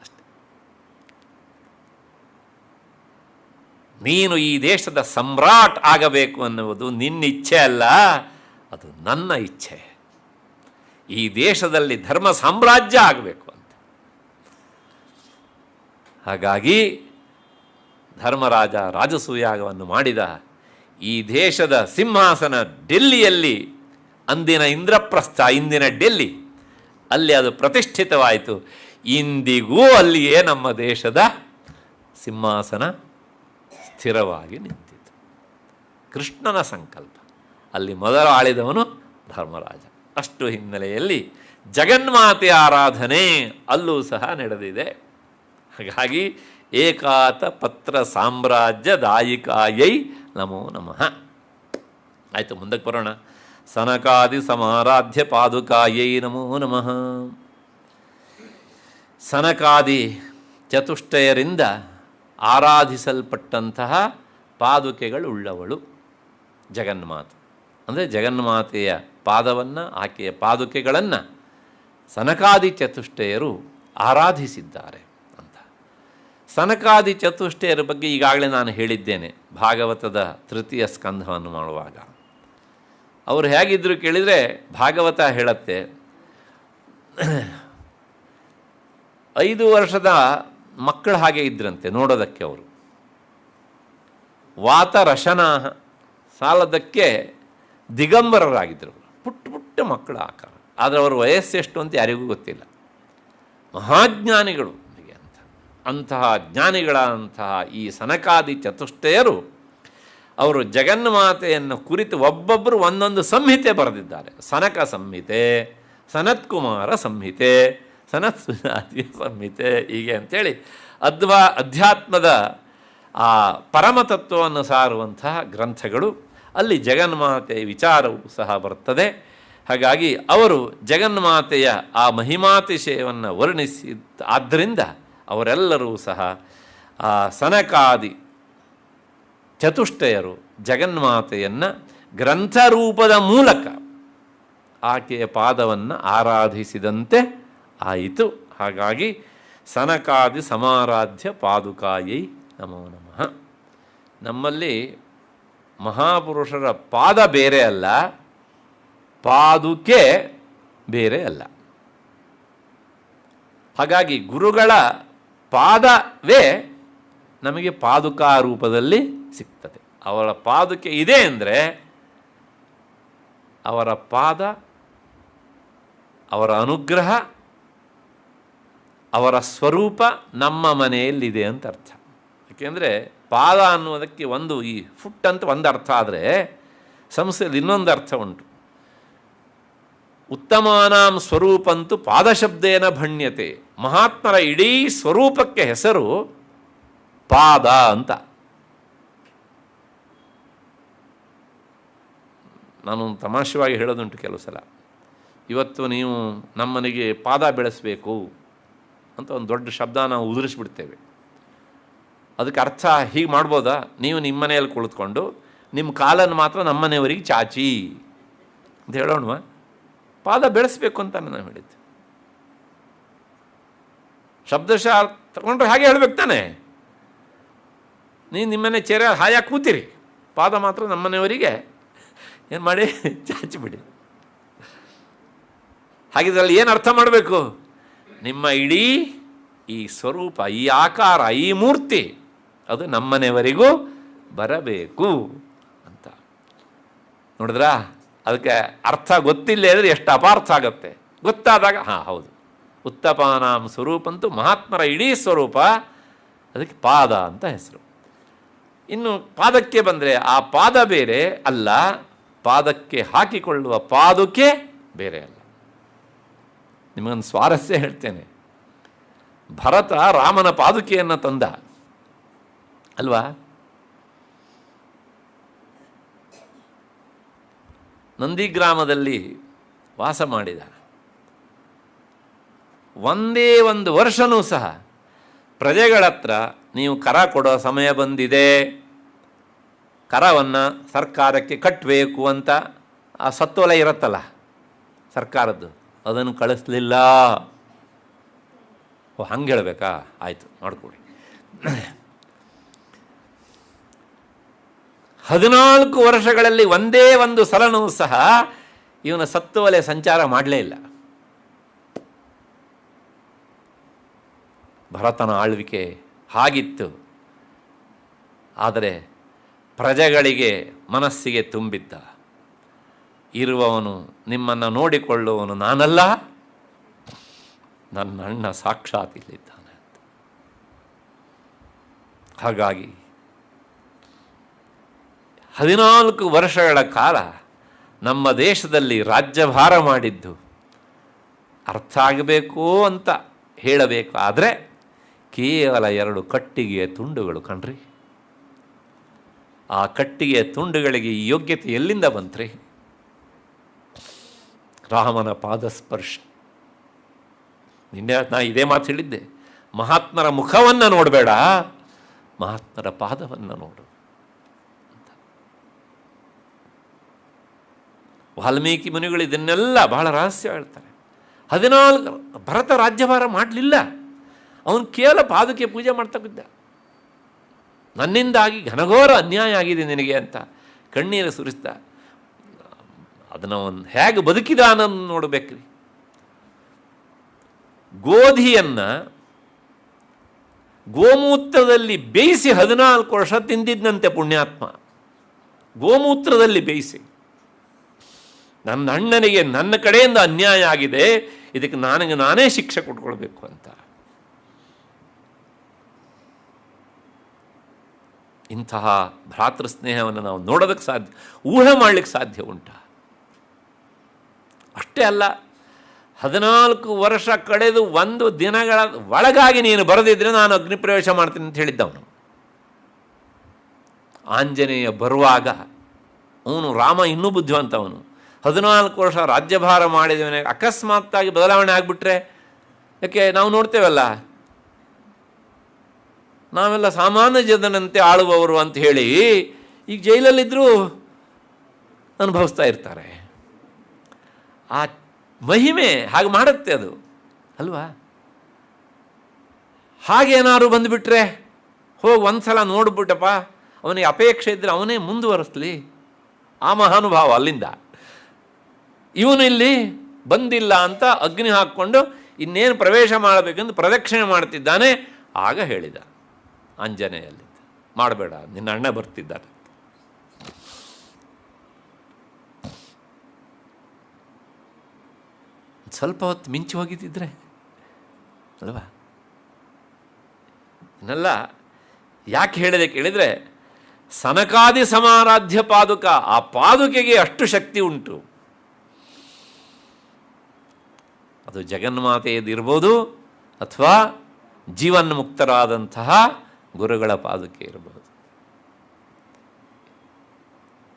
ಅಷ್ಟೆ. ನೀನು ಈ ದೇಶದ ಸಮ್ರಾಟ್ ಆಗಬೇಕು ಅನ್ನುವುದು ನಿನ್ನ ಇಚ್ಛೆ ಅಲ್ಲ, ಅದು ನನ್ನ ಇಚ್ಛೆ. ಈ ದೇಶದಲ್ಲಿ ಧರ್ಮ ಸಾಮ್ರಾಜ್ಯ ಆಗಬೇಕು ಅಂತ. ಹಾಗಾಗಿ ಧರ್ಮರಾಜ ರಾಜಸೂಯಾಗವನ್ನು ಮಾಡಿದ. ಈ ದೇಶದ ಸಿಂಹಾಸನ ಡೆಲ್ಲಿಯಲ್ಲಿ, ಅಂದಿನ ಇಂದ್ರಪ್ರಸ್ಥ, ಇಂದಿನ ಡೆಲ್ಲಿ, ಅಲ್ಲಿ ಅದು ಪ್ರತಿಷ್ಠಿತವಾಯಿತು. ಇಂದಿಗೂ ಅಲ್ಲಿಯೇ ನಮ್ಮ ದೇಶದ ಸಿಂಹಾಸನ ಸ್ಥಿರವಾಗಿ ನಿಂತಿತು. ಕೃಷ್ಣನ ಸಂಕಲ್ಪ. ಅಲ್ಲಿ ಮೊದಲು ಆಳಿದವನು ಧರ್ಮರಾಜ. ಅಷ್ಟು ಹಿನ್ನೆಲೆಯಲ್ಲಿ ಜಗನ್ಮಾತೆ ಆರಾಧನೆ ಅಲ್ಲೂ ಸಹ ನಡೆದಿದೆ. ಹಾಗಾಗಿ ಏಕಾತ ಪತ್ರ ಸಾಮ್ರಾಜ್ಯ ದಾಯಿಕಾಯೈ ನಮೋ ನಮಃ. ಆಯಿತು, ಮುಂದಕ್ಕೆ ಬರೋಣ. ಸನಕಾದಿ ಸಮಾರಾಧ್ಯ ಪಾದುಕಾಯೈ ನಮೋ ನಮಃ. ಸನಕಾದಿ ಚತುಷ್ಟಯರಿಂದ ಆರಾಧಿಸಲ್ಪಟ್ಟಂತಹ ಪಾದುಕೆಗಳುಳ್ಳವಳು ಜಗನ್ಮಾತೆ. ಅಂದರೆ ಜಗನ್ಮಾತೆಯ ಪಾದವನ್ನು, ಆಕೆಯ ಪಾದುಕೆಗಳನ್ನು ಸನಕಾದಿ ಚತುಷ್ಟಯರು ಆರಾಧಿಸಿದ್ದಾರೆ ಅಂತ. ಸನಕಾದಿ ಚತುಷ್ಟಯರ ಬಗ್ಗೆ ಈಗಾಗಲೇ ನಾನು ಹೇಳಿದ್ದೇನೆ ಭಾಗವತದ ತೃತೀಯ ಸ್ಕಂಧವನ್ನು ಮಾಡುವಾಗ. ಅವರು ಹೇಗಿದ್ದರು ಕೇಳಿದರೆ, ಭಾಗವತ ಹೇಳುತ್ತೆ, 5 ವರ್ಷದ ಮಕ್ಕಳು ಹಾಗೆ ಇದ್ರಂತೆ ನೋಡೋದಕ್ಕೆ. ಅವರು ವಾತರಶನಾಹ, ಸಾಲದಕ್ಕೆ ದಿಗಂಬರರಾಗಿದ್ದರು. ಪುಟ್ಟ ಪುಟ್ಟ ಮಕ್ಕಳ ಆಕಾರ, ಆದರೆ ಅವರ ವಯಸ್ಸೆಷ್ಟು ಅಂತ ಯಾರಿಗೂ ಗೊತ್ತಿಲ್ಲ. ಮಹಾಜ್ಞಾನಿಗಳು ಅಂತ. ಅಂತಹ ಜ್ಞಾನಿಗಳಂತಹ ಈ ಸನಕಾದಿ ಚತುಷ್ಟಯರು ಅವರು ಜಗನ್ಮಾತೆಯನ್ನು ಕುರಿತು ಒಬ್ಬೊಬ್ಬರು ಒಂದೊಂದು ಸಂಹಿತೆ ಬರೆದಿದ್ದಾರೆ. ಸನಕ ಸಂಹಿತೆ, ಸನತ್ಕುಮಾರ ಸಂಹಿತೆ, ಸನತ್ಸುಜಾತಿಯ ಸಂಹಿತೆ, ಹೀಗೆ ಅಂಥೇಳಿ ಅಧ್ಯಾತ್ಮದ ಆ ಪರಮತತ್ವವನ್ನು ಸಾರುವಂತಹ ಗ್ರಂಥಗಳು. ಅಲ್ಲಿ ಜಗನ್ಮಾತೆಯ ವಿಚಾರವೂ ಸಹ ಬರ್ತದೆ. ಹಾಗಾಗಿ ಅವರು ಜಗನ್ಮಾತೆಯ ಆ ಮಹಿಮಾತಿಶಯವನ್ನು ವರ್ಣಿಸಿದ ಆದ್ದರಿಂದ ಅವರೆಲ್ಲರೂ ಸಹ ಆ ಸನಕಾದಿ ಚತುಷ್ಟಯರು ಜಗನ್ಮಾತೆಯನ್ನು ಗ್ರಂಥರೂಪದ ಮೂಲಕ ಆಕೆಯ ಪಾದವನ್ನು ಆರಾಧಿಸಿದಂತೆ ಆಯಿತು. ಹಾಗಾಗಿ ಸನಕಾದಿ ಸಮಾರಾಧ್ಯ ಪಾದುಕಾಯೈ ನಮೋ ನಮಃ. ನಮ್ಮಲ್ಲಿ ಮಹಾಪುರುಷರ ಪಾದ ಬೇರೆ ಅಲ್ಲ, ಪಾದುಕೆ ಬೇರೆ ಅಲ್ಲ. ಹಾಗಾಗಿ ಗುರುಗಳ ಪಾದವೇ ನಮಗೆ ಪಾದುಕಾ ರೂಪದಲ್ಲಿ ಸಿಗ್ತದೆ. ಅವರ ಪಾದುಕೆ ಇದೆ ಅಂದರೆ ಅವರ ಪಾದ, ಅವರ ಅನುಗ್ರಹ, ಅವರ ಸ್ವರೂಪ ನಮ್ಮ ಮನೆಯಲ್ಲಿದೆ ಅಂತ ಅರ್ಥ. ಏಕೆಂದರೆ ಪಾದ ಅನ್ನುವುದಕ್ಕೆ ಒಂದು, ಈ ಫುಟ್ ಅಂತ ಒಂದು ಅರ್ಥ ಆದರೆ ಸಂಸ್ಕೃತದಲ್ಲಿ ಇನ್ನೊಂದು ಅರ್ಥ ಉಂಟು. ಉತ್ತಮಾನಾಂ ಸ್ವರೂಪಂತೂ ಪಾದಶಬ್ದೇನ ಭಣ್ಯತೆ. ಮಹಾತ್ಮರ ಇಡೀ ಸ್ವರೂಪಕ್ಕೆ ಹೆಸರು ಪಾದ ಅಂತ. ನಾನು ತಮಾಷೆಯಾಗಿ ಹೇಳೋದುಂಟು ಕೆಲವು ಸಲ, ಇವತ್ತು ನೀವು ನಮ್ಮನೆಗೆ ಪಾದ ಬೆಳೆಸಬೇಕು ಅಂತ ಒಂದು ದೊಡ್ಡ ಶಬ್ದ ನಾವು ಉದುರಿಸ್ಬಿಡ್ತೇವೆ. ಅದಕ್ಕೆ ಅರ್ಥ ಹೀಗೆ ಮಾಡ್ಬೋದಾ, ನೀವು ನಿಮ್ಮ ಮನೆಯಲ್ಲಿ ಕುಳಿತುಕೊಂಡು ನಿಮ್ಮ ಕಾಲನ್ನು ಮಾತ್ರ ನಮ್ಮನೆಯವರಿಗೆ ಚಾಚಿ ಅಂತ ಹೇಳೋಣವ? ಪಾದ ಬೆಳೆಸಬೇಕು ಅಂತ ನಾನು ಹೇಳಿದ್ದೆ. ಶಬ್ದಶಃ ತಗೊಂಡ್ರೆ ಹಾಗೆ ಹೇಳ್ಬೇಕು ತಾನೆ. ನೀವು ನಿಮ್ಮನೆ ಚೇರ ಹಾಯಾಗಿ ಕೂತಿರಿ, ಪಾದ ಮಾತ್ರ ನಮ್ಮನೆಯವರಿಗೆ ಏನು ಮಾಡಿ ಚಾಚಿಬಿಡಿ. ಹಾಗಿದ್ರಲ್ಲಿ ಏನು ಅರ್ಥ ಮಾಡಬೇಕು? ನಿಮ್ಮ ಇಡೀ ಈ ಸ್ವರೂಪ, ಈ ಆಕಾರ, ಈ ಮೂರ್ತಿ ಅದು ನಮ್ಮನೆಯವರಿಗೂ ಬರಬೇಕು ಅಂತ. ನೋಡಿದ್ರಾ? ಅದಕ್ಕೆ ಅರ್ಥ ಗೊತ್ತಿಲ್ಲ ಅಂದರೆ ಎಷ್ಟು ಅಪಾರ್ಥ ಆಗುತ್ತೆ. ಗೊತ್ತಾದಾಗ ಹಾಂ ಹೌದು, ಉತ್ತಪಾನಾಂ ಸ್ವರೂಪಂತೂ ಮಹಾತ್ಮರ ಇಡೀ ಸ್ವರೂಪ, ಅದಕ್ಕೆ ಪಾದ ಅಂತ ಹೆಸರು. ಇನ್ನು ಪಾದಕ್ಕೆ ಬಂದರೆ ಆ ಪಾದ ಬೇರೆ ಅಲ್ಲ, ಪಾದಕ್ಕೆ ಹಾಕಿಕೊಳ್ಳುವ ಪಾದುಕೆ ಬೇರೆ ಅಲ್ಲ. ನಿಮಗೊಂದು ಸ್ವಾರಸ್ಯ ಹೇಳ್ತೇನೆ. ಭರತ ರಾಮನ ಪಾದುಕೆಯನ್ನು ತಂದ ಅಲ್ವಾ? ನಂದಿಗ್ರಾಮದಲ್ಲಿ ವಾಸ ಮಾಡಿದ. ಒಂದೇ ಒಂದು ವರ್ಷವೂ ಸಹ ಪ್ರಜೆಗಳ ಹತ್ರ ನೀವು ಕರ ಕೊಡೋ ಸಮಯ ಬಂದಿದೆ, ಕರವನ್ನು ಸರ್ಕಾರಕ್ಕೆ ಕಟ್ಟಬೇಕು ಅಂತ ಆ ಸತ್ತೋಲೆ ಇರುತ್ತಲ್ಲ ಸರ್ಕಾರದ್ದು, ಅದನ್ನು ಕಳಿಸ್ಲಿಲ್ಲ. ಓ, ಹಂಗೆ ಹೇಳಬೇಕಾ? ಆಯಿತು, ಮಾಡಿಕೊಡಿ. 14 ವರ್ಷಗಳಲ್ಲಿ ಒಂದೇ ಒಂದು ಸಲನೂ ಸಹ ಇವನ ಸತ್ತುವಲೆ ಸಂಚಾರ ಮಾಡಲೇ ಇಲ್ಲ. ಭರತನ ಆಳ್ವಿಕೆ ಹಾಗಿತ್ತು. ಆದರೆ ಪ್ರಜೆಗಳಿಗೆ ಮನಸ್ಸಿಗೆ ತುಂಬಿದ್ದ, ಇರುವವನು ನಿಮ್ಮನ್ನು ನೋಡಿಕೊಳ್ಳುವವನು ನಾನಲ್ಲ, ನನ್ನ ಅಣ್ಣ ಸಾಕ್ಷಾತ್ ಇಲ್ಲಿದ್ದಾನೆ ಅಂತ. ಹಾಗಾಗಿ 14 ವರ್ಷಗಳ ಕಾಲ ನಮ್ಮ ದೇಶದಲ್ಲಿ ರಾಜ್ಯಭಾರ ಮಾಡಿದ್ದು ಅರ್ಥ ಆಗಬೇಕು ಅಂತ ಹೇಳಬೇಕು. ಆದರೆ ಕೇವಲ 2 ಕಟ್ಟಿಗೆಯ ತುಂಡುಗಳು ಕಣ್ರಿ. ಆ ಕಟ್ಟಿಗೆಯ ತುಂಡುಗಳಿಗೆ ಈ ಯೋಗ್ಯತೆ ಎಲ್ಲಿಂದ ಬಂತ್ರಿ? ರಾಮನ ಪಾದಸ್ಪರ್ಶ. ನಿನ್ನೆ ನಾ ಇದೇ ಮಾತು ಹೇಳಿದ್ದೆ, ಮಹಾತ್ಮರ ಮುಖವನ್ನು ನೋಡಬೇಡ, ಮಹಾತ್ಮರ ಪಾದವನ್ನು ನೋಡು. ವಾಲ್ಮೀಕಿ ಮುನಿಗಳು ಇದನ್ನೆಲ್ಲ ಬಹಳ ರಹಸ್ಯ ಹೇಳ್ತಾರೆ. 14 ಭರತ ರಾಜ್ಯಭಾರ ಮಾಡಲಿಲ್ಲ, ಅವನು ಕೇವಲ ಪಾದುಕೆ ಪೂಜೆ ಮಾಡ್ತಕ್ಕಿದ್ದ. ನನ್ನಿಂದಾಗಿ ಘನಘೋರ ಅನ್ಯಾಯ ಆಗಿದೆ ನಿನಗೆ ಅಂತ ಕಣ್ಣೀರು ಸುರಿಸ್ದ. ಅದನ್ನು ಅವನು ಹೇಗೆ ಬದುಕಿದ ಅನ್ನೋದು ನೋಡಬೇಕ್ರಿ. ಗೋಧಿಯನ್ನು ಗೋಮೂತ್ರದಲ್ಲಿ ಬೇಯಿಸಿ 14 ವರ್ಷ ತಿಂದಿದ್ದಂತೆ ಪುಣ್ಯಾತ್ಮ. ಗೋಮೂತ್ರದಲ್ಲಿ ಬೇಯಿಸಿ, ನನ್ನ ಅಣ್ಣನಿಗೆ ನನ್ನ ಕಡೆಯಿಂದ ಅನ್ಯಾಯ ಆಗಿದೆ, ಇದಕ್ಕೆ ನಾನೇ ಶಿಕ್ಷೆ ಕೊಟ್ಕೊಳ್ಬೇಕು ಅಂತ. ಇಂತಹ ಭ್ರಾತೃ ಸ್ನೇಹವನ್ನು ನಾವು ನೋಡೋದಕ್ಕೆ ಸಾಧ್ಯ, ಊಹೆ ಮಾಡಲಿಕ್ಕೆ ಸಾಧ್ಯ ಉಂಟ? ಅಷ್ಟೇ ಅಲ್ಲ, 14 ವರ್ಷ ಕಳೆದು 1 ದಿನಗಳ ಒಳಗಾಗಿ ನೀನು ಬರೆದಿದ್ರೆ ನಾನು ಅಗ್ನಿ ಪ್ರವೇಶ ಮಾಡ್ತೀನಿ ಅಂತ ಹೇಳಿದ್ದವನು. ಆಂಜನೇಯ ಬರುವಾಗ ಅವನು ರಾಮ ಇನ್ನೂ ಬುದ್ಧಿವಂತವನು. 14 ವರ್ಷ ರಾಜ್ಯಭಾರ ಮಾಡಿದವನೇ ಅಕಸ್ಮಾತ್ತಾಗಿ ಬದಲಾವಣೆ ಆಗಿಬಿಟ್ರೆ, ಯಾಕೆ ನಾವು ನೋಡ್ತೇವಲ್ಲ, ನಾವೆಲ್ಲ ಸಾಮಾನ್ಯ ಜನನಂತೆ ಆಳುವವರು ಅಂತ ಹೇಳಿ ಈಗ ಜೈಲಲ್ಲಿದ್ದರೂ ಅನುಭವಿಸ್ತಾ ಇರ್ತಾರೆ. ಆ ಮಹಿಮೆ ಹಾಗೆ ಮಾಡುತ್ತೆ ಅದು ಅಲ್ವಾ? ಹಾಗೇನಾದ್ರು ಬಂದುಬಿಟ್ರೆ, ಹೋಗಿ ಒಂದು ಸಲ ನೋಡ್ಬಿಟ್ಟಪ್ಪ, ಅವನಿಗೆ ಅಪೇಕ್ಷೆ ಇದ್ದರೆ ಅವನೇ ಮುಂದುವರಿಸಲಿ. ಆ ಮಹಾನುಭಾವ ಅಲ್ಲಿಂದ ಇವನು ಇಲ್ಲಿ ಬಂದಿಲ್ಲ ಅಂತ ಅಗ್ನಿ ಹಾಕ್ಕೊಂಡು ಇನ್ನೇನು ಪ್ರವೇಶ ಮಾಡಬೇಕೆಂದು ಪ್ರದಕ್ಷಿಣೆ ಮಾಡ್ತಿದ್ದಾನೆ. ಆಗ ಹೇಳಿದ ಆಂಜನೇಯಲ್ಲಿದ್ದ, ಮಾಡಬೇಡ, ನಿನ್ನ ಅಣ್ಣ ಬರ್ತಿದ್ದಾನೆ. ಸ್ವಲ್ಪ ಹೊತ್ತು ಮಿಂಚು ಹೋಗಿದ್ದಿದ್ರೆ ಅಲ್ವಾ? ಇನ್ನೆಲ್ಲ ಯಾಕೆ ಹೇಳಿದೆ ಕೇಳಿದರೆ, ಸನಕಾದಿ ಸಮಾರಾಧ್ಯ ಪಾದುಕ, ಆ ಪಾದುಕೆಗೆ ಅಷ್ಟು ಶಕ್ತಿ ಉಂಟು. ಅದು ಜಗನ್ಮಾತೆಯದಿರ್ಬೋದು ಅಥವಾ ಜೀವನ್ಮುಕ್ತರಾದಂತಹ ಗುರುಗಳ ಪಾದುಕೆ ಇರಬಹುದು.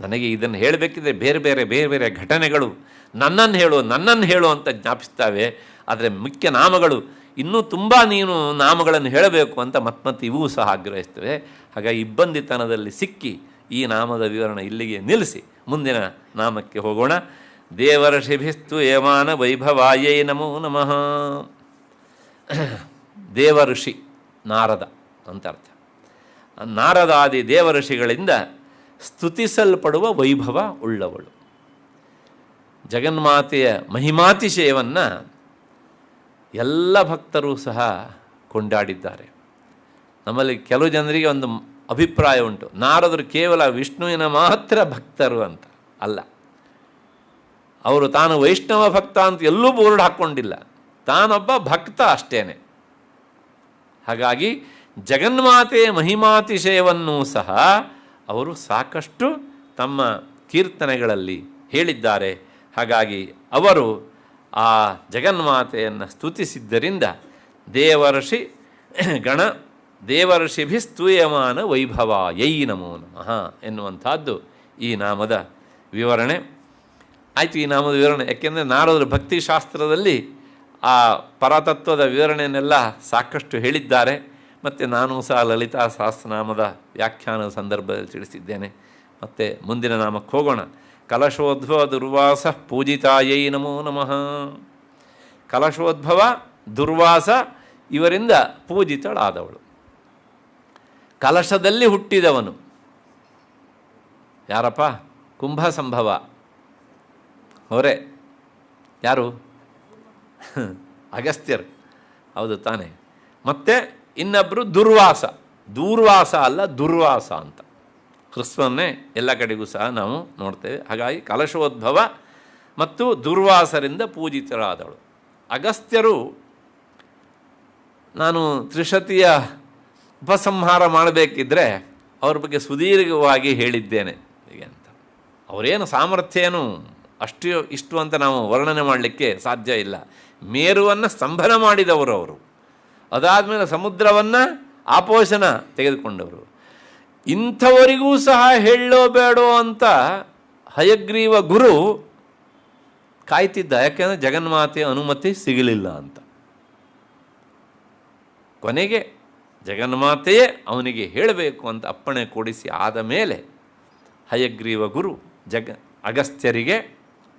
ನನಗೆ ಇದನ್ನು ಹೇಳಬೇಕಿದ್ರೆ ಬೇರೆ ಬೇರೆ ಘಟನೆಗಳು ನನ್ನನ್ನು ಹೇಳು ಅಂತ ಜ್ಞಾಪಿಸ್ತಾವೆ. ಆದರೆ ಮುಖ್ಯ ನಾಮಗಳು ಇನ್ನೂ ತುಂಬ ನೀನು ನಾಮಗಳನ್ನು ಹೇಳಬೇಕು ಅಂತ ಮತ್ತೆ ಇವೂ ಸಹ ಆಗ್ರಹಿಸ್ತವೆ. ಹಾಗಾಗಿ ಇಬ್ಬಂದಿತನದಲ್ಲಿ ಸಿಕ್ಕಿ ಈ ನಾಮದ ವಿವರಣೆ ಇಲ್ಲಿಗೆ ನಿಲ್ಲಿಸಿ ಮುಂದಿನ ನಾಮಕ್ಕೆ ಹೋಗೋಣ. ದೇವರ್ಷಿಭಿಸ್ತು ಯಮಾನ ವೈಭವಾಯೈ ನಮೋ ನಮಃ. ದೇವಋಷಿ ನಾರದ ಅಂತ ಅರ್ಥ. ನಾರದಾದಿ ದೇವಋಷಿಗಳಿಂದ ಸ್ತುತಿಸಲ್ಪಡುವ ವೈಭವ ಉಳ್ಳವಳು. ಜಗನ್ಮಾತೆಯ ಮಹಿಮಾತಿಶಯವನ್ನು ಎಲ್ಲ ಭಕ್ತರೂ ಸಹ ಕೊಂಡಾಡಿದ್ದಾರೆ. ನಮ್ಮಲ್ಲಿ ಕೆಲವು ಜನರಿಗೆ ಒಂದು ಅಭಿಪ್ರಾಯ ಉಂಟು, ನಾರದರು ಕೇವಲ ವಿಷ್ಣುವಿನ ಮಾತ್ರ ಭಕ್ತರು ಅಂತ. ಅಲ್ಲ, ಅವರು ತಾನು ವೈಷ್ಣವ ಭಕ್ತ ಅಂತ ಎಲ್ಲೂ ಬೋರ್ಡ್ ಹಾಕ್ಕೊಂಡಿಲ್ಲ, ತಾನೊಬ್ಬ ಭಕ್ತ ಅಷ್ಟೇನೆ. ಹಾಗಾಗಿ ಜಗನ್ಮಾತೆಯ ಮಹಿಮಾತಿಶಯವನ್ನೂ ಸಹ ಅವರು ಸಾಕಷ್ಟು ತಮ್ಮ ಕೀರ್ತನೆಗಳಲ್ಲಿ ಹೇಳಿದ್ದಾರೆ. ಹಾಗಾಗಿ ಅವರು ಆ ಜಗನ್ಮಾತೆಯನ್ನು ಸ್ತುತಿಸಿದ್ದರಿಂದ ದೇವರ್ಷಿಭಿಸ್ತೂಯಮಾನ ವೈಭವ ಯೈ ನಮೋ ನಮಃ ಎನ್ನುವಂಥದ್ದು ಈ ನಾಮದ ವಿವರಣೆ ಆಯಿತು. ಈ ನಾಮದ ವಿವರಣೆ ಯಾಕೆಂದರೆ ನಾರದರು ಭಕ್ತಿಶಾಸ್ತ್ರದಲ್ಲಿ ಆ ಪರತತ್ವದ ವಿವರಣೆಯನ್ನೆಲ್ಲ ಸಾಕಷ್ಟು ಹೇಳಿದ್ದಾರೆ. ಮತ್ತು ನಾನು ಸಹ ಲಲಿತಾ ಸಹಸ್ರನಾಮದ ವ್ಯಾಖ್ಯಾನದ ಸಂದರ್ಭದಲ್ಲಿ ತಿಳಿಸಿದ್ದೇನೆ. ಮತ್ತು ಮುಂದಿನ ನಾಮಕ್ಕೆ ಹೋಗೋಣ. ಕಲಶೋದ್ಭವ ದುರ್ವಾಸ ಪೂಜಿತಾಯೈ ನಮೋ ನಮಃ. ಕಲಶೋದ್ಭವ ದುರ್ವಾಸ ಇವರಿಂದ ಪೂಜಿತಳಾದವಳು. ಕಲಶದಲ್ಲಿ ಹುಟ್ಟಿದವನು ಯಾರಪ್ಪ? ಕುಂಭ ಸಂಭವ ಅವರೇ. ಯಾರು? ಅಗಸ್ತ್ಯರು, ಹೌದು ತಾನೆ. ಮತ್ತು ಇನ್ನೊಬ್ಬರು ದೂರ್ವಾಸ ಅಲ್ಲ ದುರ್ವಾಸ ಅಂತ. ಕ್ರಿಸ್ತನ್ನೇ ಎಲ್ಲ ಕಡೆಗೂ ಸಹ ನಾವು ನೋಡ್ತೇವೆ. ಹಾಗಾಗಿ ಕಲಶೋದ್ಭವ ಮತ್ತು ದುರ್ವಾಸರಿಂದ ಪೂಜಿತರಾದವಳು. ಅಗಸ್ತ್ಯರು, ನಾನು ತ್ರಿಶತಿಯ ಉಪಸಂಹಾರ ಮಾಡಬೇಕಿದ್ರೆ ಅವ್ರ ಬಗ್ಗೆ ಸುದೀರ್ಘವಾಗಿ ಹೇಳಿದ್ದೇನೆ ಹೀಗೆ ಅಂತ. ಅವರೇನು ಸಾಮರ್ಥ್ಯ ಏನು ಇಷ್ಟು ಅಂತ ನಾವು ವರ್ಣನೆ ಮಾಡಲಿಕ್ಕೆ ಸಾಧ್ಯ ಇಲ್ಲ. ಮೇರುವನ್ನು ಸ್ತಂಭನ ಮಾಡಿದವರು ಅವರು. ಅದಾದಮೇಲೆ ಸಮುದ್ರವನ್ನು ಆಪೋಷಣ ತೆಗೆದುಕೊಂಡವರು. ಇಂಥವರಿಗೂ ಸಹ ಹೇಳೋ ಬೇಡೋ ಅಂತ ಹಯಗ್ರೀವ ಗುರು ಕಾಯ್ತಿದ್ದ. ಯಾಕೆಂದರೆ ಜಗನ್ಮಾತೆಯ ಅನುಮತಿ ಸಿಗಲಿಲ್ಲ ಅಂತ. ಕೊನೆಗೆ ಜಗನ್ಮಾತೆಯೇ ಅವನಿಗೆ ಹೇಳಬೇಕು ಅಂತ ಅಪ್ಪಣೆ ಕೊಡಿಸಿ ಆದ ಮೇಲೆ ಹಯಗ್ರೀವ ಗುರು ಅಗಸ್ತ್ಯರಿಗೆ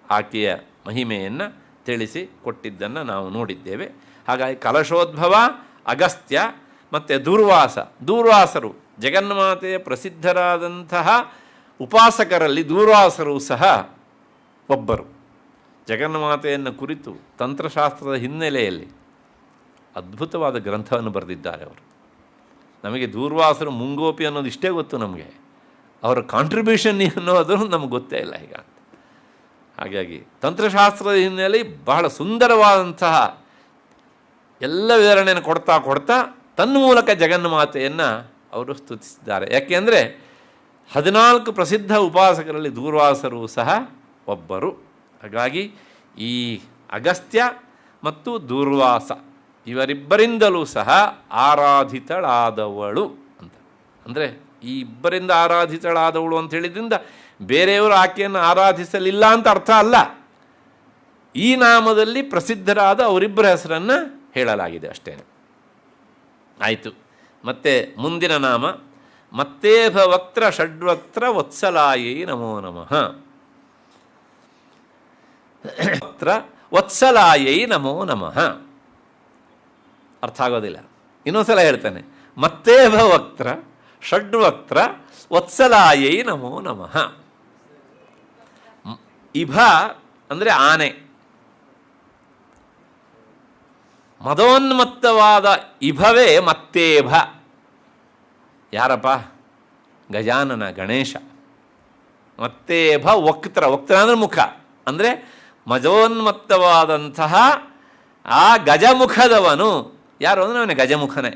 ಆಕೆಯ ಮಹಿಮೆಯನ್ನು ತಿಳಿಸಿ ಕೊಟ್ಟಿದ್ದನ್ನು ನಾವು ನೋಡಿದ್ದೇವೆ. ಹಾಗಾಗಿ ಕಲಶೋದ್ಭವ ಅಗಸ್ತ್ಯ ಮತ್ತು ದೂರ್ವಾಸರು ಜಗನ್ಮಾತೆಯ ಪ್ರಸಿದ್ಧರಾದಂತಹ ಉಪಾಸಕರಲ್ಲಿ ದೂರ್ವಾಸರು ಸಹ ಒಬ್ಬರು. ಜಗನ್ಮಾತೆಯನ್ನು ಕುರಿತು ತಂತ್ರಶಾಸ್ತ್ರದ ಹಿನ್ನೆಲೆಯಲ್ಲಿ ಅದ್ಭುತವಾದ ಗ್ರಂಥವನ್ನು ಬರೆದಿದ್ದಾರೆ ಅವರು. ನಮಗೆ ದೂರ್ವಾಸರು ಮುಂಗೋಪಿ ಅನ್ನೋದು ಇಷ್ಟೇ ಗೊತ್ತು, ನಮಗೆ ಅವರ ಕಾಂಟ್ರಿಬ್ಯೂಷನ್ ಅನ್ನೋದು ನಮಗೆ ಗೊತ್ತೇ ಇಲ್ಲ ಈಗ. ಹಾಗಾಗಿ ತಂತ್ರಶಾಸ್ತ್ರದ ಹಿನ್ನೆಲೆಯಲ್ಲಿ ಬಹಳ ಸುಂದರವಾದಂತಹ ಎಲ್ಲ ವಿವರಣೆಯನ್ನು ಕೊಡ್ತಾ ತನ್ನ ಮೂಲಕ ಜಗನ್ಮಾತೆಯನ್ನು ಅವರು ಸ್ತುತಿಸಿದ್ದಾರೆ. ಯಾಕೆಂದರೆ 14 ಪ್ರಸಿದ್ಧ ಉಪಾಸಕರಲ್ಲಿ ದೂರ್ವಾಸರು ಸಹ ಒಬ್ಬರು. ಹಾಗಾಗಿ ಈ ಅಗಸ್ತ್ಯ ಮತ್ತು ದೂರ್ವಾಸ ಇವರಿಬ್ಬರಿಂದಲೂ ಸಹ ಆರಾಧಿತಳಾದವಳು ಅಂತ. ಅಂದರೆ ಈ ಇಬ್ಬರಿಂದ ಆರಾಧಿತಳಾದವಳು ಅಂತ ಹೇಳಿದ್ರಿಂದ ಬೇರೆಯವರು ಆಕೆಯನ್ನು ಆರಾಧಿಸಲಿಲ್ಲ ಅಂತ ಅರ್ಥ ಅಲ್ಲ. ಈ ನಾಮದಲ್ಲಿ ಪ್ರಸಿದ್ಧರಾದ ಅವರಿಬ್ಬರ ಹೆಸರನ್ನು ಹೇಳಲಾಗಿದೆ ಅಷ್ಟೇ. ಆಯಿತು. ಮತ್ತು ಮುಂದಿನ ನಾಮ ಮತ್ತೇಭವಕ್ತ್ರ ಷಡ್ವಕ್ತ್ರ ವತ್ಸಲಾಯೈ ನಮೋ ನಮಃ. ವತ್ಸಲಾಯೈ ನಮೋ ನಮಃ. ಅರ್ಥ ಆಗೋದಿಲ್ಲ, ಇನ್ನೊಂದ್ಸಲ ಹೇಳ್ತಾನೆ. ಮತ್ತೇಭವಕ್ತ್ರ ಷಡ್ವಕ್ತ್ರ ವತ್ಸಲಾಯೈ ನಮೋ ನಮಃ. ಇಭ ಅಂದರೆ ಆನೆ. ಮದೋನ್ಮತ್ತವಾದ ಇಭವೇ ಮತ್ತೇಭ. ಯಾರಪ್ಪ? ಗಜಾನನ, ಗಣೇಶ. ಮತ್ತೇಭ ವಕ್ತ್ರ ಅಂದರೆ ಮುಖ. ಅಂದರೆ ಮದೋನ್ಮತ್ತವಾದಂತಹ ಆ ಗಜಮುಖದವನು ಯಾರು ಅಂದರೆ ಅವನೇ ಗಜಮುಖನೇ,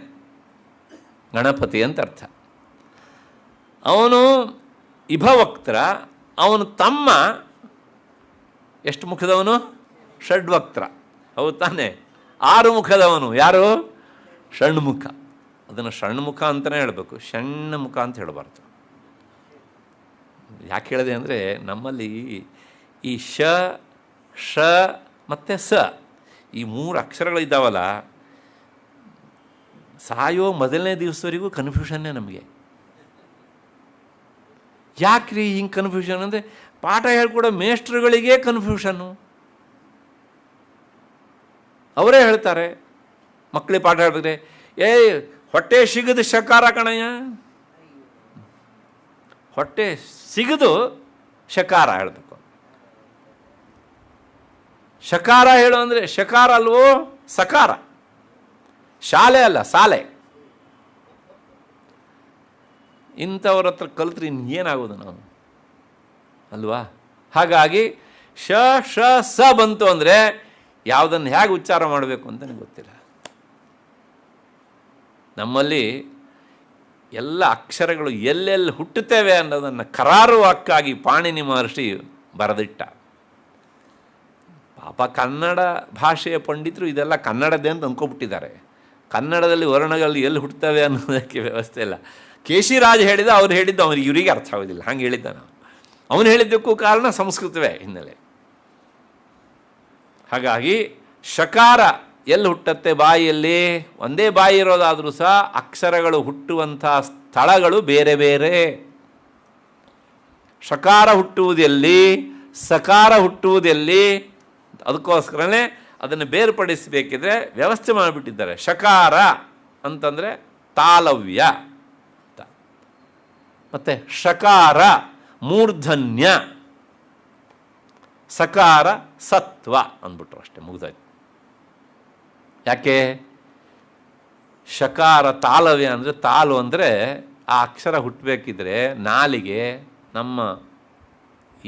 ಗಣಪತಿ ಅಂತ ಅರ್ಥ. ಅವನು ಇಭವಕ್ತ್ರ. ಅವನು ತಮ್ಮ ಎಷ್ಟು ಮುಖದವನು? ಷಡ್ವಕ್ತ್ರ. ಹೌದು ತಾನೆ? 6 ಮುಖದವನು. ಯಾರು? ಷಣ್ಮುಖ. ಅದನ್ನು ಷಣ್ಮುಖ ಅಂತಲೇ ಹೇಳಬೇಕು, ಷಣ್ಮುಖ ಅಂತ ಹೇಳಬಾರ್ದು. ಯಾಕೆ ಹೇಳಿದೆ ಅಂದರೆ ನಮ್ಮಲ್ಲಿ ಈ ಶ ಮತ್ತು ಸ ಈ 3 ಅಕ್ಷರಗಳಿದ್ದಾವಲ್ಲ, ಸಾಯೋ ಮೊದಲನೇ ದಿವಸವರೆಗೂ ಕನ್ಫ್ಯೂಷನ್ನೇ ನಮಗೆ. ಯಾಕ್ರಿ ಹಿಂಗೆ ಕನ್ಫ್ಯೂಷನ್ ಅಂದರೆ ಪಾಠ ಹೇಳ್ಕೊಡೋ ಮೇಸ್ಟ್ರುಗಳಿಗೆ ಕನ್ಫ್ಯೂಷನ್ನು. ಅವರೇ ಹೇಳ್ತಾರೆ ಮಕ್ಕಳಿಗೆ ಪಾಠ ಹೇಳ್ಬೇಕಾದ್ರೆ, ಹೊಟ್ಟೆ ಸಿಗದು ಶಕಾರ ಕಣಯ್ಯ, ಹೊಟ್ಟೆ ಸಿಗದು ಶಕಾರ ಹೇಳಬೇಕು. ಶಕಾರ ಹೇಳು ಅಂದರೆ ಶಕಾರ ಅಲ್ವೋ, ಸಕಾರ. ಶಾಲೆ ಅಲ್ಲ, ಸಾಲೆ. ಇಂಥವ್ರ ಹತ್ರ ಕಲ್ತ್ರೆ ಇನ್ನೇನಾಗೋದು ನಾವು ಅಲ್ವಾ? ಹಾಗಾಗಿ ಶ ಸ ಬಂತು ಅಂದರೆ ಯಾವುದನ್ನು ಹೇಗೆ ಉಚ್ಚಾರ ಮಾಡಬೇಕು ಅಂತಲೇ ಗೊತ್ತಿಲ್ಲ. ನಮ್ಮಲ್ಲಿ ಎಲ್ಲ ಅಕ್ಷರಗಳು ಎಲ್ಲೆಲ್ಲಿ ಹುಟ್ಟುತ್ತೇವೆ ಅನ್ನೋದನ್ನು ಕರಾರುವಾಕ್ಕಾಗಿ ಪಾಣಿನಿ ಮಹರ್ಷಿ ಬರೆದಿಟ್ಟ. ಪಾಪ ಕನ್ನಡ ಭಾಷೆಯ ಪಂಡಿತರು ಇದೆಲ್ಲ ಕನ್ನಡದೇ ಅಂತ ಅಂದ್ಕೊಬಿಟ್ಟಿದ್ದಾರೆ. ಕನ್ನಡದಲ್ಲಿ ವರ್ಣಗಳು ಎಲ್ಲಿ ಹುಟ್ಟುತ್ತವೆ ಅನ್ನೋದಕ್ಕೆ ವ್ಯವಸ್ಥೆ ಇಲ್ಲ. ಕೇಶಿರಾಜ್ ಹೇಳಿದ, ಅವ್ರು ಹೇಳಿದ್ದು ಅವನಿಗೆ ಇವರಿಗೆ ಅರ್ಥ ಆಗೋದಿಲ್ಲ, ಹಂಗೆ ಹೇಳಿದ್ದ. ಅವನು ಹೇಳಿದ್ದಕ್ಕೂ ಕಾರಣ ಸಂಸ್ಕೃತವೇ ಹಿನ್ನೆಲೆ. ಹಾಗಾಗಿ ಶಕಾರ ಎಲ್ಲಿ ಹುಟ್ಟತ್ತೆ? ಬಾಯಿಯಲ್ಲಿ. ಒಂದೇ ಬಾಯಿ ಇರೋದಾದರೂ ಸಹ ಅಕ್ಷರಗಳು ಹುಟ್ಟುವಂಥ ಸ್ಥಳಗಳು ಬೇರೆ ಬೇರೆ. ಶಕಾರ ಹುಟ್ಟುವುದೆಲ್ಲಿ, ಸಕಾರ ಹುಟ್ಟುವುದೆಲ್ಲಿ, ಅದಕ್ಕೋಸ್ಕರನೇ ಅದನ್ನು ಬೇರ್ಪಡಿಸಬೇಕಿದ್ರೆ ವ್ಯವಸ್ಥೆ ಮಾಡಿಬಿಟ್ಟಿದ್ದಾರೆ. ಶಕಾರ ಅಂತಂದರೆ ತಾಲವ್ಯ ಅಂತ, ಮತ್ತು ಶಕಾರ ಮೂರ್ಧನ್ಯ, ಸಕಾರ ಸತ್ವ ಅಂದ್ಬಿಟ್ರು, ಅಷ್ಟೇ, ಮುಗಿದಾಯ್ತು. ಯಾಕೆ? ಶಕಾರ ತಾಲವ್ಯ ಅಂದರೆ, ತಾಲು ಅಂದರೆ ಆ ಅಕ್ಷರ ಹುಟ್ಟಬೇಕಿದ್ರೆ ನಾಲಿಗೆ ನಮ್ಮ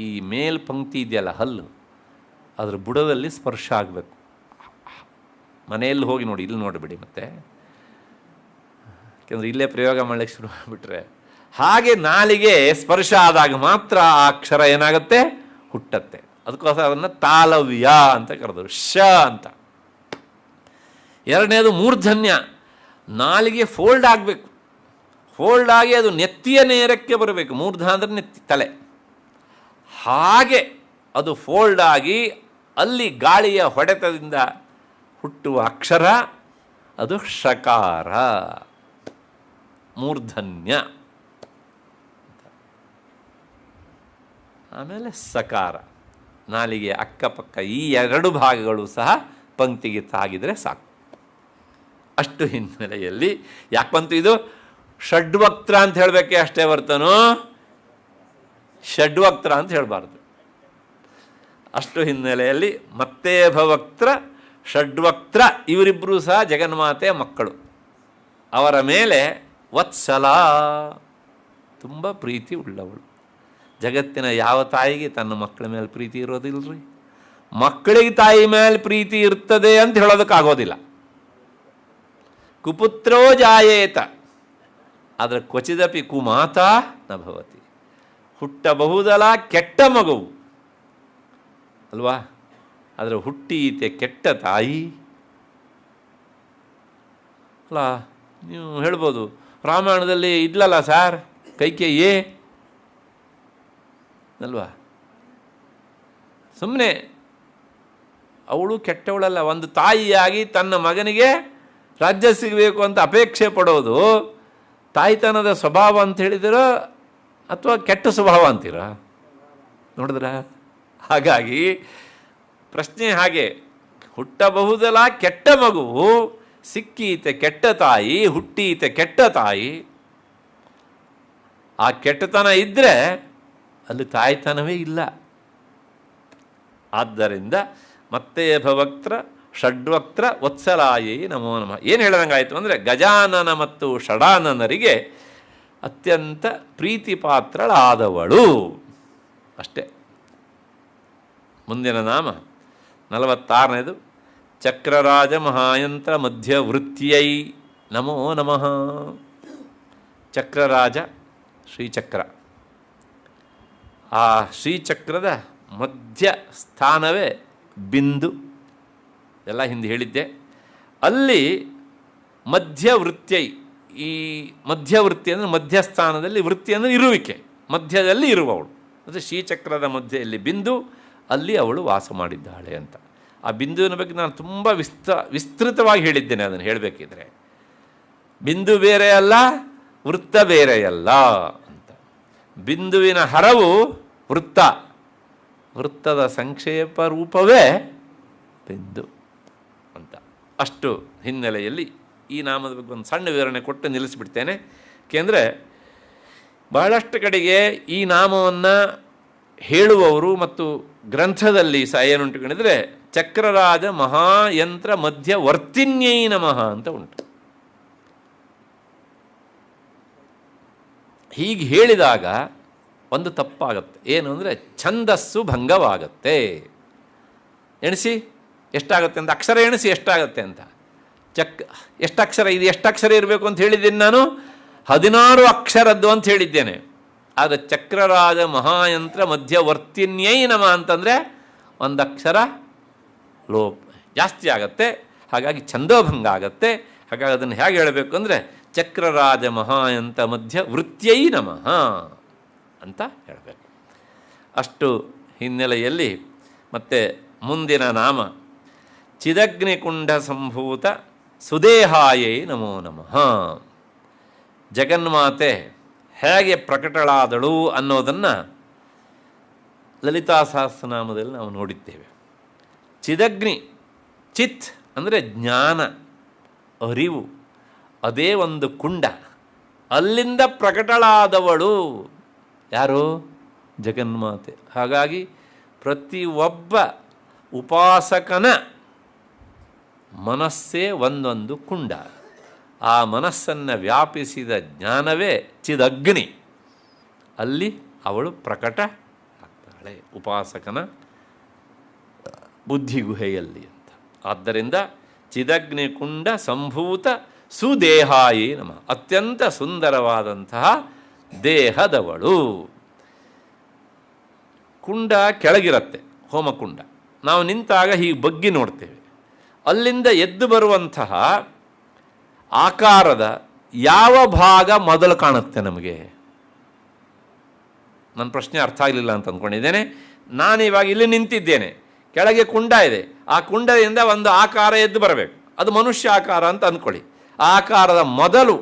ಈ ಮೇಲ್ಪಂಕ್ತಿ ಇದೆಯಲ್ಲ ಹಲ್ಲು, ಅದರ ಬುಡದಲ್ಲಿ ಸ್ಪರ್ಶ ಆಗಬೇಕು. ಮನೆಯಲ್ಲಿ ಹೋಗಿ ನೋಡಿ, ಇಲ್ಲಿ ನೋಡಿಬಿಡಿ ಮತ್ತೆ, ಯಾಕೆಂದರೆ ಇಲ್ಲೇ ಪ್ರಯೋಗ ಮಾಡಲಿಕ್ಕೆ ಶುರು ಮಾಡಿಬಿಟ್ರೆ ಹಾಗೆ ನಾಲಿಗೆ ಸ್ಪರ್ಶ ಆದಾಗ ಮಾತ್ರ ಆ ಅಕ್ಷರ ಏನಾಗುತ್ತೆ? ಹುಟ್ಟತ್ತೆ. ಅದಕ್ಕೋಸ್ಕರ ಅದನ್ನು ತಾಲವ್ಯ ಅಂತ ಕರೆದರು, ಶ ಅಂತ. ಎರಡನೇದು ಮೂರ್ಧನ್ಯ, ನಾಲಿಗೆ ಫೋಲ್ಡ್ ಆಗಬೇಕು. ಫೋಲ್ಡ್ ಆಗಿ ಅದು ನೆತ್ತಿಯ ನೇರಕ್ಕೆ ಬರಬೇಕು. ಮೂರ್ಧ ಅಂದರೆ ನೆತ್ತಿ, ತಲೆ. ಹಾಗೆ ಅದು ಫೋಲ್ಡ್ ಆಗಿ ಅಲ್ಲಿ ಗಾಳಿಯ ಹೊಡೆತದಿಂದ ಹುಟ್ಟುವ ಅಕ್ಷರ ಅದು ಶಕಾರ, ಮೂರ್ಧನ್ಯ. ಆಮೇಲೆ ಸಕಾರ, ನಾಲಿಗೆ ಅಕ್ಕಪಕ್ಕ ಈ ಎರಡು ಭಾಗಗಳು ಸಹ ಪಂಕ್ತಿಗೆ ತಾಗಿದರೆ ಸಾಕು. ಅಷ್ಟು ಹಿನ್ನೆಲೆಯಲ್ಲಿ ಯಾಕಂತೂ ಇದು ಷಡ್ವಕ್ತ್ರ ಅಂತ ಹೇಳಬೇಕೆ ಅಷ್ಟೇ ಹೊರ್ತನೋ ಷಡ್ವಕ್ತ್ರ ಅಂತ ಹೇಳಬಾರ್ದು. ಅಷ್ಟು ಹಿನ್ನೆಲೆಯಲ್ಲಿ ಮತ್ತೆ ಭವಕ್ತ್ರ ಷಡ್ವಕ್ತ್ರ ಇವರಿಬ್ಬರೂ ಸಹ ಜಗನ್ಮಾತೆಯ ಮಕ್ಕಳು. ಅವರ ಮೇಲೆ ವತ್ಸಲ, ತುಂಬ ಪ್ರೀತಿ ಉಳ್ಳವಳು. ಜಗತ್ತಿನ ಯಾವ ತಾಯಿಗೆ ತನ್ನ ಮಕ್ಕಳ ಮೇಲೆ ಪ್ರೀತಿ ಇರೋದಿಲ್ಲರಿ? ಮಕ್ಕಳಿಗೆ ತಾಯಿ ಮೇಲೆ ಪ್ರೀತಿ ಇರ್ತದೆ ಅಂತ ಹೇಳೋದಕ್ಕಾಗೋದಿಲ್ಲ. ಕುಪುತ್ರೋ ಜಾಯೇತ, ಆದರೆ ಕ್ವಚಿದಪಿ ಕುಮಾತಾ ನ ಭವತಿ. ಹುಟ್ಟಬಹುದಲ್ಲ ಕೆಟ್ಟ ಮಗುವು ಅಲ್ವಾ, ಆದರೆ ಹುಟ್ಟೀತೆ ಕೆಟ್ಟ ತಾಯಿ ಅಲ್ಲ. ನೀವು ಹೇಳ್ಬೋದು, ರಾಮಾಯಣದಲ್ಲಿ ಇದ್ಲಲ್ಲ ಸಾರ್ ಕೈಕೇಯಿ ಅಲ್ವಾ, ಸುಮ್ಮನೆ ಅವಳು ಕೆಟ್ಟವಳಲ್ಲ. ಒಂದು ತಾಯಿಯಾಗಿ ತನ್ನ ಮಗನಿಗೆ ರಾಜ್ಯ ಸಿಗಬೇಕು ಅಂತ ಅಪೇಕ್ಷೆ ಪಡೋದು ತಾಯ್ತನದ ಸ್ವಭಾವ ಅಂತ ಹೇಳಿದಿರೋ ಅಥವಾ ಕೆಟ್ಟ ಸ್ವಭಾವ ಅಂತೀರ? ನೋಡಿದ್ರ? ಹಾಗಾಗಿ ಪ್ರಶ್ನೆ ಹಾಗೆ, ಹುಟ್ಟಬಹುದಲ್ಲ ಕೆಟ್ಟ ಮಗುವು, ಸಿಕ್ಕೀತೆ ಕೆಟ್ಟ ತಾಯಿ, ಹುಟ್ಟೀತೆ ಕೆಟ್ಟ ತಾಯಿ. ಆ ಕೆಟ್ಟತನ ಇದ್ದರೆ ಅಲ್ಲಿ ತಾಯ್ತನವೇ ಇಲ್ಲ. ಆದ್ದರಿಂದ ಮತ್ತೆ ಭವಕ್ತ್ರ ಷಡ್ವಕ್ತ್ರ ವತ್ಸಲಾಯೇ ನಮೋ ನಮಃ. ಏನು ಹೇಳ್ದಂಗಾಯಿತು ಅಂದರೆ, ಗಜಾನನ ಮತ್ತು ಷಡಾನನರಿಗೆ ಅತ್ಯಂತ ಪ್ರೀತಿಪಾತ್ರಳಾದವಳು ಅಷ್ಟೇ. ಮುಂದಿನ ನಾಮ 46ನೇದು, ಚಕ್ರರಾಜ ಮಹಾಯಂತ್ರ ಮಧ್ಯವೃತ್ಯೈ ನಮೋ ನಮಃ. ಚಕ್ರರಾಜ ಶ್ರೀಚಕ್ರ, ಆ ಶ್ರೀಚಕ್ರದ ಮಧ್ಯ ಸ್ಥಾನವೇ ಬಿಂದು, ಎಲ್ಲ ಹಿಂದೆ ಹೇಳಿದ್ದೆ. ಅಲ್ಲಿ ಮಧ್ಯವೃತ್ಯೈ, ಈ ಮಧ್ಯವೃತ್ತಿ ಅಂದರೆ ಮಧ್ಯಸ್ಥಾನದಲ್ಲಿ, ವೃತ್ತಿ ಅಂದರೆ ಇರುವಿಕೆ, ಮಧ್ಯದಲ್ಲಿ ಇರುವವಳು. ಅದು ಶ್ರೀಚಕ್ರದ ಮಧ್ಯೆಯಲ್ಲಿ ಬಿಂದು, ಅಲ್ಲಿ ಅವಳು ವಾಸ ಮಾಡಿದ್ದಾಳೆ ಅಂತ. ಆ ಬಿಂದುವಿನ ಬಗ್ಗೆ ನಾನು ತುಂಬ ವಿಸ್ತೃತವಾಗಿ ಹೇಳಿದ್ದೇನೆ. ಅದನ್ನು ಹೇಳಬೇಕಿದ್ರೆ ಬಿಂದು ಬೇರೆ ಅಲ್ಲ, ವೃತ್ತ ಬೇರೆಯಲ್ಲ ಅಂತ. ಬಿಂದುವಿನ ಹರವು ವೃತ್ತ, ವೃತ್ತದ ಸಂಕ್ಷೇಪ ರೂಪವೇ ಬಿಂದು ಅಂತ. ಅಷ್ಟು ಹಿನ್ನೆಲೆಯಲ್ಲಿ ಈ ನಾಮದ ಬಗ್ಗೆ ಒಂದು ಸಣ್ಣ ವಿವರಣೆ ಕೊಟ್ಟು ನಿಲ್ಲಿಸಿಬಿಡ್ತೇನೆ. ಏಕೆಂದರೆ ಬಹಳಷ್ಟು ಕಡೆಗೆ ಈ ನಾಮವನ್ನು ಹೇಳುವವರು ಮತ್ತು ಗ್ರಂಥದಲ್ಲಿ ಸಹ ಏನುಂಟುಕೊಂಡಿದ್ರೆ, ಚಕ್ರರಾಜ ಮಹಾಯಂತ್ರ ಮಧ್ಯವರ್ತಿನ್ಯೈ ನಮಃ ಅಂತ ಉಂಟು. ಹೀಗೆ ಹೇಳಿದಾಗ ಒಂದು ತಪ್ಪಾಗತ್ತೆ. ಏನು ಅಂದರೆ ಛಂದಸ್ಸು ಭಂಗವಾಗತ್ತೆ. ಎಣಿಸಿ ಎಷ್ಟಾಗತ್ತೆ ಅಂತ, ಅಕ್ಷರ ಎಣಿಸಿ ಎಷ್ಟಾಗತ್ತೆ ಅಂತ. ಎಷ್ಟು ಅಕ್ಷರ ಇದು, ಎಷ್ಟು ಅಕ್ಷರ ಇರಬೇಕು ಅಂತ ಹೇಳಿದ್ದೀನಿ ನಾನು? 16 ಅಕ್ಷರದ್ದು ಅಂತ ಹೇಳಿದ್ದೇನೆ. ಆದರೆ ಚಕ್ರರಾಜ ಮಹಾಯಂತ್ರ ಮಧ್ಯವರ್ತಿನ್ಯೈ ನಮಃ ಅಂತಂದರೆ ಒಂದು ಅಕ್ಷರ ಲೋಪ ಜಾಸ್ತಿ ಆಗತ್ತೆ, ಹಾಗಾಗಿ ಛಂದೋಭಂಗ ಆಗತ್ತೆ. ಹಾಗಾಗಿ ಅದನ್ನು ಹೇಗೆ ಹೇಳಬೇಕು ಅಂದರೆ ಚಕ್ರರಾಜ ಮಹಾಯಂತ್ರ ಮಧ್ಯ ವೃತ್ಯೈ ನಮಃ ಅಂತ ಹೇಳಬೇಕು. ಅಷ್ಟು ಹಿನ್ನೆಲೆಯಲ್ಲಿ ಮತ್ತೆ ಮುಂದಿನ ನಾಮ ಚಿದಗ್ನಿಕುಂಡ ಸಂಭೂತ ಸುದೇಹಾಯೈ ನಮೋ ನಮಃ. ಜಗನ್ಮಾತೆ ಹೇಗೆ ಪ್ರಕಟಳಾದಳು ಅನ್ನೋದನ್ನು ಲಲಿತಾ ಸಹಸ್ರನಾಮದಲ್ಲಿ ನಾವು ನೋಡಿದ್ದೇವೆ. ಚಿದಗ್ನಿ, ಚಿತ್ ಅಂದರೆ ಜ್ಞಾನ, ಅರಿವು, ಅದೇ ಒಂದು ಕುಂಡ. ಅಲ್ಲಿಂದ ಪ್ರಕಟಳಾದವಳು ಯಾರು? ಜಗನ್ಮಾತೆ. ಹಾಗಾಗಿ ಪ್ರತಿಯೊಬ್ಬ ಉಪಾಸಕನ ಮನಸ್ಸೇ ಒಂದೊಂದು ಕುಂಡ. ಆ ಮನಸ್ಸನ್ನು ವ್ಯಾಪಿಸಿದ ಜ್ಞಾನವೇ ಚಿದಗ್ನಿ. ಅಲ್ಲಿ ಅವಳು ಪ್ರಕಟ ಆಗ್ತಾಳೆ ಉಪಾಸಕನ ಬುದ್ಧಿಗುಹೆಯಲ್ಲಿ ಅಂತ. ಆದ್ದರಿಂದ ಚಿದಗ್ನಿಕುಂಡ ಸಂಭೂತ ಸುದೇಹಾಯಿ ನಮಃ. ಅತ್ಯಂತ ಸುಂದರವಾದಂತಹ ದೇಹದವಳು. ಕುಂಡ ಕೆಳಗಿರುತ್ತೆ, ಹೋಮಕುಂಡ. ನಾವು ನಿಂತಾಗ ಹೀಗೆ ಬಗ್ಗಿ ನೋಡ್ತೇವೆ. ಅಲ್ಲಿಂದ ಎದ್ದು ಬರುವಂತಹ ಆಕಾರದ ಯಾವ ಭಾಗ ಮೊದಲು ಕಾಣುತ್ತೆ ನಮಗೆ? ನನ್ನ ಪ್ರಶ್ನೆ ಅರ್ಥ ಆಗಲಿಲ್ಲ ಅಂತ ಅಂದ್ಕೊಂಡಿದ್ದೇನೆ. ನಾನಿವಾಗ ಇಲ್ಲಿ ನಿಂತಿದ್ದೇನೆ, ಕೆಳಗೆ ಕುಂಡ ಇದೆ. ಆ ಕುಂಡದಿಂದ ಒಂದು ಆಕಾರ ಎದ್ದು ಬರಬೇಕು, ಅದು ಮನುಷ್ಯ ಆಕಾರ ಅಂತ ಅಂದ್ಕೊಳ್ಳಿ. ಆ ಆಕಾರದ ಮೊದಲು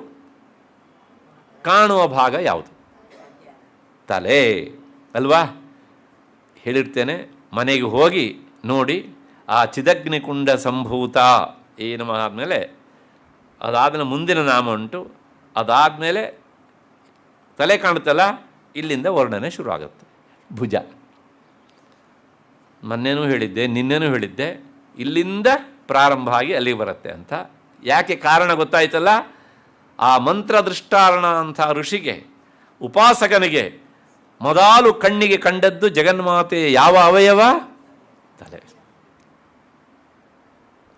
ಕಾಣುವ ಭಾಗ ಯಾವುದು? ತಲೆ ಅಲ್ವಾ? ಹೇಳಿರ್ತೇನೆ, ಮನೆಗೆ ಹೋಗಿ ನೋಡಿ. ಆ ಚಿದಗ್ನಿಕುಂಡ ಸಂಭೂತ ಏನು ಆದಮೇಲೆ ಅದಾದಮೇಲೆ ಮುಂದಿನ ನಾಮ ಉಂಟು. ಅದಾದಮೇಲೆ ತಲೆ ಕಾಣುತ್ತಲ್ಲ, ಇಲ್ಲಿಂದ ವರ್ಣನೆ ಶುರು ಆಗುತ್ತೆ. ಭುಜ, ಮೊನ್ನೆನೂ ಹೇಳಿದ್ದೆ, ನಿನ್ನೆನೂ ಹೇಳಿದ್ದೆ, ಇಲ್ಲಿಂದ ಪ್ರಾರಂಭ ಆಗಿ ಅಲ್ಲಿಗೆ ಬರುತ್ತೆ ಅಂತ. ಯಾಕೆ ಕಾರಣ ಗೊತ್ತಾಯ್ತಲ್ಲ? ಆ ಮಂತ್ರದೃಷ್ಟಾರಣ ಅಂಥ ಋಷಿಗೆ, ಉಪಾಸಕನಿಗೆ ಮೊದಲು ಕಣ್ಣಿಗೆ ಕಂಡದ್ದು ಜಗನ್ಮಾತೆ ಯಾವ ಅವಯವ? ತಲೆ.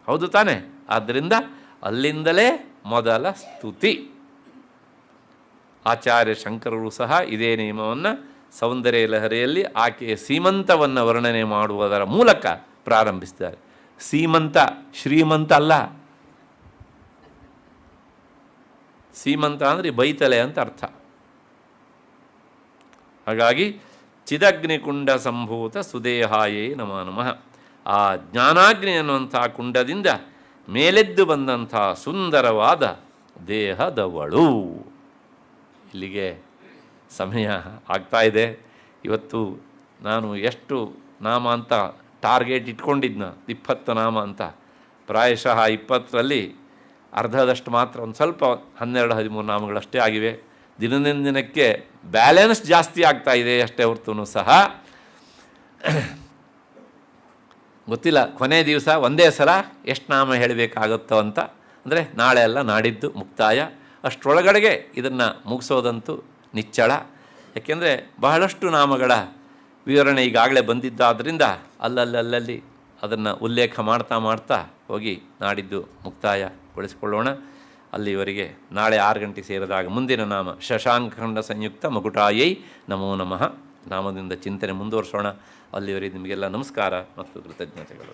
ಹೌದು ತಾನೆ? ಆದ್ದರಿಂದ ಅಲ್ಲಿಂದಲೇ ಮೊದಲ ಸ್ತುತಿ. ಆಚಾರ್ಯ ಶಂಕರರು ಸಹ ಇದೇ ನಿಯಮವನ್ನು ಸೌಂದರ್ಯ ಲಹರಿಯಲ್ಲಿ ಆಕೆಯ ಸೀಮಂತವನ್ನು ವರ್ಣನೆ ಮಾಡುವುದರ ಮೂಲಕ ಪ್ರಾರಂಭಿಸಿದ್ದಾರೆ. ಸೀಮಂತ ಶ್ರೀಮಂತ ಅಲ್ಲ. ಸೀಮಂತ ಅಂದರೆ ಬೈತಲೆ ಅಂತ ಅರ್ಥ. ಹಾಗಾಗಿ ಚಿದಗ್ನಿಕುಂಡ ಸಂಭೂತ ಸುದೇಹಾಯೇ ನಮೋ ನಮಃ. ಆ ಜ್ಞಾನಾಗ್ನಿ ಅನ್ನುವಂಥ ಕುಂಡದಿಂದ ಮೇಲೆದ್ದು ಬಂದಂಥ ಸುಂದರವಾದ ದೇಹದವಳು. ಇಲ್ಲಿಗೆ ಸಮಯ ಆಗ್ತಾ ಇದೆ. ಇವತ್ತು ನಾನು ಎಷ್ಟು ನಾಮ ಅಂತ ಟಾರ್ಗೆಟ್ ಇಟ್ಕೊಂಡಿದ್ನ, 20 ನಾಮ ಅಂತ. ಪ್ರಾಯಶಃ 20ರಲ್ಲಿ ಅರ್ಧದಷ್ಟು ಮಾತ್ರ, ಒಂದು ಸ್ವಲ್ಪ 12-13 ನಾಮಗಳಷ್ಟೇ ಆಗಿವೆ. ದಿನದಿಂದ ದಿನಕ್ಕೆ ಬ್ಯಾಲೆನ್ಸ್ ಜಾಸ್ತಿ ಆಗ್ತಾ ಇದೆ ಅಷ್ಟೇ ಹೊರತು ಸಹ ಗೊತ್ತಿಲ್ಲ ಕೊನೆ ದಿವಸ ಒಂದೇ ಸಲ ಎಷ್ಟು ನಾಮ ಹೇಳಬೇಕಾಗುತ್ತೋ ಅಂತ. ಅಂದರೆ ನಾಳೆ ಅಲ್ಲ ನಾಡಿದ್ದು ಮುಕ್ತಾಯ. ಅಷ್ಟರೊಳಗಡೆಗೆ ಇದನ್ನು ಮುಗಿಸೋದಂತೂ ನಿಚ್ಚಳ. ಯಾಕೆಂದರೆ ಬಹಳಷ್ಟು ನಾಮಗಳ ವಿವರಣೆ ಈಗಾಗಲೇ ಬಂದಿದ್ದಾದ್ದರಿಂದ ಅಲ್ಲಲ್ಲಿ ಅದನ್ನು ಉಲ್ಲೇಖ ಮಾಡ್ತಾ ಹೋಗಿ ನಾಡಿದ್ದು ಮುಕ್ತಾಯಗೊಳಿಸಿಕೊಳ್ಳೋಣ. ಅಲ್ಲಿವರೆಗೆ ನಾಳೆ 6 ಗಂಟೆ ಸೇರಿದಾಗ ಮುಂದಿನ ನಾಮ ಶಶಾಂಕಖಂಡ ಸಂಯುಕ್ತ ಮಕುಟಾಯೈ ನಮೋ ನಮಃ ನಾಮದಿಂದ ಚಿಂತನೆ ಮುಂದುವರಿಸೋಣ. ಅಲ್ಲಿವರೆಗೆ ನಿಮಗೆಲ್ಲ ನಮಸ್ಕಾರ ಮತ್ತು ಕೃತಜ್ಞತೆಗಳು.